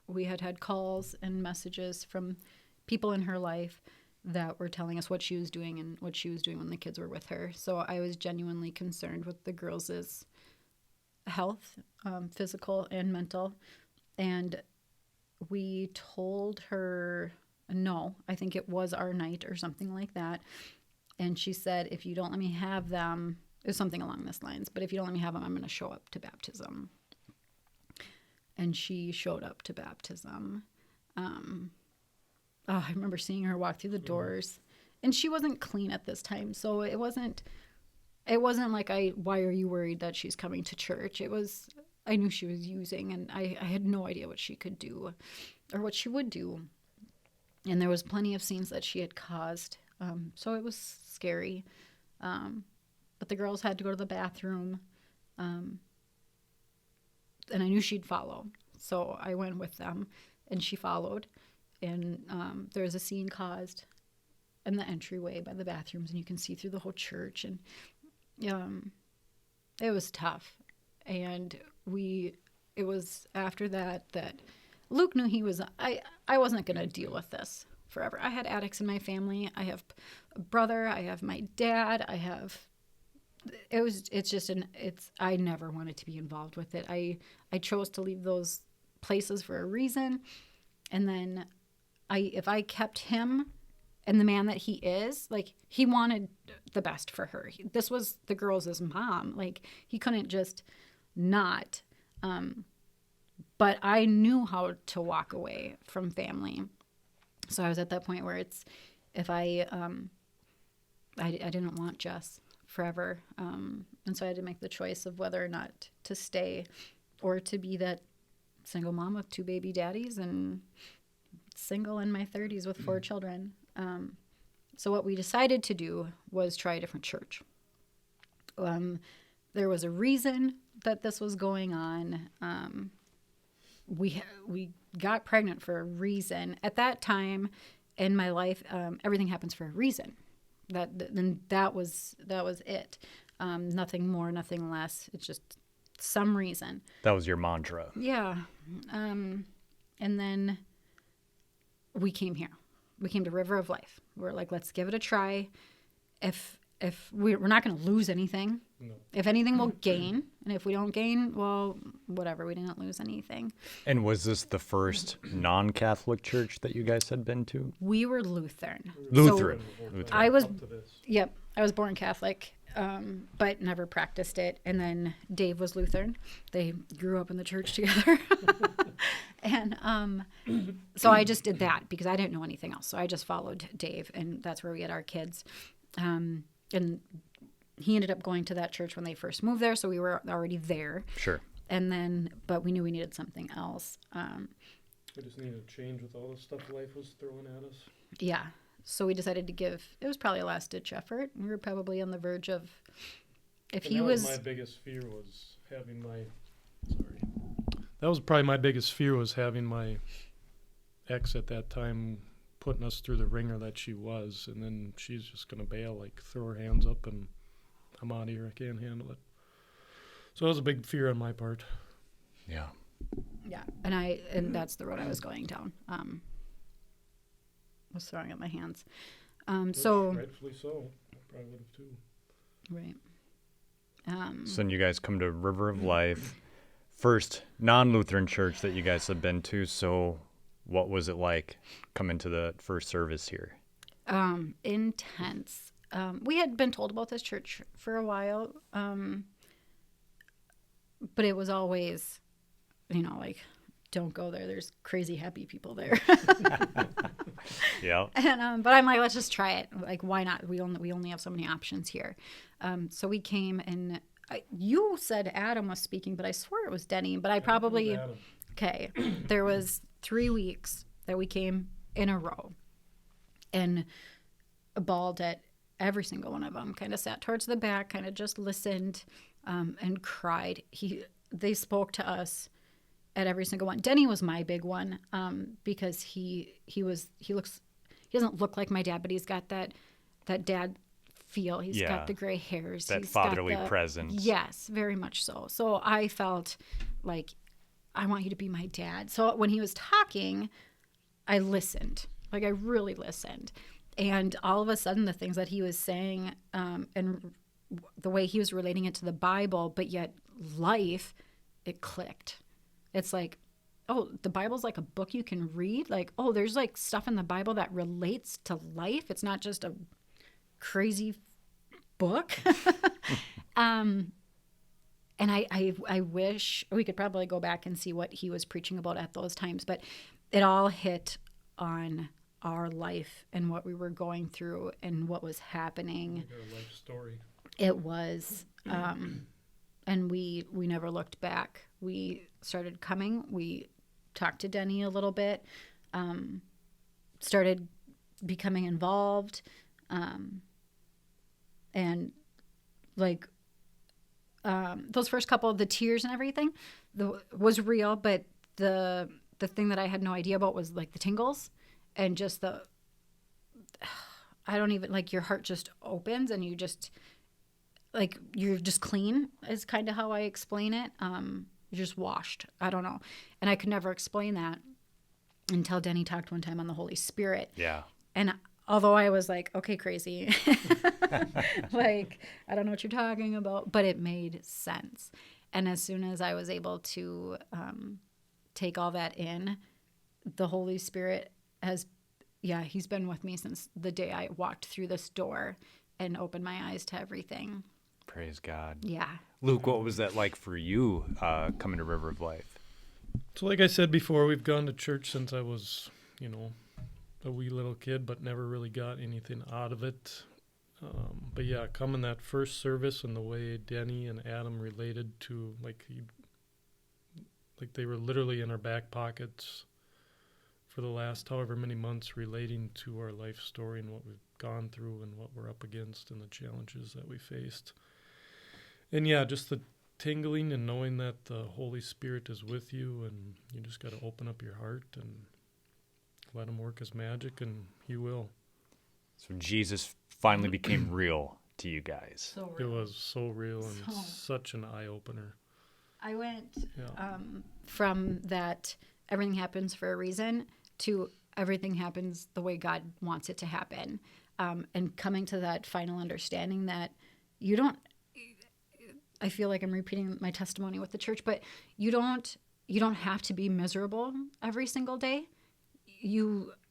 We had calls and messages from people in her life that were telling us what she was doing and what she was doing when the kids were with her. So I was genuinely concerned with the girls' health, physical and mental. And we told her, no, I think it was our night or something like that. And she said, if you don't let me have them, it was something along this lines, but if you don't let me have them, I'm going to show up to baptism. And she showed up to baptism. I remember seeing her walk through the doors, and she wasn't clean at this time. So it wasn't like why are you worried that she's coming to church? It was, I knew she was using, and I had no idea what she could do or what she would do. And there was plenty of scenes that she had caused. So it was scary. But the girls had to go to the bathroom. And I knew she'd follow. So I went with them, and she followed. And there was a scene caused in the entryway by the bathrooms, and you can see through the whole church. And it was tough. And it was after that Luke knew I wasn't going to deal with this forever. I had addicts in my family. I have a brother. I have my dad. I never wanted to be involved with it. I chose to leave those places for a reason. And then if I kept him and the man that he is, like, he wanted the best for her. This was the girls' mom. Like, he couldn't just not. But I knew how to walk away from family. So I was at that point where I didn't want Jess forever. And so I had to make the choice of whether or not to stay or to be that single mom with 2 baby daddies and single in my 30s with 4 children. So what we decided to do was try a different church. There was a reason that this was going on. We got pregnant for a reason. At that time in my life, everything happens for a reason. That was it. Nothing more, nothing less. It's just some reason. That was your mantra. Yeah. And then we came here. We came to River of Life. We're like, let's give it a try. If we're not going to lose anything. No. If anything, we'll gain. And if we don't gain, well, whatever. We didn't lose anything. And was this the first non-Catholic church that you guys had been to? We were Lutheran. Lutheran. I was born Catholic, but never practiced it. And then Dave was Lutheran. They grew up in the church together. And so I just did that because I didn't know anything else. So I just followed Dave, and that's where we had our kids. And he ended up going to that church when they first moved there, so we were already there. Sure. And then, but we knew we needed something else. We just needed a change with all the stuff life was throwing at us. Yeah. So we decided to it was probably a last-ditch effort. We were probably on the verge of, my biggest fear was having That was probably my biggest fear, was having my ex at that time putting us through the ringer that she was, and then she's just going to bail, like throw her hands up and I'm out of here, I can't handle it. So it was a big fear on my part. Yeah. Yeah, and that's the road I was going down. Was throwing up my hands. So rightfully so. I probably would have too. Right. So then you guys come to River of Life, first non-Lutheran church that you guys have been to. So what was it like coming to the first service here? Intense. We had been told about this church for a while, but it was always, like, don't go there. There's crazy happy people there. Yeah. And but I'm like, let's just try it. Like, why not? We only have so many options here. So we came, and you said Adam was speaking, but I swear it was Denny. But I probably okay. There was 3 weeks that we came in a row, and bawled at every single one of them. Kind of sat towards the back, kind of just listened, and cried. They spoke to us at every single one. Denny was my big one, because he doesn't look like my dad, but he's got that dad feel. He's got the gray hairs. That fatherly presence. Yes, very much so. So I felt like, I want you to be my dad. So when he was talking, I listened. Like, I really listened. And all of a sudden, the things that he was saying, and the way he was relating it to the Bible, but yet life, it clicked. It's like, oh, the Bible's like a book you can read. Like, oh, there's like stuff in the Bible that relates to life. It's not just a crazy book. And I wish we could probably go back and see what he was preaching about at those times, but it all hit on our life and what we were going through and what was happening. Like our life story. It was, and we never looked back. We started coming. We talked to Denny a little bit, started becoming involved, and like those first couple of the tears and everything was real, but the thing that I had no idea about was like the tingles and just I don't even, like, your heart just opens and you just, like, you're just clean is kind of how I explain it. You're just washed. I don't know. And I could never explain that. until Denny talked one time on the Holy Spirit. Yeah. And although I was like, okay, crazy, like, I don't know what you're talking about, but it made sense. And as soon as I was able to take all that in, the Holy Spirit he's been with me since the day I walked through this door and opened my eyes to everything. Praise God. Yeah. Luke, what was that like for you coming to River of Life? So like I said before, we've gone to church since I was, a wee little kid, but never really got anything out of it. But yeah, coming that first service and the way Denny and Adam related to, like they were literally in our back pockets for the last however many months, relating to our life story and what we've gone through and what we're up against and the challenges that we faced. And yeah, just the tingling and knowing that the Holy Spirit is with you, and you just got to open up your heart and let him work his magic, and he will. So Jesus finally became real to you guys. So It was so real and such an eye-opener. I went from that everything happens for a reason to everything happens the way God wants it to happen. And coming to that final understanding that I feel like I'm repeating my testimony with the church, but you don't have to be miserable every single day.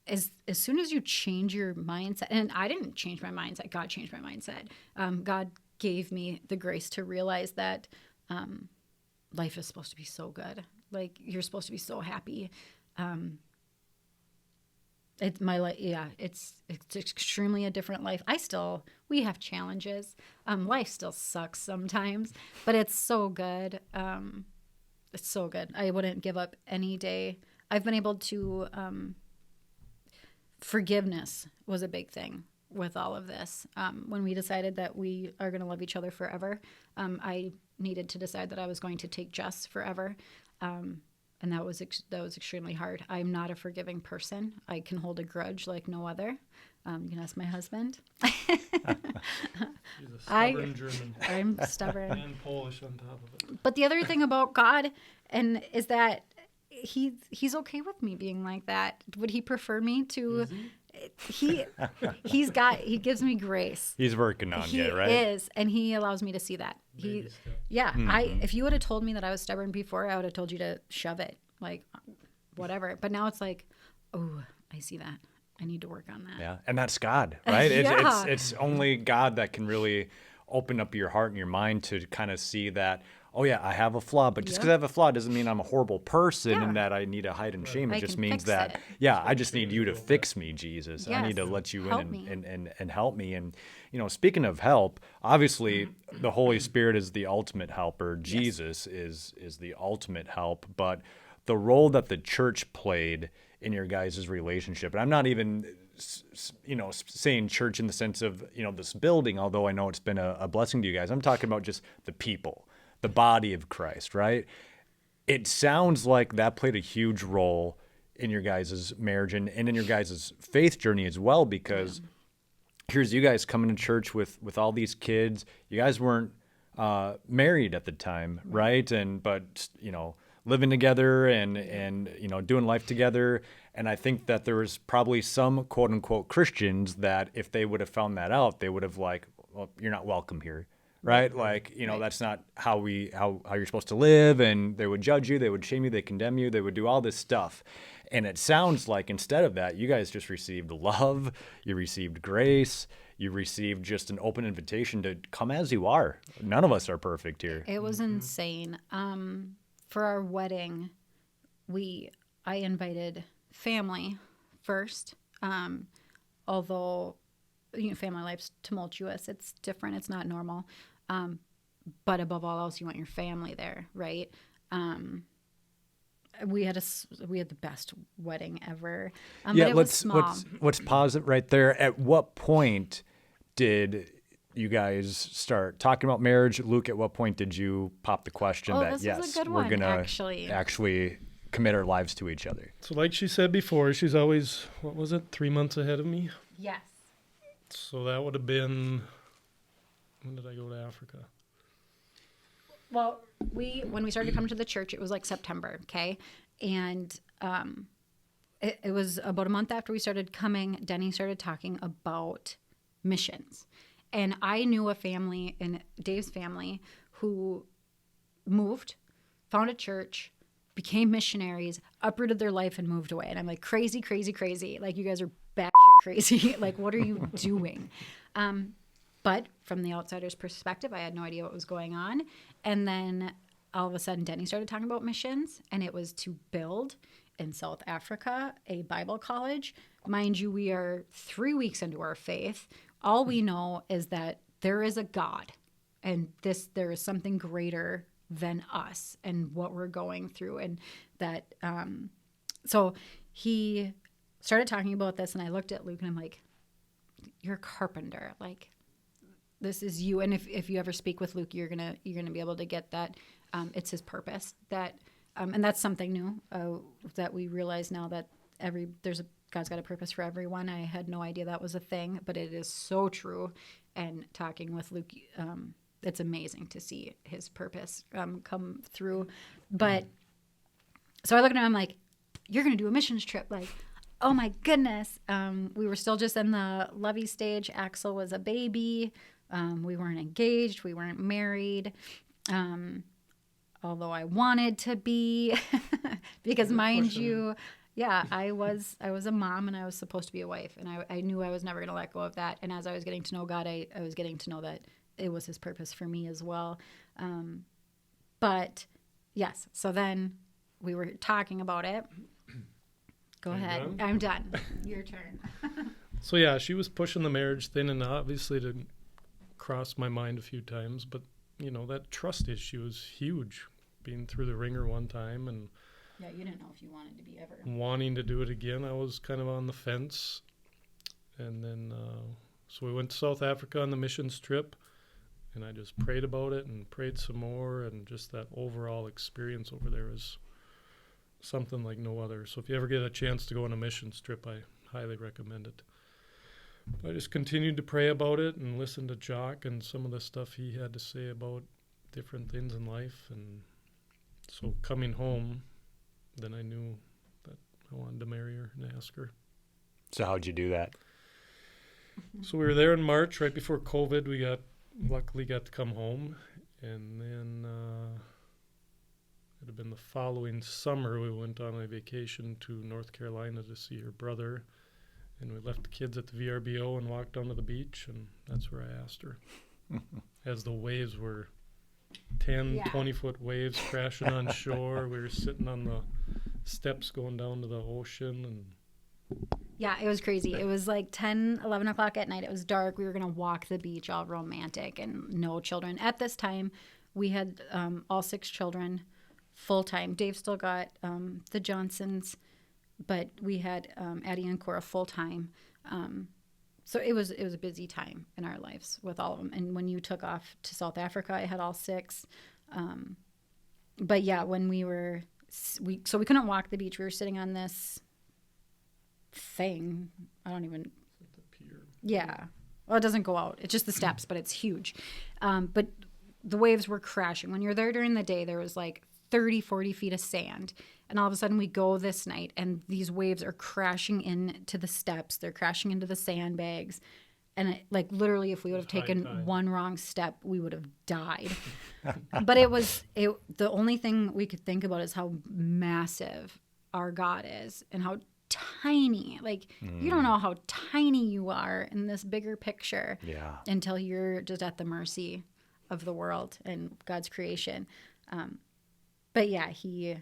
As soon as you change your mindset, and I didn't change my mindset, God changed my mindset. God gave me the grace to realize that life is supposed to be so good. Like, you're supposed to be so happy. It's my life. Yeah, it's extremely a different life. We have challenges. Life still sucks sometimes, but it's so good. It's so good. I wouldn't give up any day. I've been able to, forgiveness was a big thing with all of this. When we decided that we are going to love each other forever, I needed to decide that I was going to take Jess forever. And that was extremely hard. I'm not a forgiving person. I can hold a grudge like no other. You can ask my husband. He's a stubborn German. I'm stubborn. And Polish on top of it. But the other thing about God is that he's okay with me being like that. Would he prefer me to? He gives me grace. He's working on you, right? He is, and he allows me to see that. If you would have told me that I was stubborn before, I would have told you to shove it, like whatever. But now it's like, oh, I see that. I need to work on that. Yeah, and that's God, right? It's only God that can really open up your heart and your mind to kind of see that, oh yeah, I have a flaw, but just because I have a flaw doesn't mean I'm a horrible person and that I need to hide and shame. It just means that, I just need you to fix me, Jesus. Yes. I need to let you Help in me. and help me. And, speaking of help, obviously the Holy Spirit is the ultimate helper. Jesus is the ultimate help. But the role that the church played in your guys' relationship, and I'm not even saying church in the sense of, this building, although I know it's been a blessing to you guys. I'm talking about just the people, the body of Christ, right? It sounds like that played a huge role in your guys' marriage and in your guys' faith journey as well, because here's you guys coming to church with all these kids. You guys weren't married at the time, right? But living together and doing life together. And I think that there was probably some quote unquote Christians that if they would have found that out, they would have like, well, you're not welcome here. Right? Like, that's not how you're supposed to live. And they would judge you. They would shame you. They condemn you. They would do all this stuff. And it sounds like instead of that, you guys just received love. You received grace. You received just an open invitation to come as you are. None of us are perfect here. It was insane. For our wedding, I invited family first. Although, family life's tumultuous. It's different. It's not normal. But above all else, you want your family there, right? We had the best wedding ever. But it was small. Let's pause it right there. At what point did you guys start talking about marriage? Luke, at what point did you pop the question that yes, we're gonna actually commit our lives to each other? So like she said before, she's always, 3 months ahead of me? Yes. So that would have been, when did I go to Africa? Well, when we started to come to the church, it was like September, okay? And it was about a month after we started coming, Denny started talking about missions. And I knew a family in Dave's family who moved, found a church, became missionaries, uprooted their life, and moved away. And I'm like, crazy, crazy, crazy. Like, you guys are batshit crazy. Like, what are you doing? But from the outsider's perspective, I had no idea what was going on. And then all of a sudden, Denny started talking about missions, and it was to build in South Africa a Bible college. Mind you, we are 3 weeks into our faith. All we know is that there is a God, and there is something greater than us and what we're going through. And that, so he started talking about this, and I looked at Luke, and I'm like, you're a carpenter. Like, this is you. And if you ever speak with Luke, you're gonna be able to get that. It's his purpose that, and that's something new that we realize now, that God's got a purpose for everyone. I had no idea that was a thing, but it is so true. And talking with Luke, it's amazing to see his purpose come through. But so I look at him, I'm like, you're gonna do a missions trip, like. Oh my goodness. We were still just in the lovey stage. Axel was a baby. We weren't engaged. We weren't married. Although I wanted to be, because mind you, yeah, I was a mom, and I was supposed to be a wife, and I knew I was never going to let go of that. And as I was getting to know God, I was getting to know that it was his purpose for me as well. But yes, so then we were talking about it. Go ahead. I'm done. Your turn. So yeah, she was pushing the marriage thing, and obviously it crossed my mind a few times. But that trust issue was huge. Being through the ringer one time, and yeah, you didn't know if you wanted to be ever wanting to do it again. I was kind of on the fence, and then so we went to South Africa on the missions trip, and I just prayed about it and prayed some more, and just that overall experience over there was something like no other. So if you ever get a chance to go on a missions trip, I highly recommend it. But I just continued to pray about it and listen to Jock and some of the stuff he had to say about different things in life. And so coming home, then I knew that I wanted to marry her and ask her. So how'd you do that? So we were there in March, right before COVID. We luckily got to come home, and then it had been the following summer, we went on a vacation to North Carolina to see her brother, and we left the kids at the VRBO and walked down to the beach, and that's where I asked her. As the waves were 20-foot waves crashing on shore, we were sitting on the steps going down to the ocean, and yeah, it was crazy. It was like 10, 11 o'clock at night. It was dark. We were going to walk the beach, all romantic, and no children. At this time, we had all 6 children full-time. Dave still got the Johnsons, but we had Addie and Cora full-time. So it was a busy time in our lives with all of them. And when you took off to South Africa, I had all 6. But yeah, when we couldn't walk the beach. We were sitting on this thing. The pier. Yeah. Well, it doesn't go out. It's just the steps, but it's huge. But the waves were crashing. When you're there during the day, there was like 30, 40 feet of sand. And all of a sudden we go this night, and these waves are crashing into the steps. They're crashing into the sandbags. And literally, if we would have taken one wrong step, we would have died. But the only thing we could think about is how massive our God is and how tiny. You don't know how tiny you are in this bigger picture until you're just at the mercy of the world and God's creation. But yeah, he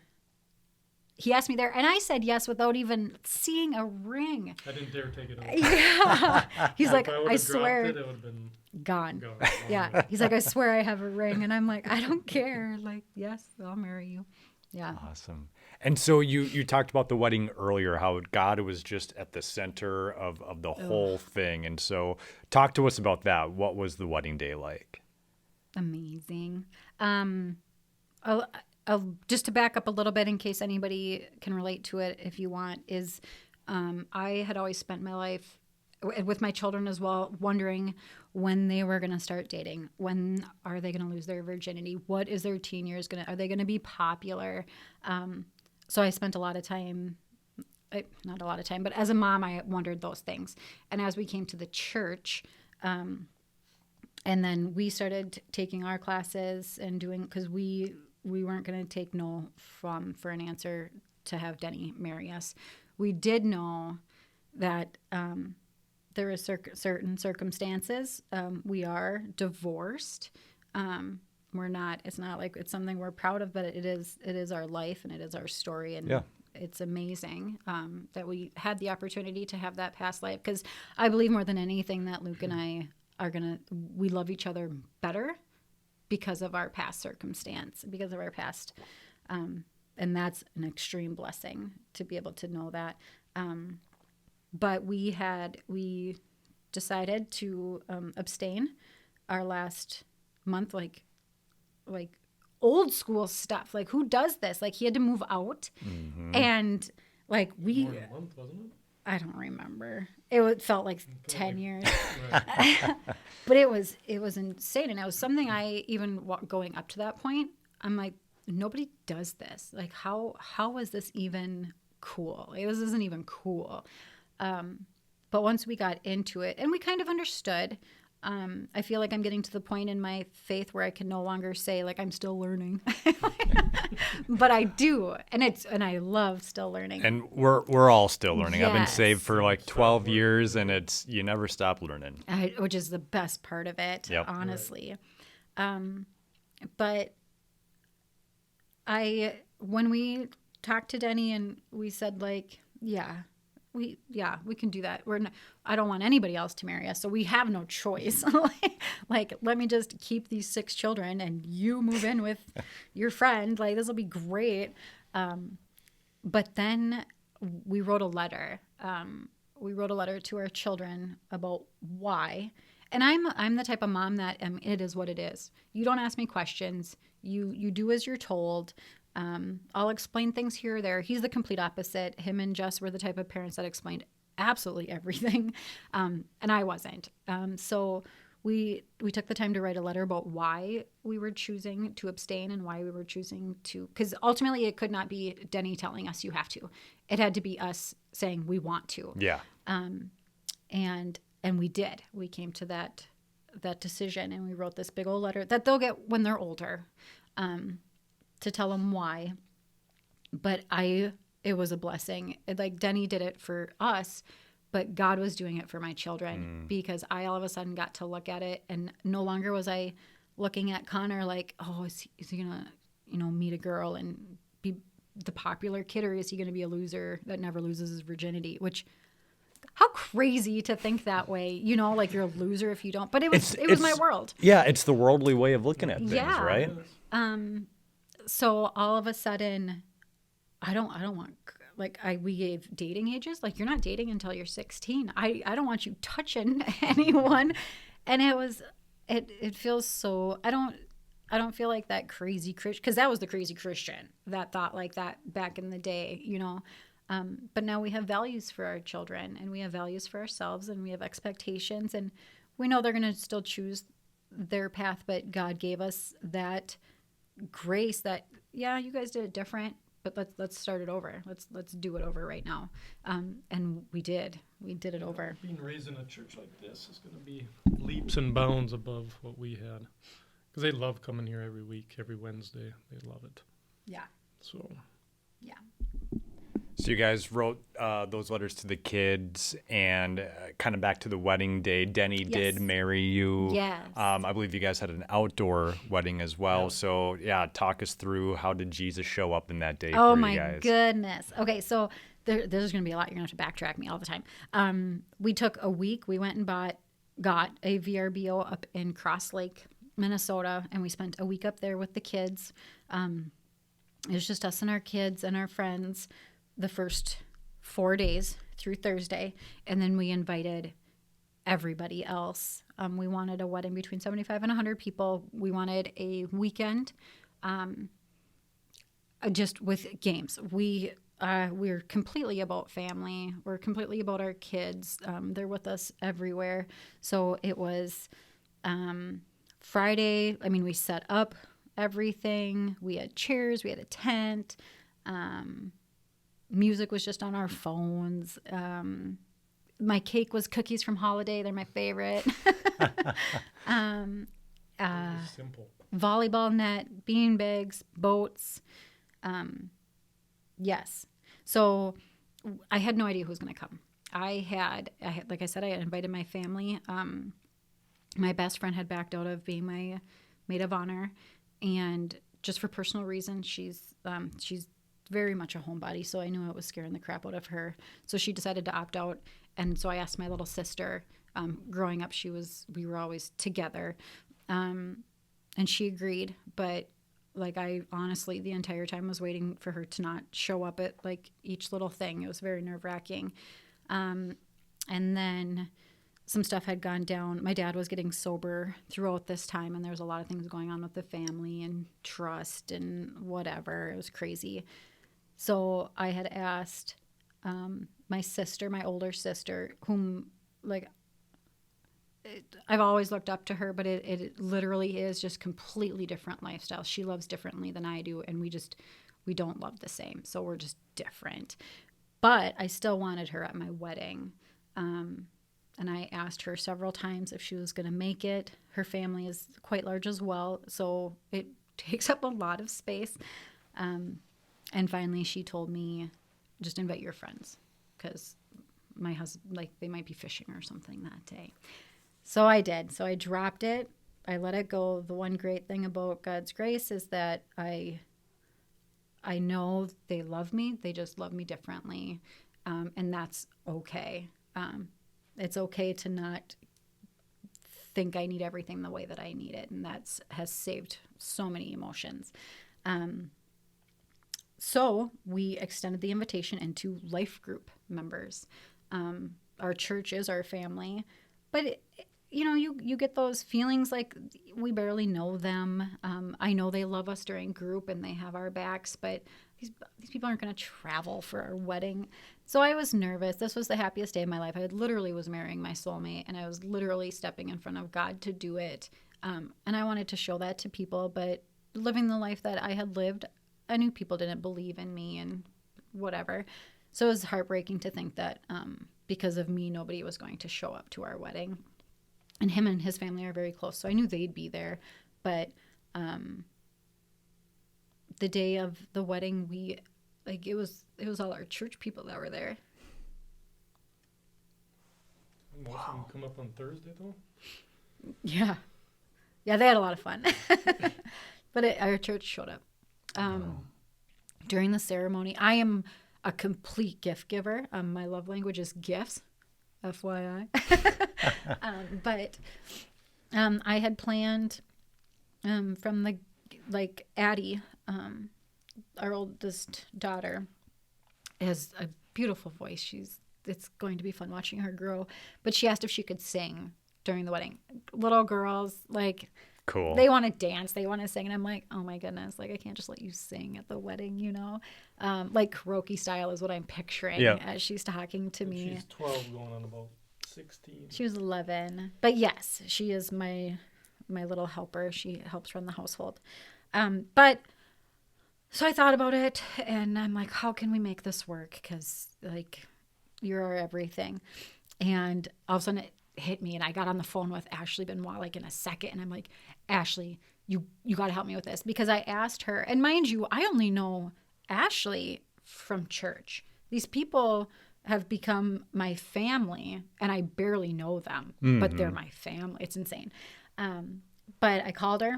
asked me there, and I said yes without even seeing a ring. I didn't dare take it off. Yeah. He's like, I swear. It would have been gone. Yeah. He's like, I swear I have a ring. And I'm like, I don't care. Yes, I'll marry you. Yeah. Awesome. And so you talked about the wedding earlier, how God was just at the center of the whole thing. And so talk to us about that. What was the wedding day like? Amazing. I'll just to back up a little bit in case anybody can relate to it if you want, is I had always spent my life with my children as well, wondering when they were going to start dating. When are they going to lose their virginity? What is their teen years are they going to be popular? So I spent a lot of time not a lot of time, but as a mom, I wondered those things. And as we came to the church, and then we started taking our classes and doing, because we weren't going to take no for an answer to have Denny marry us. We did know that there are certain circumstances. We are divorced. It's not like it's something we're proud of, but it is our life and it is our story. And it's amazing that we had the opportunity to have that past life, because I believe more than anything that Luke and I we love each other better because of our past circumstance, because of our past. And that's an extreme blessing to be able to know that. But we decided to abstain our last month, like old school stuff. Like, who does this? Like, he had to move out, and like More than a month, wasn't it? I don't remember. It felt like 10 years, but it was insane, and it was something I even going up to that point. I'm like, nobody does this. Like, how is this even cool? This isn't even cool. But once we got into it and we kind of understood, I feel like I'm getting to the point in my faith where I can no longer say like I'm still learning, but I do, and I love still learning. And we're all still learning. Yes. I've been saved for like 12 years, and you never stop learning. Which is the best part of it, honestly. But when we talked to Denny and we said like, we can do that. I don't want anybody else to marry us, so we have no choice. Like, let me just keep these 6 children and you move in with your friend. Like, this will be great. But then we wrote a letter. We wrote a letter to our children about why. And I'm the type of mom that it is what it is. You don't ask me questions. You do as you're told. I'll explain things here or there. He's the complete opposite. Him and Jess were the type of parents that explained absolutely everything, and I wasn't. So we took the time to write a letter about why we were choosing to abstain and why we were choosing to, because ultimately it could not be Denny telling us you have to. It had to be us saying we want to. Yeah. And we did. We came to that decision, and we wrote this big old letter that they'll get when they're older. To tell them why. But it was a blessing. Like, Denny did it for us, but God was doing it for my children, because I all of a sudden got to look at it, and no longer was I looking at Connor like, oh, is he gonna, meet a girl and be the popular kid, or is he gonna be a loser that never loses his virginity? Which, how crazy to think that way, like you're a loser if you don't. But it was my world. Yeah, it's the worldly way of looking at things, right? So all of a sudden, I don't want, like, we gave dating ages. Like, you're not dating until you're 16. I don't want you touching anyone. And it feels so, I don't feel like that crazy Christian, because that was the crazy Christian that thought like that back in the day, But now we have values for our children, and we have values for ourselves, and we have expectations, and we know they're going to still choose their path, but God gave us that grace that, you guys did it different, but let's start it over. Let's do it over right now. And we did it over. Being raised in a church like this is going to be leaps and bounds above what we had, because they love coming here every week, every Wednesday. They love it. Yeah. So. Yeah. So you guys wrote those letters to the kids, and kind of back to the wedding day. Denny did marry you. Yes. I believe you guys had an outdoor wedding as well. Yeah. So talk us through, how did Jesus show up in that day for you guys? Oh my goodness. Okay, so there's going to be a lot. You're going to have to backtrack me all the time. We took a week. We went and got a VRBO up in Cross Lake, Minnesota, and we spent a week up there with the kids. It was just us and our kids and our friends the first 4 days through Thursday, and then we invited everybody else. We wanted a wedding between 75 and 100 people. We wanted a weekend just with games. We're completely about family. We're completely about our kids. They're with us everywhere. So it was Friday. I mean, we set up everything. We had chairs. We had a tent. Music was just on our phones. My cake was cookies from Holiday. They're my favorite. Simple. Volleyball net, beanbags, boats. Yes. So I had no idea who was going to come. I had, like I said, I had invited my family. My best friend had backed out of being my maid of honor, and just for personal reasons, she's very much a homebody, so I knew it was scaring the crap out of her. So she decided to opt out, and so I asked my little sister. Growing up, we were always together, and she agreed. But like, I honestly, the entire time was waiting for her to not show up at like each little thing. It was very nerve-wracking. And then some stuff had gone down. My dad was getting sober throughout this time, and there was a lot of things going on with the family and trust and whatever. It was crazy. So I had asked my sister, my older sister, whom, like, I've always looked up to her, but it literally is just completely different lifestyle. She loves differently than I do, and we don't love the same. So we're just different. But I still wanted her at my wedding. And I asked her several times if she was going to make it. Her family is quite large as well, so it takes up a lot of space. And finally she told me, just invite your friends, because my husband, like, they might be fishing or something that day. So I did. So I dropped it. I let it go. The one great thing about God's grace is that I know they love me. They just love me differently. And that's okay. It's okay to not think I need everything the way that I need it. And that has saved so many emotions. So we extended the invitation into life group members. Our church is our family. But you get those feelings like we barely know them. I know they love us during group and they have our backs, but these people aren't going to travel for our wedding. So I was nervous. This was the happiest day of my life. I literally was marrying my soulmate, and I was literally stepping in front of God to do it. And I wanted to show that to people, but living the life that I had lived, I knew people didn't believe in me and whatever. So it was heartbreaking to think that because of me, nobody was going to show up to our wedding. And him and his family are very close, so I knew they'd be there. But the day of the wedding, it was all our church people that were there. Most of them come up on Thursday, though? Yeah, they had a lot of fun. But our church showed up. During the ceremony, I am a complete gift giver. My love language is gifts. FYI. But I had planned from Addie, our oldest daughter, has a beautiful voice. It's going to be fun watching her grow. But she asked if she could sing during the wedding. Little girls, cool. They want to dance. They want to sing. And I'm like, oh my goodness, I can't just let you sing at the wedding, karaoke style is what I'm picturing as she's talking to me. She's 12 going on about 16. She was 11. But yes, she is my little helper. She helps run the household. But so I thought about it, and I'm like, how can we make this work? Because, you're our everything. And all of a sudden it hit me, and I got on the phone with Ashley Benoit in a second, and I'm like, Ashley, you got to help me with this, because I asked her, and mind you, I only know Ashley from church. These people have become my family, and I barely know them, but they're my family. It's insane. But I called her,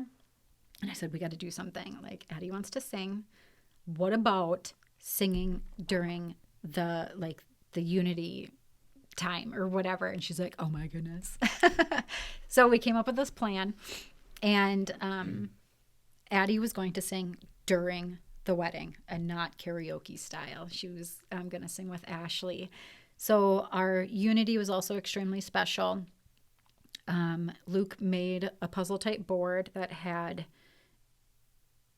and I said, we got to do something. Addie wants to sing. What about singing during the unity time or whatever? And she's like, oh my goodness. So we came up with this plan, and Addie was going to sing during the wedding and not karaoke style. She was going to sing with Ashley. So our unity was also extremely special. Luke made a puzzle type board that had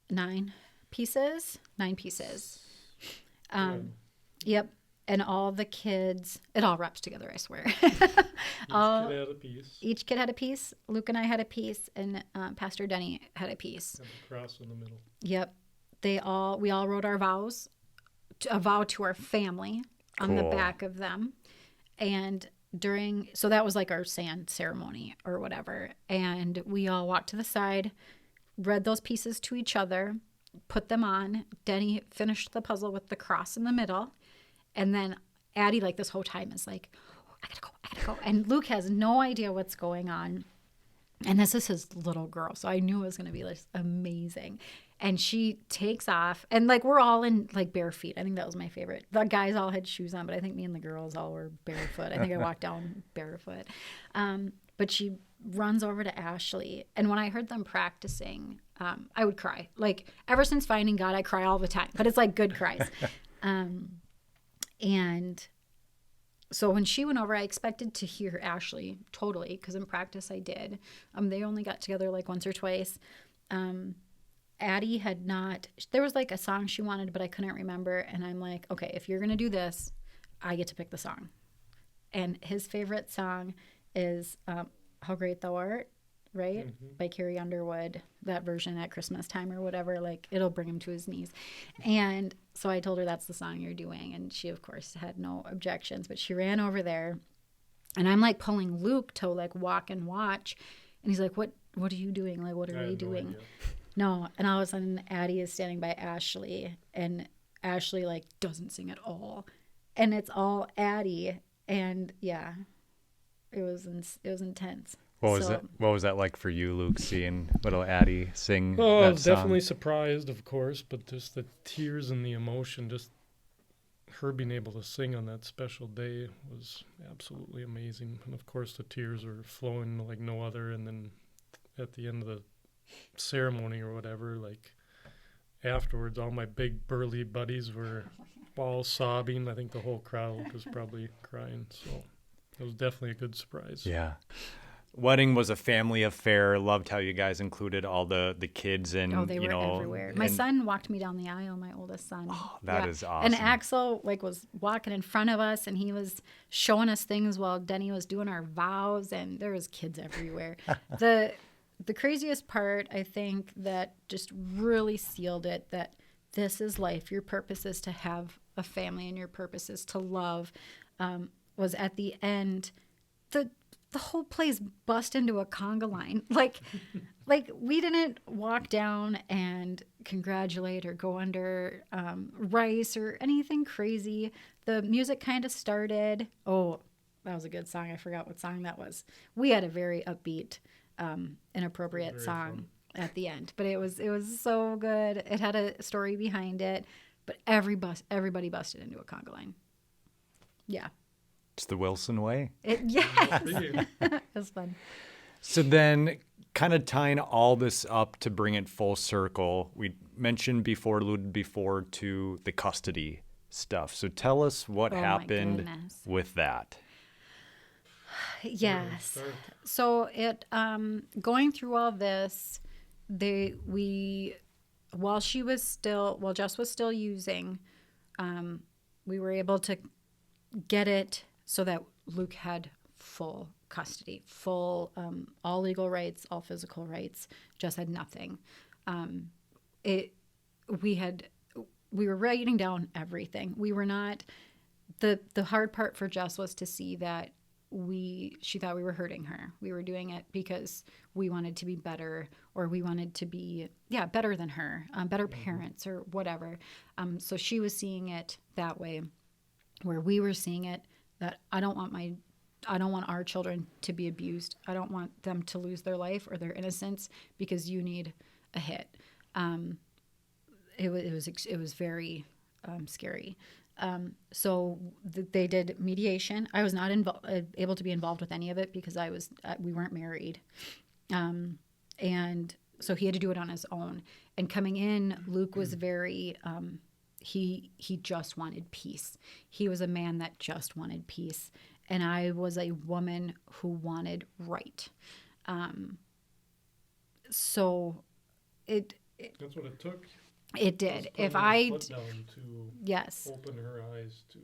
9 pieces. Yep. And all the kids, it all wraps together, I swear. Each kid had a piece. Each kid had a piece. Luke and I had a piece, and Pastor Denny had a piece. And the cross in the middle. Yep. We all wrote our vows a vow to our family on the Cool. back of them. And so that was like our sand ceremony or whatever. And we all walked to the side, read those pieces to each other, put them on. Denny finished the puzzle with the cross in the middle. And then Addie, like this whole time, is like, I gotta go. And Luke has no idea what's going on. And this is his little girl. So I knew it was going to be like amazing. And she takes off. And like we're all in like bare feet. I think that was my favorite. The guys all had shoes on, but I think me and the girls all were barefoot. I think I walked down barefoot. But she runs over to Ashley. And when I heard them practicing, I would cry. Like ever since finding God, I cry all the time. But it's like good cries. And so when she went over, I expected to hear Ashley totally, because in practice I did. They only got together like once or twice. Addie had not, there was like a song she wanted, but I couldn't remember. And I'm like, okay, if you're going to do this, I get to pick the song. And his favorite song is How Great Thou Art, right? By Carrie Underwood, that version at Christmas time or whatever, like it'll bring him to his knees. And so I told her that's the song you're doing. And she, of course, had no objections, but she ran over there and I'm like pulling Luke to like walk and watch. And he's like, what are you doing? Like, what are we doing? No. And all of a sudden Addie is standing by Ashley and Ashley like doesn't sing at all. And it's all Addie. And yeah, it was intense. What was that like for you, Luke, seeing little Addie sing Oh, I that was song? definitely surprised, of course, but just the tears and the emotion, just her being able to sing on that special day was absolutely amazing. And of course, the tears were flowing like no other. And then at the end of the ceremony or whatever, like afterwards, all my big burly buddies were all sobbing. I think the whole crowd was probably crying. So it was definitely a good surprise. Yeah. Wedding was a family affair. Loved how you guys included all the kids and they were everywhere. My son walked me down the aisle, my oldest son. Oh, that is awesome. And Axel like was walking in front of us and he was showing us things while Denny was doing our vows, and there was kids everywhere. The craziest part, I think, that just really sealed it, that this is life. Your purpose is to have a family and your purpose is to love, was at the end. The whole place bust into a conga line. Like we didn't walk down and congratulate or go under rice or anything crazy. The music kind of started. Oh, that was a good song. I forgot what song that was. We had a very upbeat, inappropriate song at the end, but it was so good. It had a story behind it, but everybody busted into a conga line. Yeah. It's the Wilson way. Yes. It was fun. So then kind of tying all this up to bring it full circle, we alluded before to the custody stuff. So tell us what happened with that. Yes. So it going through all this, while Jess was still using, we were able to get it so that Luke had full custody, full all legal rights, all physical rights. Jess had nothing. We were writing down everything. We were not. The hard part for Jess was to see that she thought we were hurting her. We were doing it because we wanted to be better, or we wanted to be better than her, better parents or whatever. So she was seeing it that way, where we were seeing it that I don't want our children to be abused. I don't want them to lose their life or their innocence because you need a hit. It was very scary. So they did mediation. I was not able to be involved with any of it because we weren't married. And so he had to do it on his own. And coming in, Luke was very, he just wanted peace. He was a man that just wanted peace. And I was a woman who wanted right. So that's what it took. It did. If I yes, open her eyes to.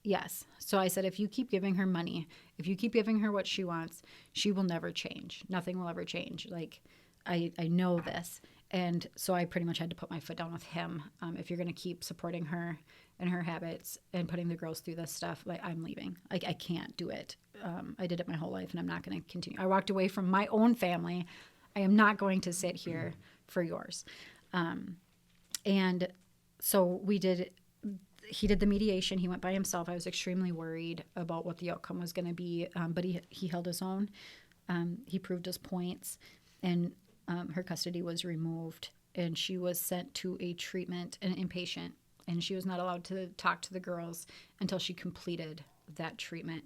Yes. So I said, if you keep giving her money, if you keep giving her what she wants, she will never change. Nothing will ever change. Like, I know this. And so I pretty much had to put my foot down with him. If you're going to keep supporting her and her habits and putting the girls through this stuff, like, I'm leaving. Like, I can't do it. I did it my whole life, and I'm not going to continue. I walked away from my own family. I am not going to sit here for yours. And so he did the mediation. He went by himself. I was extremely worried about what the outcome was going to be, but he held his own. He proved his points, and her custody was removed, and she was sent to a treatment, an inpatient, and she was not allowed to talk to the girls until she completed that treatment.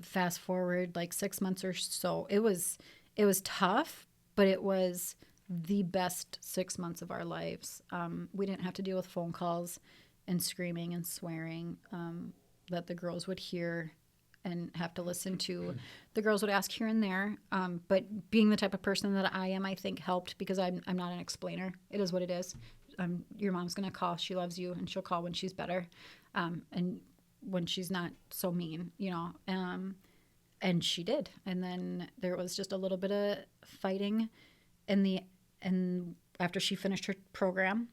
Fast forward like 6 months or so, it was tough, but it was the best 6 months of our lives. We didn't have to deal with phone calls and screaming and swearing that the girls would hear and have to listen to. The girls would ask here and there, but being the type of person that I am, I think helped, because I'm not an explainer. It is what it is. Your mom's going to call. She loves you, and she'll call when she's better, and when she's not so mean, and she did. And then there was just a little bit of fighting and after she finished her program,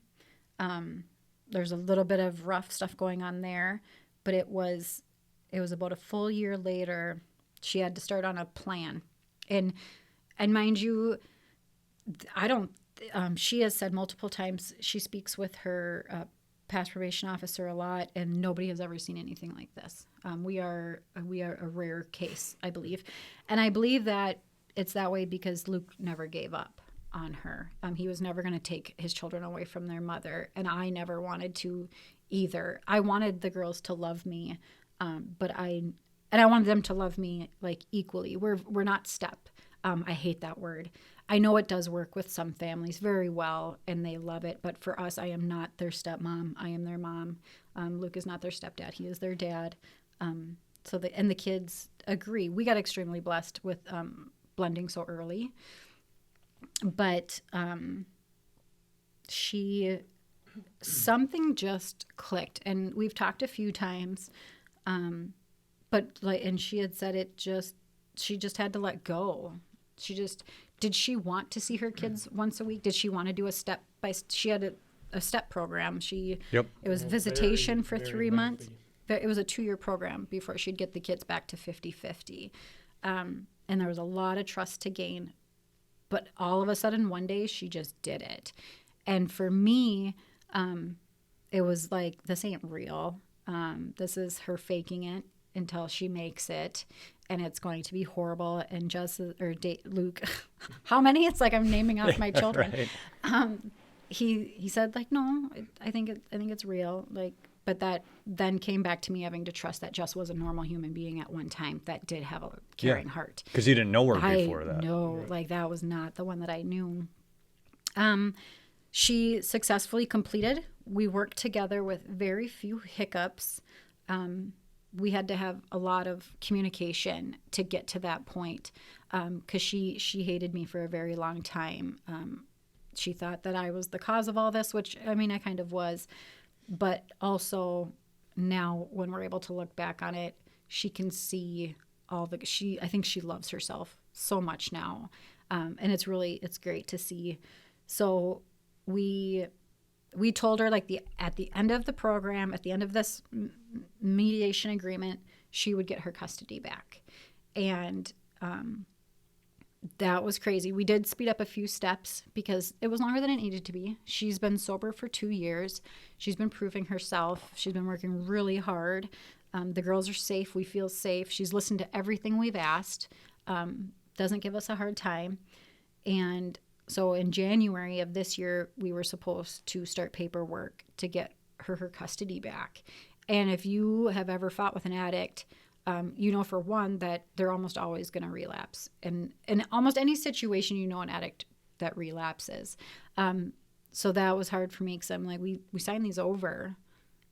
there's a little bit of rough stuff going on there, but it was about a full year later, she had to start on a plan. And mind you, she has said multiple times, she speaks with her past probation officer a lot, and nobody has ever seen anything like this. We are a rare case, I believe. And I believe that it's that way because Luke never gave up on her. He was never going to take his children away from their mother, and I never wanted to either. I wanted the girls to love me, but I wanted them to love me like equally. We're not step. I hate that word. I know it does work with some families very well, and they love it. But for us, I am not their stepmom. I am their mom. Luke is not their stepdad. He is their dad. So the kids agree. We got extremely blessed with blending so early. But something just clicked, and we've talked a few times. And she had said she just had to let go. Did she want to see her kids once a week? Did she want to do she had a step program. It was visitation for 3 months. It was a 2-year program before she'd get the kids back to 50-50. And there was a lot of trust to gain. But all of a sudden, one day, she just did it. And for me, it was like, this ain't real. This is her faking it until she makes it. And it's going to be horrible. And Luke, how many? It's like I'm naming off my children. Right. He said, like, no, I think it's real. Like, but that then came back to me having to trust that Jess was a normal human being at one time that did have a caring heart. Because you didn't know her before that. No, like that was not the one that I knew. She successfully completed. We worked together with very few hiccups. We had to have a lot of communication to get to that point, because she hated me for a very long time. She thought that I was the cause of all this, which, I mean, I kind of was. But also now when we're able to look back on it, she can see I think she loves herself so much now. And it's great to see. So we told her, like, at the end of the program, at the end of this mediation agreement, she would get her custody back. And that was crazy. We did speed up a few steps because it was longer than it needed to be. She's been sober for 2 years. She's been proving herself. She's been working really hard. The girls are safe. We feel safe. She's listened to everything we've asked. Doesn't give us a hard time. And so in January of this year, we were supposed to start paperwork to get her custody back. And if you have ever fought with an addict, you know, for one, that they're almost always going to relapse. And in almost any situation, you know, an addict that relapses. So that was hard for me, because I'm like, we signed these over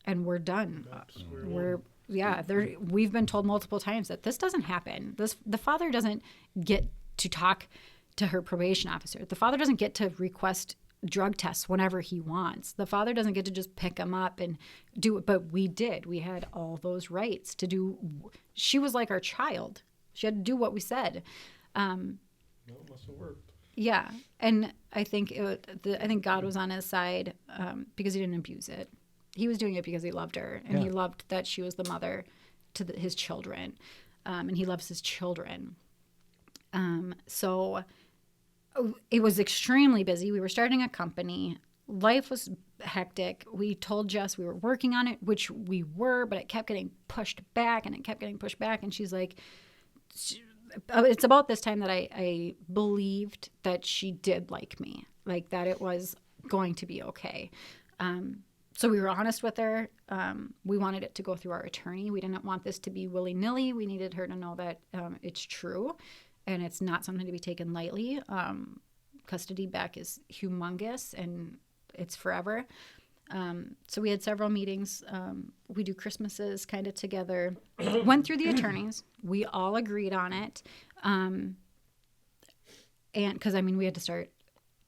and we're done. We've been told multiple times that this doesn't happen. The father doesn't get to talk to her probation officer. The father doesn't get to request drug tests whenever he wants. The father doesn't get to just pick him up and do it, but we did. We had all those rights to do. She was like our child. She had to do what we said. No, it must have worked. Yeah, and I think God was on his side, because he didn't abuse it. he was doing it because he loved her, and he loved that she was the mother to his children, and he loves his children. So it was extremely busy. We were starting a company. Life was hectic. We told Jess we were working on it, which we were, but it kept getting pushed back, and it kept getting pushed back. And she's like, it's about this time that I believed that she did like me, like that it was going to be okay. So we were honest with her. We wanted it to go through our attorney. We didn't want this to be willy-nilly. We needed her to know that it's true, and it's not something to be taken lightly. Custody back is humongous, and it's forever. So we had several meetings. We do Christmases kind of together. Went through the attorneys. We all agreed on it. And because we had to start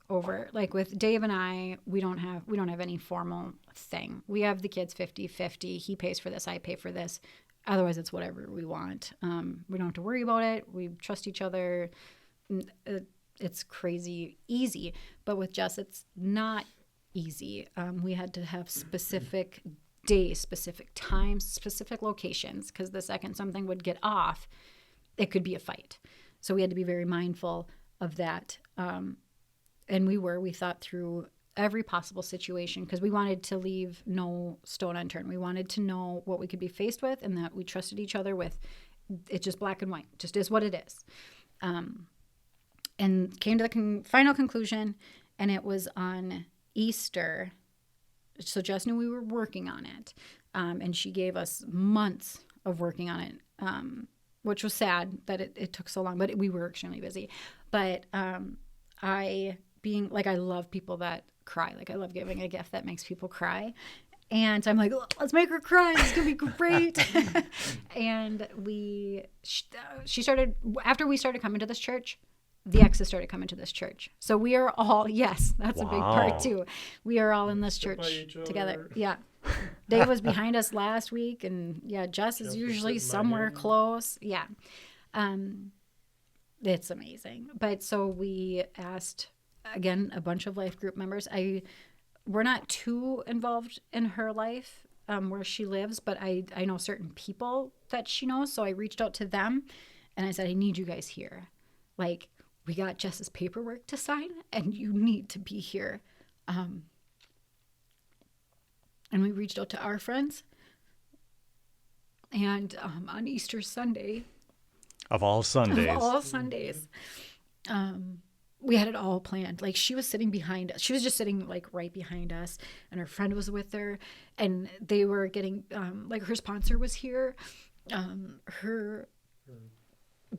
over. Like with Dave and I, we don't have any formal thing. We have the kids 50-50. He pays for this, I pay for this. Otherwise, it's whatever we want. We don't have to worry about it. We trust each other. It's crazy easy. But with Jess, it's not easy. We had to have specific days, specific times, specific locations, because the second something would get off, it could be a fight. So we had to be very mindful of that. And we thought through every possible situation, because we wanted to leave no stone unturned. We wanted to know what we could be faced with, and that we trusted each other with. It's just black and white, just is what it is. And came to the final conclusion, and it was on Easter. So Jess knew we were working on it, and she gave us months of working on it, which was sad that it took so long, but we were extremely busy. But I love people that cry. Like, I love giving a gift that makes people cry. And I'm like, let's make her cry. It's going to be great. And she started, after we started coming to this church, the exes started coming to this church. So we are all, yes, that's a big part too. We are all in this church together. Yeah. Dave was behind us last week, and Jess is usually somewhere close. Yeah. It's amazing. But so we asked, again, a bunch of life group members. We're not too involved in her life where she lives, but I know certain people that she knows. So I reached out to them, and I said, I need you guys here. Like, we got Jess's paperwork to sign, and you need to be here. And we reached out to our friends. And on Easter Sunday, Of all Sundays, we had it all planned. Like, she was sitting behind us. She was just sitting like right behind us, and her friend was with her, and they were getting her sponsor was here. Her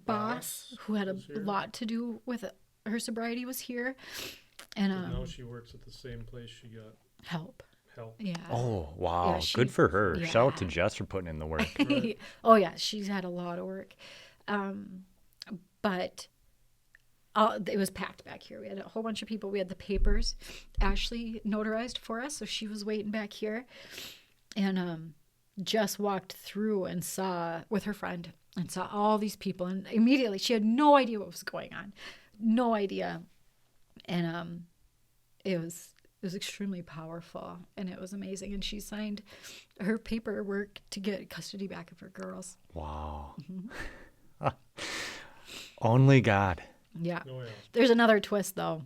boss, who had a lot to do with her sobriety, was here. And now she works at the same place she got help. Yeah. Oh, wow. Yeah, good for her. yeah. Shout out to Jess for putting in the work. Right. Oh yeah, she's had a lot of work. But it was packed back here. We had a whole bunch of people. We had the papers Ashley notarized for us, so she was waiting back here. And Jess walked through and saw, with her friend, and saw all these people, and immediately she had no idea what was going on. No idea. And it was extremely powerful, and it was amazing. And she signed her paperwork to get custody back of her girls. Wow. Only God. Yeah. Oh, yeah. There's another twist, though.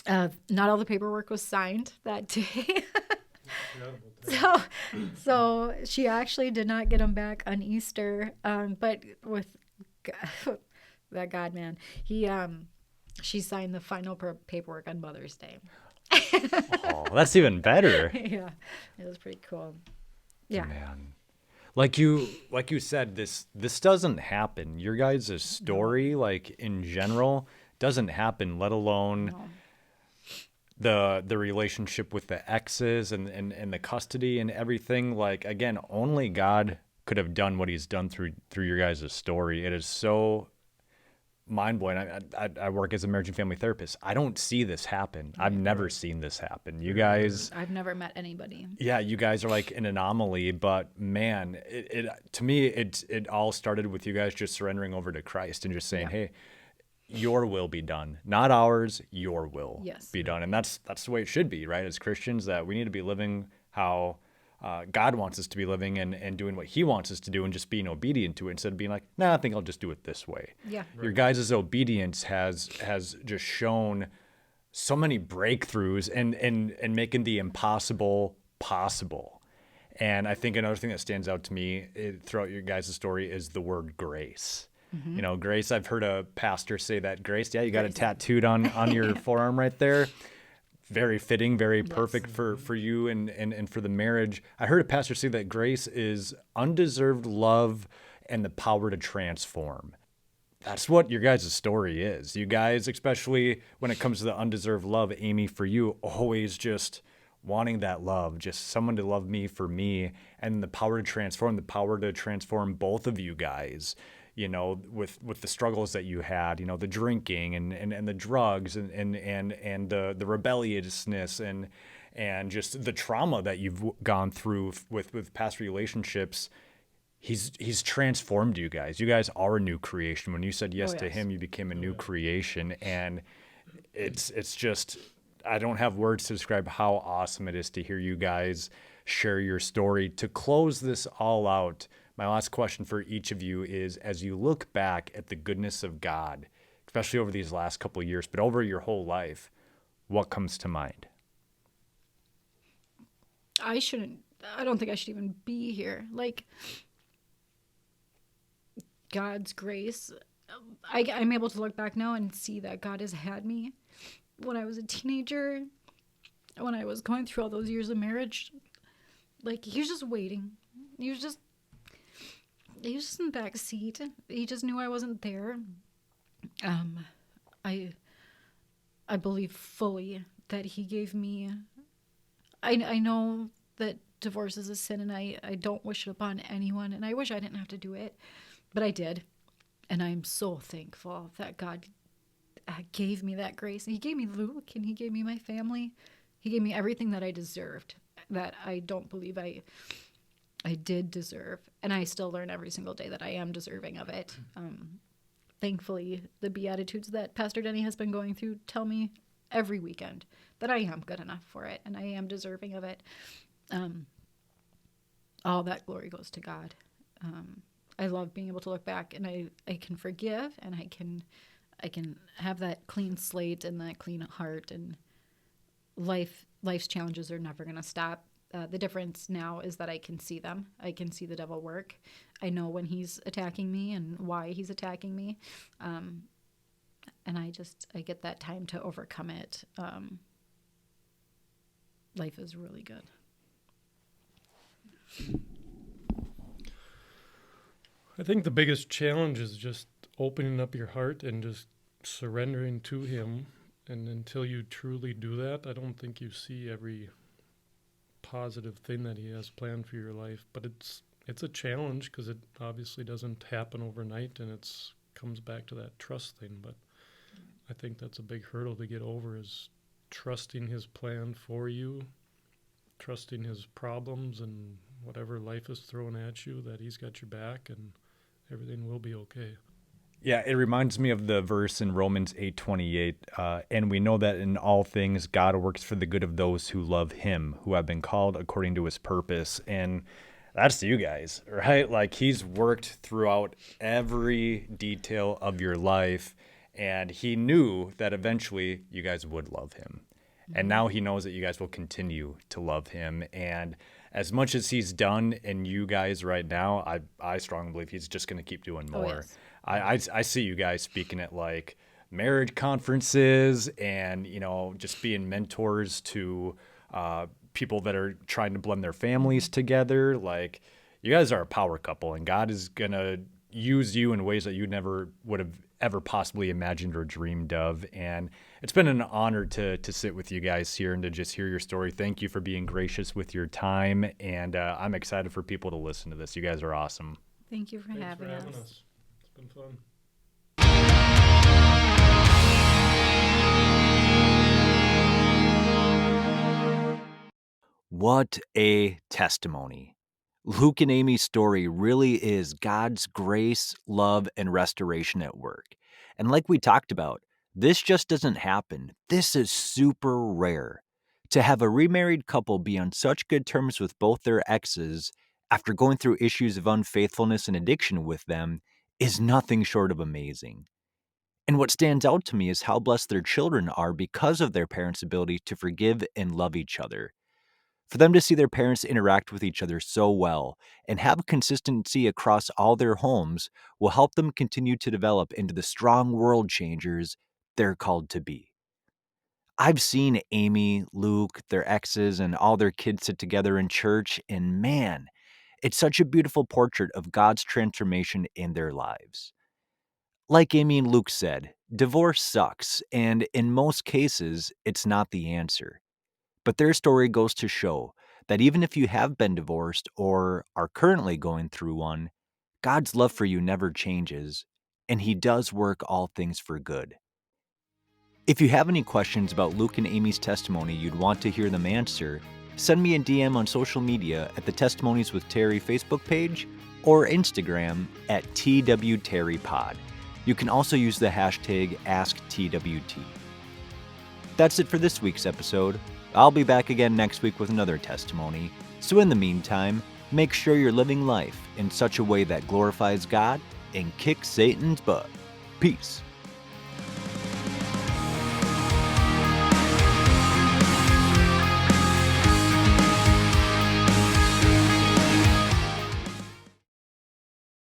Not all the paperwork was signed that day. So she actually did not get them back on Easter. But with that God man, she signed the final paperwork on Mother's Day. Oh, that's even better. Yeah, it was pretty cool. Yeah. Man. Like you said, this doesn't happen. Your guys' story, like in general, doesn't happen, let alone the relationship with the exes and the custody and everything. Like, again, only God could have done what he's done through your guys' story. It is so mind-blowing. I work as a marriage and family therapist. I don't see this happen. I've never seen this happen. You guys, I've never met anybody. yeah, you guys are like an anomaly, but man, it to me, it all started with you guys just surrendering over to Christ and just saying, hey, your will be done, not ours, your will be done. And that's the way it should be, right? As Christians, that we need to be living how God wants us to be living and doing what he wants us to do and just being obedient to it instead of being like, nah, I think I'll just do it this way. Yeah. Your guys' obedience has just shown so many breakthroughs and making the impossible possible. And I think another thing that stands out to me throughout your guys' story is the word grace. Grace, I've heard a pastor say that grace, yeah, you got it tattooed on your forearm right there. Very fitting, very perfect for you and for the marriage. I heard a pastor say that grace is undeserved love and the power to transform. That's what your guys' story is. You guys, especially when it comes to the undeserved love, Amy, for you, always just wanting that love, just someone to love me for me, and the power to transform both of you guys, with the struggles that you had, the drinking and the drugs and the rebelliousness and just the trauma that you've gone through with past relationships. He's transformed you guys. You guys are a new creation. When you said yes to him, you became a new creation. And it's just, I don't have words to describe how awesome it is to hear you guys share your story. To close this all out, my last question for each of you is, as you look back at the goodness of God, especially over these last couple of years, but over your whole life, what comes to mind? I don't think I should even be here. Like, God's grace, I'm able to look back now and see that God has had me when I was a teenager, when I was going through all those years of marriage. Like, he was just waiting. He was just in the back seat. He just knew I wasn't there. I believe fully that he gave me. I know that divorce is a sin, and I don't wish it upon anyone, and I wish I didn't have to do it, but I did, and I'm so thankful that God gave me that grace. He gave me Luke, and he gave me my family. He gave me everything that I deserved, that I don't believe I did deserve, and I still learn every single day that I am deserving of it. Thankfully, the Beatitudes that Pastor Denny has been going through tell me every weekend that I am good enough for it, and I am deserving of it. All that glory goes to God. I love being able to look back, and I can forgive, and I can have that clean slate and that clean heart, and life's challenges are never going to stop. The difference now is that I can see them. I can see the devil work. I know when he's attacking me and why he's attacking me. And I get that time to overcome it. Life is really good. I think the biggest challenge is just opening up your heart and just surrendering to him. And until you truly do that, I don't think you see every positive thing that he has planned for your life. But it's a challenge because it obviously doesn't happen overnight, and it's comes back to that trust thing. But I think that's a big hurdle to get over, is trusting his plan for you, trusting his problems and whatever life is throwing at you, that he's got your back and everything will be okay. Yeah, it reminds me of the verse in Romans 8:28, and we know that in all things God works for the good of those who love him, who have been called according to his purpose. And that's you guys, right? Like, he's worked throughout every detail of your life, and he knew that eventually you guys would love him. And now he knows that you guys will continue to love him. And as much as he's done in you guys right now, I strongly believe he's just going to keep doing more. Oh, yes. I see you guys speaking at like marriage conferences and, just being mentors to people that are trying to blend their families together. Like, you guys are a power couple, and God is going to use you in ways that you never would have ever possibly imagined or dreamed of. And it's been an honor to sit with you guys here and to just hear your story. Thank you for being gracious with your time. And I'm excited for people to listen to this. You guys are awesome. Thank you for Thanks having for us. having us. It's been fun. What a testimony. Luke and Amy's story really is God's grace, love, and restoration at work. And like we talked about, this just doesn't happen. This is super rare. To have a remarried couple be on such good terms with both their exes after going through issues of unfaithfulness and addiction with them is nothing short of amazing. And what stands out to me is how blessed their children are because of their parents' ability to forgive and love each other. For them to see their parents interact with each other so well and have consistency across all their homes will help them continue to develop into the strong world changers they're called to be. I've seen Amy, Luke, their exes, and all their kids sit together in church, and man, it's such a beautiful portrait of God's transformation in their lives. Like Amy and Luke said, divorce sucks, and in most cases, it's not the answer. But their story goes to show that even if you have been divorced or are currently going through one, God's love for you never changes, and He does work all things for good. If you have any questions about Luke and Amy's testimony you'd want to hear them answer, send me a DM on social media at the Testimonies with Terry Facebook page or Instagram at TWTerryPod. You can also use the hashtag AskTWT. That's it for this week's episode. I'll be back again next week with another testimony. So in the meantime, make sure you're living life in such a way that glorifies God and kicks Satan's butt. Peace.